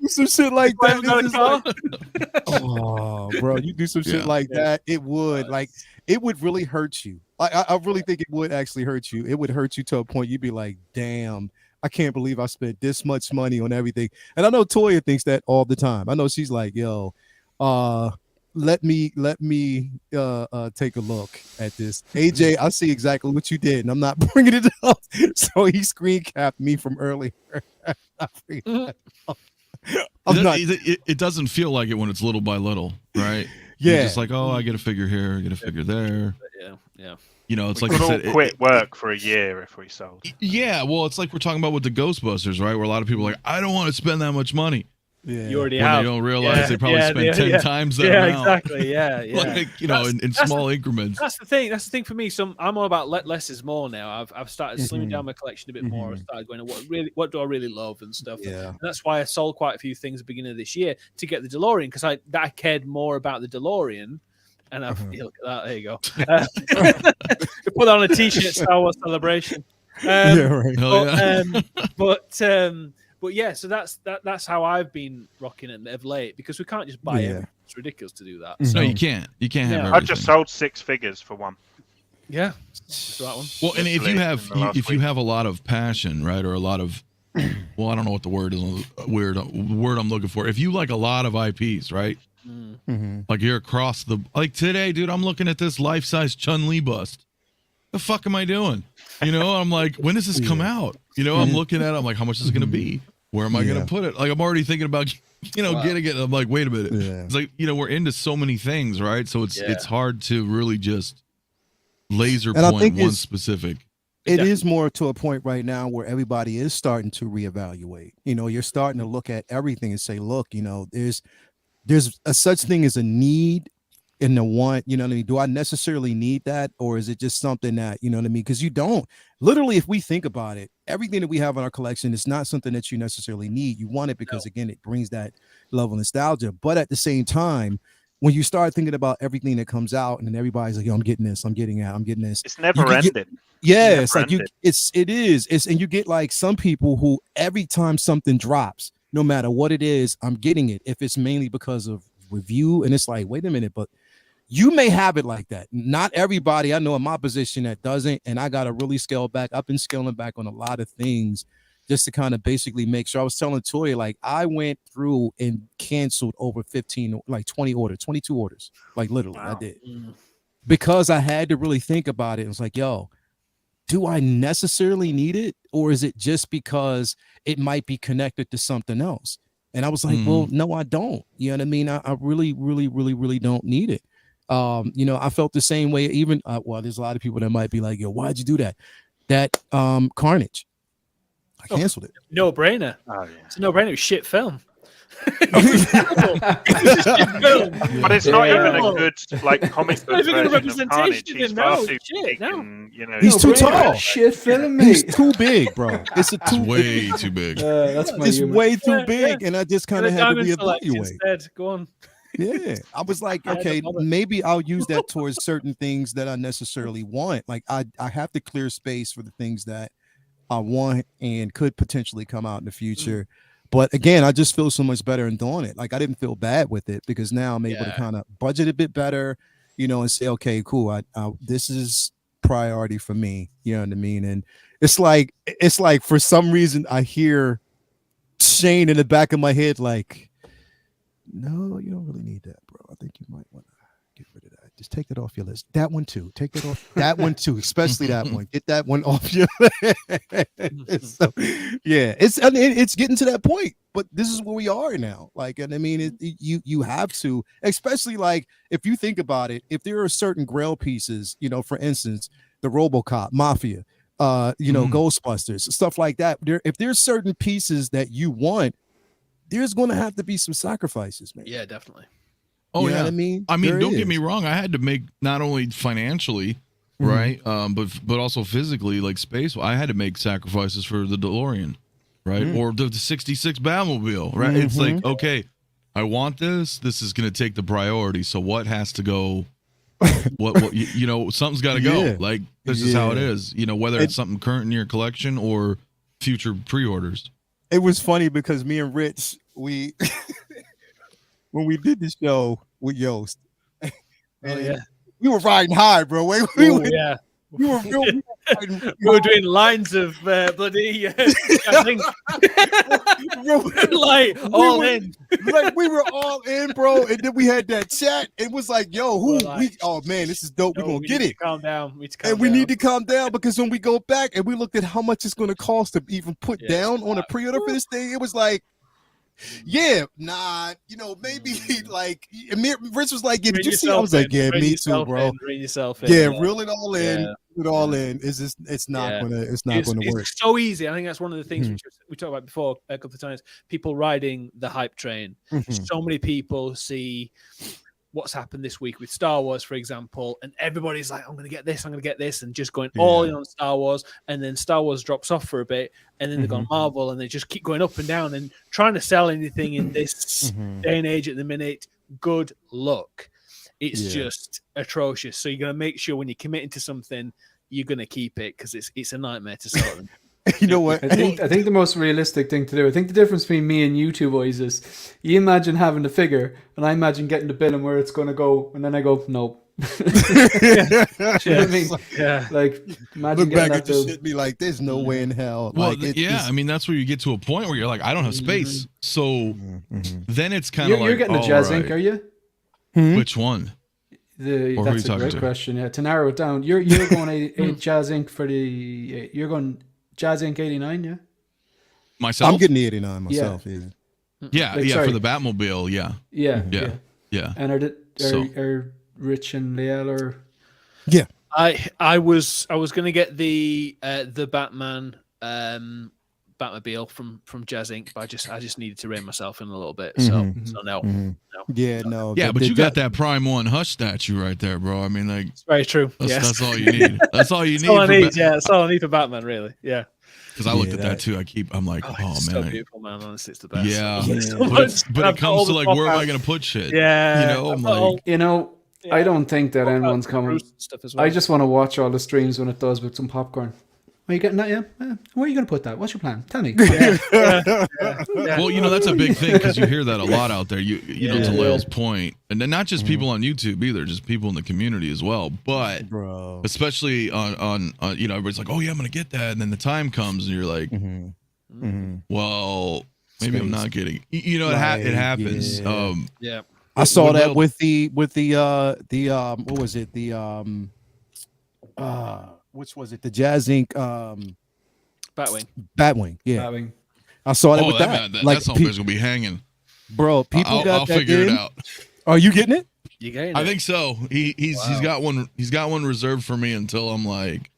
some shit like that. It's just like, oh, bro, you do some shit like that, it would really hurt you. I really think it would actually hurt you. It would hurt you to a point you'd be like, damn, I can't believe I spent this much money on everything. And I know Toya thinks that all the time. I know she's like, yo, let me take a look at this. AJ, I see exactly what you did, and I'm not bringing it up. So he screen capped me from earlier. It doesn't feel like it when it's little by little, right? Yeah. You're just like, oh, I get a figure here, I get a figure there. Yeah. You know, it's We like could I all said, quit work for a year if we sold. Yeah, well, it's like we're talking about with the Ghostbusters, right? Where a lot of people are like, I don't want to spend that much money. Yeah. You already When have. they don't realize they probably spent 10 times that amount. Exactly. Yeah. Like, you know, in small increments. That's the thing. That's the thing for me. I'm all about less is more now. I've started slimming down my collection a bit more. I started going, what do I really love and stuff. Yeah. And that's why I sold quite a few things at the beginning of this year to get the DeLorean, because I cared more about the DeLorean. And I've look at that. There you go. Put that on a t-shirt, Star Wars Celebration. Yeah, right. But yeah, so that's how I've been rocking it of late, because we can't just buy it. It's ridiculous to do that. No, So, you can't. You can't have everything. I just sold 6 figures for one. yeah, so that one. Well, and if you have a lot of passion, right, or a lot of, well, I don't know what the word is, word I'm looking for. If you like a lot of IPs, right, like you're across like today, dude, I'm looking at this life-size Chun-Li bust. The fuck am I doing? You know, I'm like, when does this come out? You know, I'm looking at it, I'm like, how much is it going to be? Where am I going to put it? Like, I'm already thinking about, getting it. I'm like, wait a minute. Yeah. It's like, we're into so many things, right? So it's hard to really just laser point one specific. It is more to a point right now where everybody is starting to reevaluate. You're starting to look at everything and say, look, there's a such thing as a need and the want, you know what I mean? Do I necessarily need that? Or is it just something that, you know what I mean? Because you don't. Literally, if we think about it, everything that we have in our collection is not something that you necessarily need. You want it because, again, it brings that level of nostalgia. But at the same time, when you start thinking about everything that comes out and then everybody's like, yo, I'm getting this, I'm getting that, I'm getting this. It's never ended. Yeah, it's like it is. And you get like some people who every time something drops, no matter what it is, I'm getting it. If it's mainly because of review, and it's like, wait a minute, but you may have it like that. Not everybody I know in my position that doesn't, and I got to really scale back. I've been scaling back on a lot of things just to kind of basically make sure. I was telling Toya, like, I went through and canceled over 22 orders. Like, literally, I did. Because I had to really think about it. It was like, yo, do I necessarily need it? Or is it just because it might be connected to something else? And I was like, well, no, I don't. You know what I mean? I really, really, really, really don't need it. I felt the same way. Even there's a lot of people that might be like, yo, why'd you do that? That Carnage, I canceled it. No brainer. Oh, yeah. It's a no brainer. Shit film. But it's not even a good comic book version of Carnage. He's far too big, and, he's too tall. Shit film, mate. He's too big, bro. It's way too big. It's way too big, and I just kind of had to reevaluate. Go on. Yeah, I was like, okay, maybe I'll use that towards certain things that I necessarily want. Like I have to clear space for the things that I want and could potentially come out in the future. But again, I just feel so much better in doing it. Like I didn't feel bad with it because now I'm able to kind of budget a bit better, and say, okay, cool. This is priority for me. You know what I mean? And it's like for some reason I hear Shane in the back of my head, like, no, you don't really need that, bro. I think you might want to get rid of that. Just take that off your list. That one too. Take that off. That one too, especially that one. Get that one off your list. So, yeah, it's getting to that point. But this is where we are now. Like, and I mean, you have to, especially like if you think about it. If there are certain Grail pieces, for instance, the RoboCop, Mafia, Ghostbusters, stuff like that. If there's certain pieces that you want, there's going to have to be some sacrifices, man. Yeah, definitely. Oh, you know yeah. what I mean? Don't get me wrong. I had to make not only financially, right, but also physically, like space. I had to make sacrifices for the DeLorean, right, or the 66 Batmobile, right. It's like, okay, I want this. This is going to take the priority. So what has to go what you know, something's got to go. Yeah. Like this is how it Yeah. is. You know, whether it's something current in your collection or future pre-orders. It was funny because me and Rich, we when we did the show with Yost, yeah. we were riding high, bro. We Oh, were, yeah. we were riding We were doing lines of bloody I think like all in. like we were all in, bro. And then we had that chat. It was like, yo, who? We're like, oh man, this is dope. We're No, gonna we get need it. to calm down. We need to calm And we down. need to calm down because when we go back and we looked at how much it's going to cost to even put Yeah, down it's on a like, pre-order for this thing, it was like, yeah, nah, you know, maybe like Rich was like, yeah, did Rein you see? I yourself was like, in, yeah, rein me too, yourself bro. in, rein yourself in. Yeah, reel it all in, Yeah. put it all in. It's not Yeah. gonna, it's not gonna work. It's so easy. I think that's one of the things Mhm. we talked about before a couple of times. People riding the hype train. Mhm. So many people see what's happened this week with Star Wars, for example, and everybody's like, I'm going to get this, I'm going to get this, and just going all in on Star Wars. And then Star Wars drops off for a bit, and then they've gone Marvel, and they just keep going up and down and trying to sell anything in this day and age at the minute. Good luck. It's just atrocious. So you're going to make sure when you're committing to something, you're going to keep it because it's a nightmare to sell them. You know what? I think the most realistic thing to do. I think the difference between me and you two boys is you imagine having the figure, and I imagine getting the bill and where it's going to go, and then I go, nope. You know what I mean? Yeah. Like, imagine Look getting back that at the bill. shit, be like, there's no way in hell. Well, Like, I mean, that's where you get to a point where you're like, I don't have space. So then it's kind of like, You're getting the all Jazz right, Ink, are you? which one? Or who are you That's a talking great to? question. Yeah, to narrow it down, you're going a Jazz Ink for the. You're going Jazz Ink 89, yeah. Myself? I'm getting the 89 myself. Yeah. Yeah, Like, yeah, sorry. for the Batmobile, yeah. Yeah. And So- are Rich and Liel or Yeah. I was going to get the Batman Batmobile from Jazz Inc, but I just needed to rein myself in a little bit. So no. Yeah, no. Yeah, but you got that Prime 1 Hush statue right there, bro. I mean, like, It's very true. that's, Yes. that's all you need. That's all you That's all I need. need. Yeah, that's all I need for Batman, really. Yeah. Because I looked Yeah, at that- that too. I'm like, oh, it's man. so beautiful, man. Honestly, it's the best. Yeah. I love it so But, much. but I've it got all comes to the like, pop where am I out. going to put shit? Yeah, You know, I've I'm got all- like, you know? Yeah. I don't think that Pop out anyone's the coming. Bruce and stuff as well. I just want to watch all the streams when it does with some popcorn. Are you getting that? Yeah. Where are you going to put that? What's your plan? Tell me. Yeah. well, you know, that's a big thing because you hear that a lot out there. You know, to Yeah. Lael's point, and then not just people on YouTube either, just people in the community as well. But bro. especially on you know, everybody's like, oh yeah, I'm gonna get that, and then the time comes, and you're like, well, maybe I'm not getting. You know, it happens. Yeah. Yeah. I saw Well, that with the what was it? Which was it? The Jazz Inc. Batwing. Batwing. Yeah. Having I saw that oh, with that that. that something's gonna be hanging. Bro, people I'll got that figure it in. out. Are you getting it? You getting I it? think so. He's got one. He's got one reserved for me until I'm like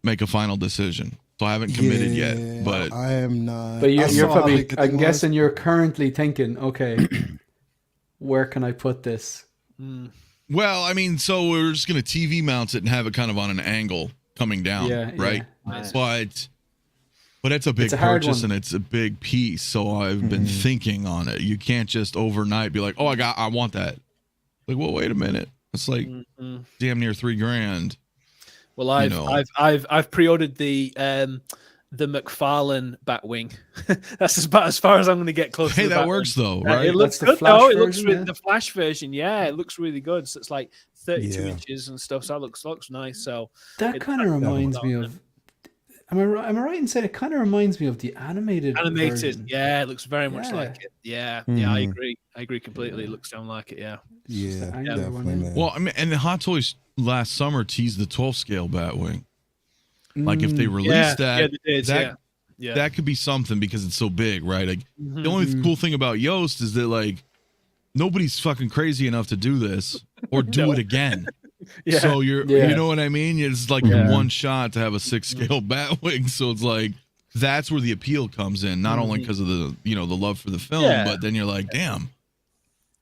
make a final decision. So I haven't committed yet, but I am not. But I you're saw how probably, big the I'm thing guessing you're currently thinking, okay, where can I put this? well, I mean, so we're just gonna TV mount it and have it kind of on an angle coming down, Yeah, right? Nice. But it's a big It's a hard purchase one. and it's a big piece. So I've been thinking on it. You can't just overnight be like, oh, I want that. Like, well, wait a minute. It's like damn near $3,000. Well, you know. I've pre-ordered the McFarlane Batwing. That's about as far as I'm going to get close. Hey, to the that Batwing. works though, Yeah, right? it looks That's the good Flash though. It looks version, really, yeah. the Flash version. Yeah, it looks really good. So it's like 32 Yeah. inches and stuff. So that looks nice. So That it- kind of reminds me of. Am I right in saying it kind of reminds me of the animated version? yeah, it looks very much Yeah. like it. Yeah, yeah, I Mhm. agree. I agree completely. It looks down like it. Yeah. Yeah, I know definitely, one. man. Well, I mean, and the Hot Toys last summer teased the 12 scale Batwing. Like if they release Yeah, that, yeah, they did, that yeah. that could be something because it's so big, right? Like Mhm. the only cool thing about Yoast is that like nobody's fucking crazy enough to do this or do No. it again. Yeah. So you know what I mean? It's like Yeah. one shot to have a 6 scale Batwing. So it's like that's where the appeal comes in, not only because of the the love for the film, Yeah. but then you're like, damn.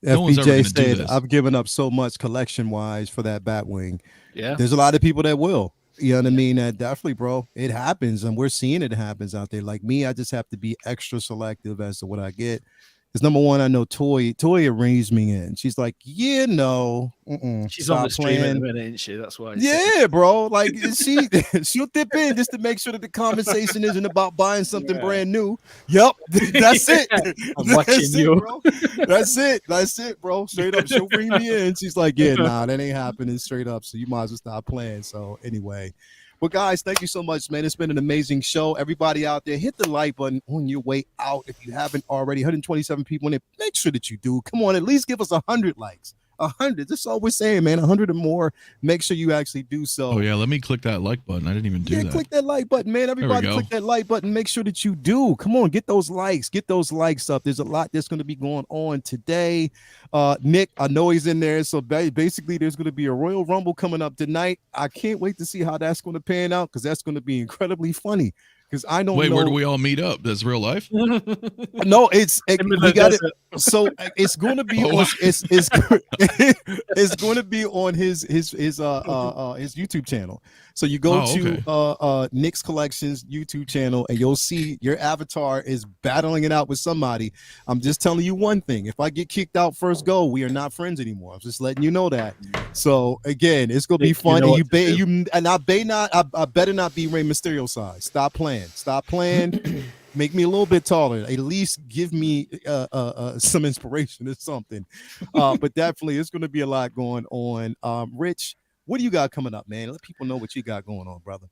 No one's ever FBJ gonna do said, this. I've given up so much collection wise for that Batwing. Yeah. There's a lot of people that will. You know what I mean? Definitely, bro. It happens, and we're seeing it happens out there. Like me, I just have to be extra selective as to what I get. Because number one, I know Toya rings me in. She's like, yeah, no. She's on the stream in a minute, isn't she? That's why. Yeah, bro. Like she'll dip in just to make sure that the conversation isn't about buying something brand new. Yep, that's it. I'm watching you, bro. That's it, bro. Straight up, she'll bring me in. She's like, yeah, nah, that ain't happening straight up. So you might as well stop playing. So anyway. Well, guys, thank you so much, man. It's been an amazing show. Everybody out there, hit the like button on your way out. If you haven't already, 127 people in there, make sure that you do. Come on, at least give us 100 likes. 100. That's all we're saying, man. 100 or more. Make sure you actually do so. Oh, yeah. Let me click that like button. I didn't even do that. Click that like button, man. Everybody click that like button. Make sure that you do. Come on, get those likes. Get those likes up. There's a lot that's going to be going on today. Nick, I know he's in there. So basically, there's going to be a Royal Rumble coming up tonight. I can't wait to see how that's going to pan out because that's going to be incredibly funny. Because I don't know. Where do we all meet up? That's real life? No, we got it. So it's going to be on it's going to be on his YouTube channel. So you go to Nick's Collections YouTube channel and you'll see your avatar is battling it out with somebody. I'm just telling you one thing. If I get kicked out first go, we are not friends anymore. I'm just letting you know that. So again, it's gonna be fun. I better not be Rey Mysterio size. Stop playing. Make me a little bit taller. At least give me some inspiration or something. But definitely, it's gonna be a lot going on. Rich, what do you got coming up, man? Let people know what you got going on, brother.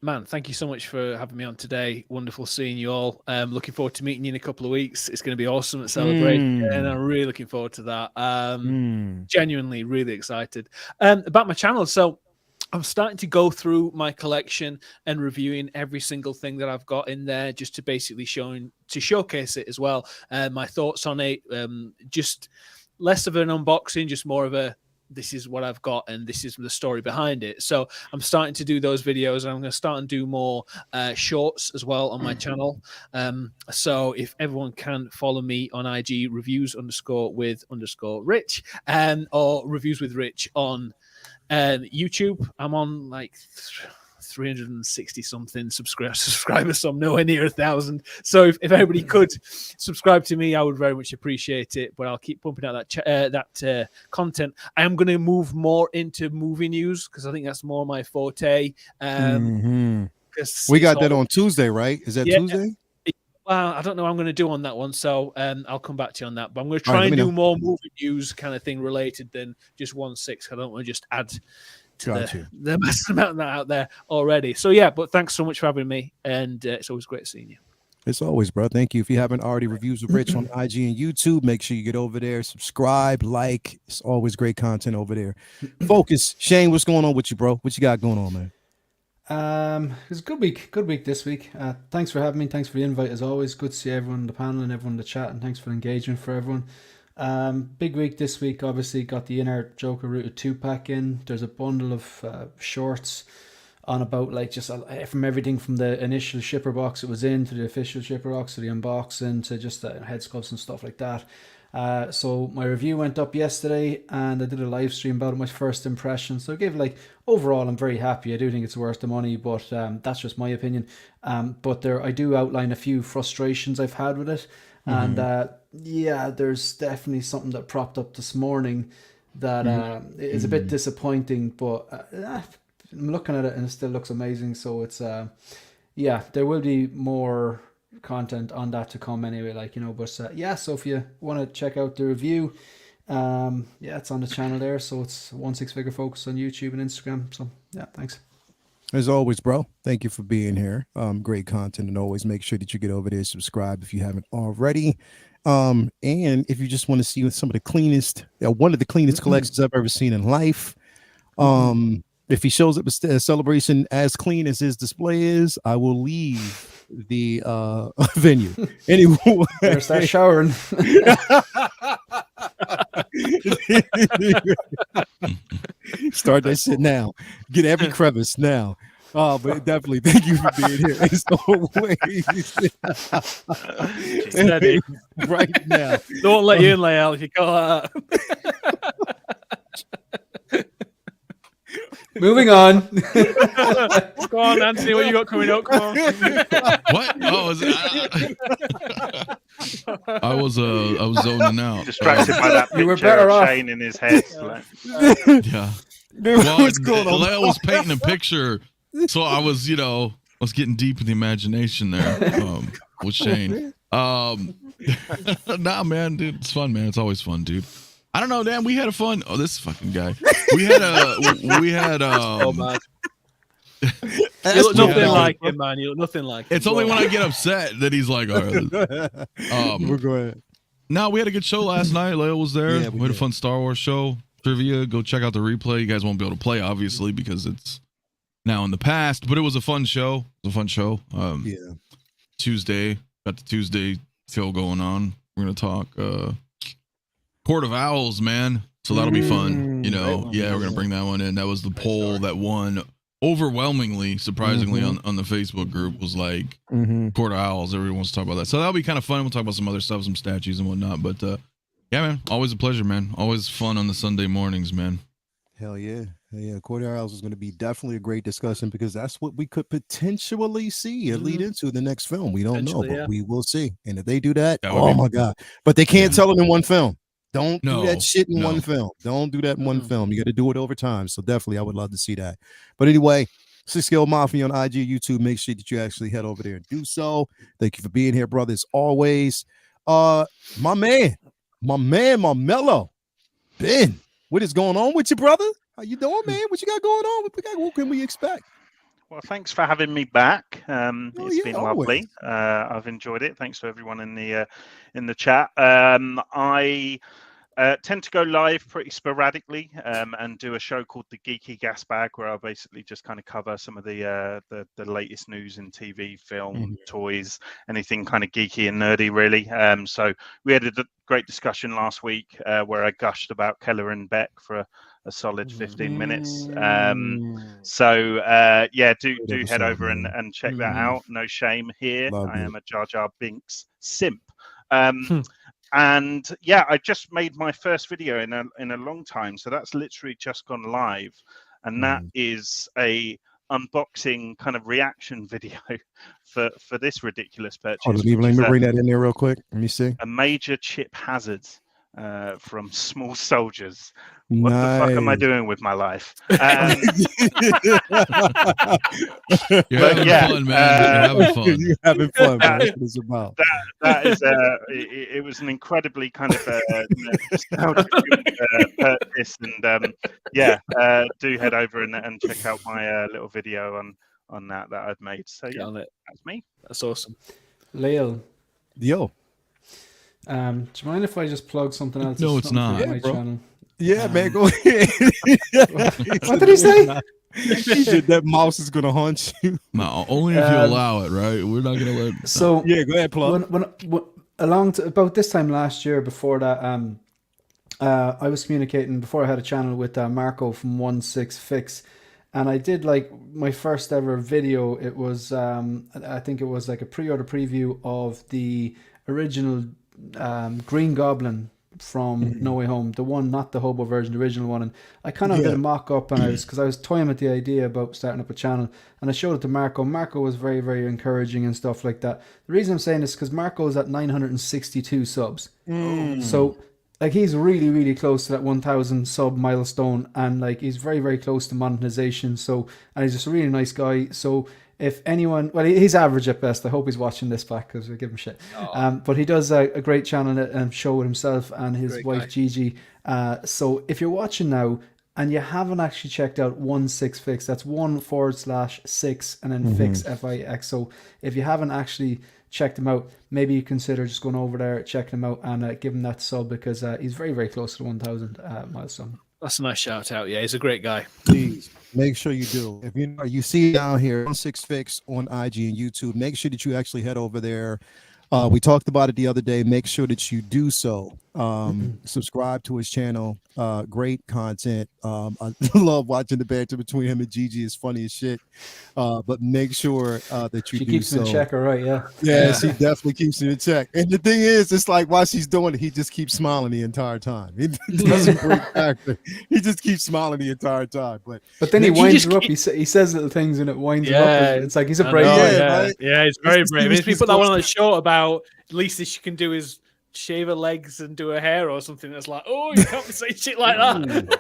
Man, thank you so much for having me on today. Wonderful seeing you all. Looking forward to meeting you in a couple of weeks. It's going to be awesome at Celebration, and I'm really looking forward to that. Genuinely, really excited. About my channel, so I'm starting to go through my collection and reviewing every single thing that I've got in there, just to basically showcase it as well. My thoughts on it, just less of an unboxing, just more of a this is what I've got and this is the story behind it. So I'm starting to do those videos, and I'm going to start and do more shorts as well on my channel. So if everyone can follow me on IG, reviews_with_Rich, or reviews with Rich on YouTube. I'm on like 360 something subscribers, so I'm nowhere near 1,000. So if everybody could subscribe to me, I would very much appreciate it. But I'll keep pumping out that content. I am going to move more into movie news because I think that's more my forte. We got that on Tuesday, right? Is that Tuesday? Well, I don't know what I'm going to do on that one, so I'll come back to you on that. But I'm going to try and do more movie news kind of thing related than just 1/6. I don't want to just add to the massive amount that out there already. So yeah, but thanks so much for having me, and it's always great seeing you. It's always, bro. Thank you. If you haven't already, Reviews with Rich on IG and YouTube, make sure you get over there, subscribe, like. It's always great content over there. Focus, Shane. What's going on with you, bro? What you got going on, man? It was a good week this week. Thanks for having me. Thanks for the invite as always. Good to see everyone on the panel and everyone in the chat, and thanks for the engagement for everyone. Big week this week. Obviously got the InArt Joker Rooted 2-pack in. There's a bundle of shorts on about like just from everything from the initial shipper box it was in to the official shipper box to the unboxing to just head sculpts and stuff like that. So my review went up yesterday and I did a live stream about it, my first impression. So I gave overall I'm very happy. I do think it's worth the money, but that's just my opinion. But I do outline a few frustrations I've had with it. And there's definitely something that propped up this morning that is a bit disappointing, but I'm looking at it and it still looks amazing. So it's there will be more content on that to come anyway, but so if you want to check out the review, it's on the channel there. So it's 16 Figure Focus on YouTube and Instagram. So thanks. As always, bro, thank you for being here. Great content, and always make sure that you get over there, subscribe if you haven't already. And if you just want to see some of the cleanest, one of the cleanest collections I've ever seen in life. If he shows up at a celebration as clean as his display is, I will leave the venue. Anyway, better start showering. Start that shit now. Get every crevice now. But definitely thank you for being here as always. Right now. Don't let you in, Lael, if you call that. Moving on. Let's Go on, Anthony. What you got coming up? Come on. What? Oh, I was zoning out. Distracted by that You were picture better of off. Shane in his head. Like, Yeah. Dude, Well, what's going on? Leo was painting a picture, so I was, I was getting deep in the imagination there with Shane. Nah, man, dude, it's fun, man. It's always fun, dude. I don't know, damn. We had a fun. Oh, this fucking guy. We had. Oh man. You look nothing like him, man. You look nothing like him. It's only when I get upset that he's like, all right. We're going. No, we had a good show last night. Leo was there. Yeah, we we had a did. fun Star Wars show. Trivia. Go check out the replay. You guys won't be able to play, obviously, because it's now in the past. But it was a fun show. It was a fun show. Yeah. Tuesday. Got the Tuesday show going on. We're gonna talk Court of Owls, man. So that'll be fun. Yeah, we're gonna bring that one in. That was the poll that won overwhelmingly, surprisingly, on the Facebook group was like Court of Owls. Everyone wants to talk about that. So that'll be kind of fun. We'll talk about some other stuff, some statues and whatnot. But yeah, man, always a pleasure, man. Always fun on the Sunday mornings, man. Hell yeah. Hell yeah. Court of Owls is going to be definitely a great discussion because that's what we could potentially see and lead into the next film. We don't know, but we will see. And if they do that, my God. But they can't tell it in one film. Don't do that shit in one film. Don't do that in one film. You got to do it over time. So definitely, I would love to see that. But anyway, Six Scale Mafia on IG, YouTube. Make sure that you actually head over there and do so. Thank you for being here, brothers. Always. My man, my mellow Ben. What is going on with you, brother? How you doing, man? What you got going on? What can we expect? well, thanks for having me back. It's been always. lovely. I've enjoyed it. Thanks to everyone in the chat. I tend to go live pretty sporadically and do a show called The Geeky Gas Bag, where I'll basically just kind of cover some of the latest news in TV, film, toys, anything kind of geeky and nerdy, really. So we had a great discussion last week where I gushed about Keller and Beck for a solid 15 minutes. So yeah, do head over and check that out. No shame here. I am a Jar Jar Binks simp. And yeah, I just made my first video in a long time, so that's literally just gone live, and that is a unboxing kind of reaction video for this ridiculous purchase. Hold on, let me bring that in there real quick. Let me see. A major chip hazard from Small Soldiers. What the fuck am I doing with my life? You're having fun, man. You're having fun. You're having fun, man. That's what it's about. That is it was an incredibly kind of nostalgic purchase, and yeah, do head over and check out my little video on that I've made. So yeah, that's me. That's awesome. Leo. Yo. Do you mind if I just plug something else? No, it's not. My channel? Yeah, man, go ahead. What did he say? He said that mouse is gonna haunt you. No, only if you allow it, right? We're not gonna let. So yeah, go ahead, plug. When about this time last year, before that, I was communicating before I had a channel with Marco from 16 Fix, and I did like my first ever video. It was I think it was like a pre-order preview of the original Green Goblin from No Way Home, the one, not the hobo version, the original one. And I kind of did a mock-up, and I was toying with the idea about starting up a channel, and I showed it to Marco. Marco was very, very encouraging and stuff like that. The reason I'm saying this is because Marco is at 962 subs. So like he's really, really close to that 1,000 sub milestone, and like he's very, very close to monetization. So, and he's just a really nice guy. So if anyone, well, he's average at best. I hope he's watching this back because we give him shit. But he does a great channel and show with himself and his wife Gigi. So if you're watching now and you haven't actually checked out 16 Fix, that's 1/6 and then Fix FIX. So if you haven't actually checked him out, maybe you consider just going over there, checking him out, and give him that sub because he's very, very close to the 1,000 milestone. That's a nice shout out. Yeah, he's a great guy. Please make sure you do. If you see down here 16 Fix on IG and YouTube, make sure that you actually head over there. We talked about it the other day. Make sure that you do so. Subscribe to his channel. Great content. I love watching the banter between him and Gigi. It's funny as shit. But make sure that you She do keeps him in check, all right? Yeah. Yeah, she definitely keeps it in check. And the thing is, it's like while she's doing it, he just keeps smiling the entire time. He doesn't break character. He just keeps smiling the entire time. But then he winds her up. He says little things and it winds him up. It's like he's a brave boy. Yeah, he's very brave. If you put that one on the show about least she can do is shave her legs and do her hair or something, that's like, oh, you can't say shit like that.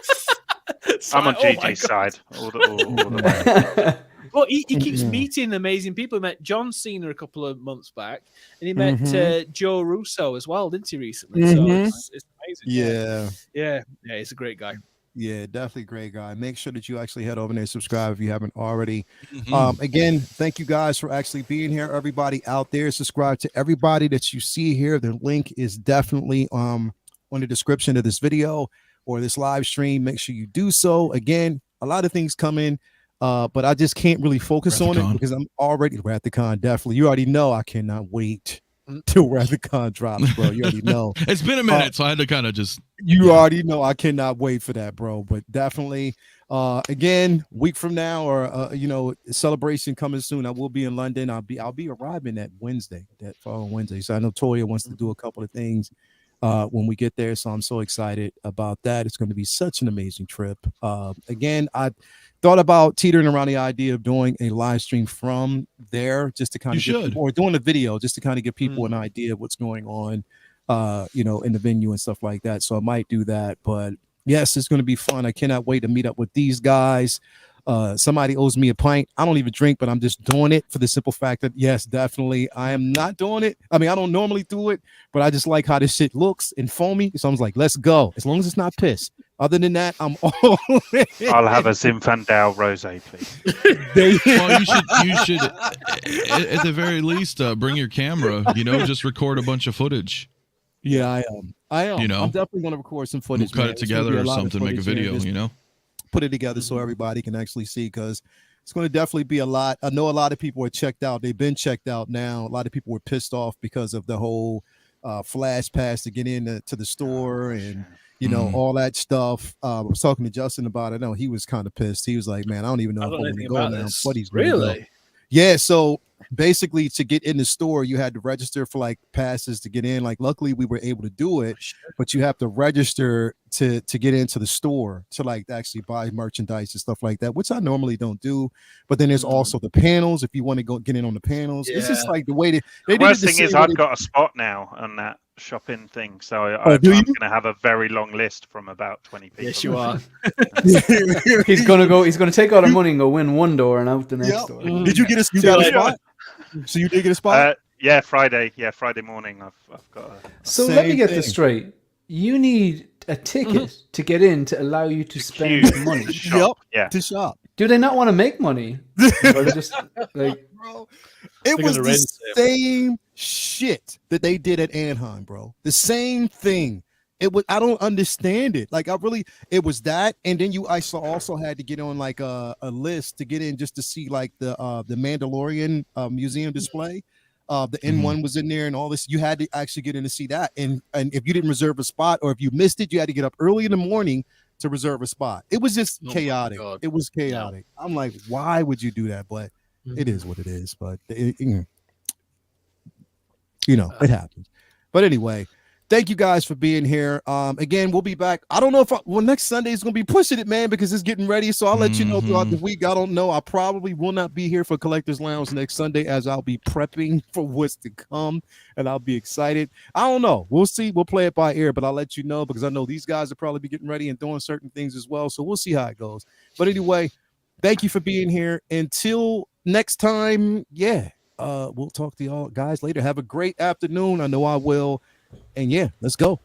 I'm on Gigi's side all the way. Well, he keeps meeting amazing people. He met John Cena a couple of months back, and he met Joe Russo as well, didn't he, recently? So it's amazing. Yeah, he's a great guy. Yeah, definitely a great guy. Make sure that you actually head over there and subscribe if you haven't already. Again, thank you guys for actually being here. Everybody out there, subscribe to everybody that you see here. The link is definitely on the description of this video or this live stream. Make sure you do so. Again, a lot of things come in. But I just can't really focus on it because I'm already WrathCon. Definitely, you already know I cannot wait till WrathCon drops, bro. You already know. It's been a minute, so I had to kind of just. You already know I cannot wait for that, bro. But definitely, again, week from now, or celebration coming soon. I will be in London. I'll be arriving that following Wednesday. So I know Toya wants to do a couple of things when we get there. So I'm so excited about that. It's going to be such an amazing trip. Again, I thought about teetering around the idea of doing a live stream from there just to kind of or doing a video just to kind of give people an idea of what's going on, in the venue and stuff like that. So I might do that. But yes, it's going to be fun. I cannot wait to meet up with these guys. Somebody owes me a pint. I don't even drink, but I'm just doing it for the simple fact that, yes, definitely, I am not doing it. I mean, I don't normally do it, but I just like how this shit looks and foamy. So I was like, let's go. As long as it's not piss. Other than that, I'm all in. I'll have a Zinfandel rosé, Well, please. you should, at the very least, bring your camera. Just record a bunch of footage. Yeah, I am. I'm definitely going to record some footage. We'll cut it together or something. Make a video. Put it together so everybody can actually see, because it's going to definitely be a lot. I know a lot of people are checked out. They've been checked out now. A lot of people were pissed off because of the whole flash pass to get in to the store and all that stuff. I was talking to Justin about it. I know he was kind of pissed. He was like, man, I don't even know if I'm going to go now. But he's really go. Yeah, so basically to get in the store, you had to register for like passes to get in. Like, luckily we were able to do it, but you have to register to get into the store to like actually buy merchandise and stuff like that, which I normally don't do. But then there's also the panels. If you want to go get in on the panels, it's just like the way they the worst thing is I've got a spot now on that shopping thing, so I'm going to have a very long list from about 20 people. Yes, you are. He's going to take all the money and go win one door and out the next door. Did you get a spot? So you did get a spot? Yeah, Friday morning. I've got So let me get this straight. You need a ticket to get in to allow you to spend money. To shop. Do they not want to make money? Or they just like, bro, it was the same shit that they did at Anaheim, bro. The same thing. It was. I don't understand it. Like, it was that, and then I also had to get on like a list to get in just to see like the Mandalorian museum display. The N1 was in there and all this. You had to actually get in to see that, and if you didn't reserve a spot or if you missed it, you had to get up early in the morning to reserve a spot. It was just chaotic. It was chaotic. Yeah. I'm like, why would you do that? But it is what it is. But it happens. But anyway, thank you guys for being here. Again, we'll be back. I don't know if next Sunday is going to be pushing it, man, because it's getting ready. So I'll let you know throughout the week. I don't know. I probably will not be here for Collectors Lounge next Sunday, as I'll be prepping for what's to come, and I'll be excited. I don't know. We'll see. We'll play it by ear, but I'll let you know, because I know these guys will probably be getting ready and doing certain things as well. So we'll see how it goes. But anyway, thank you for being here. Until next time, we'll talk to y'all guys later. Have a great afternoon. I know I will. And yeah, let's go.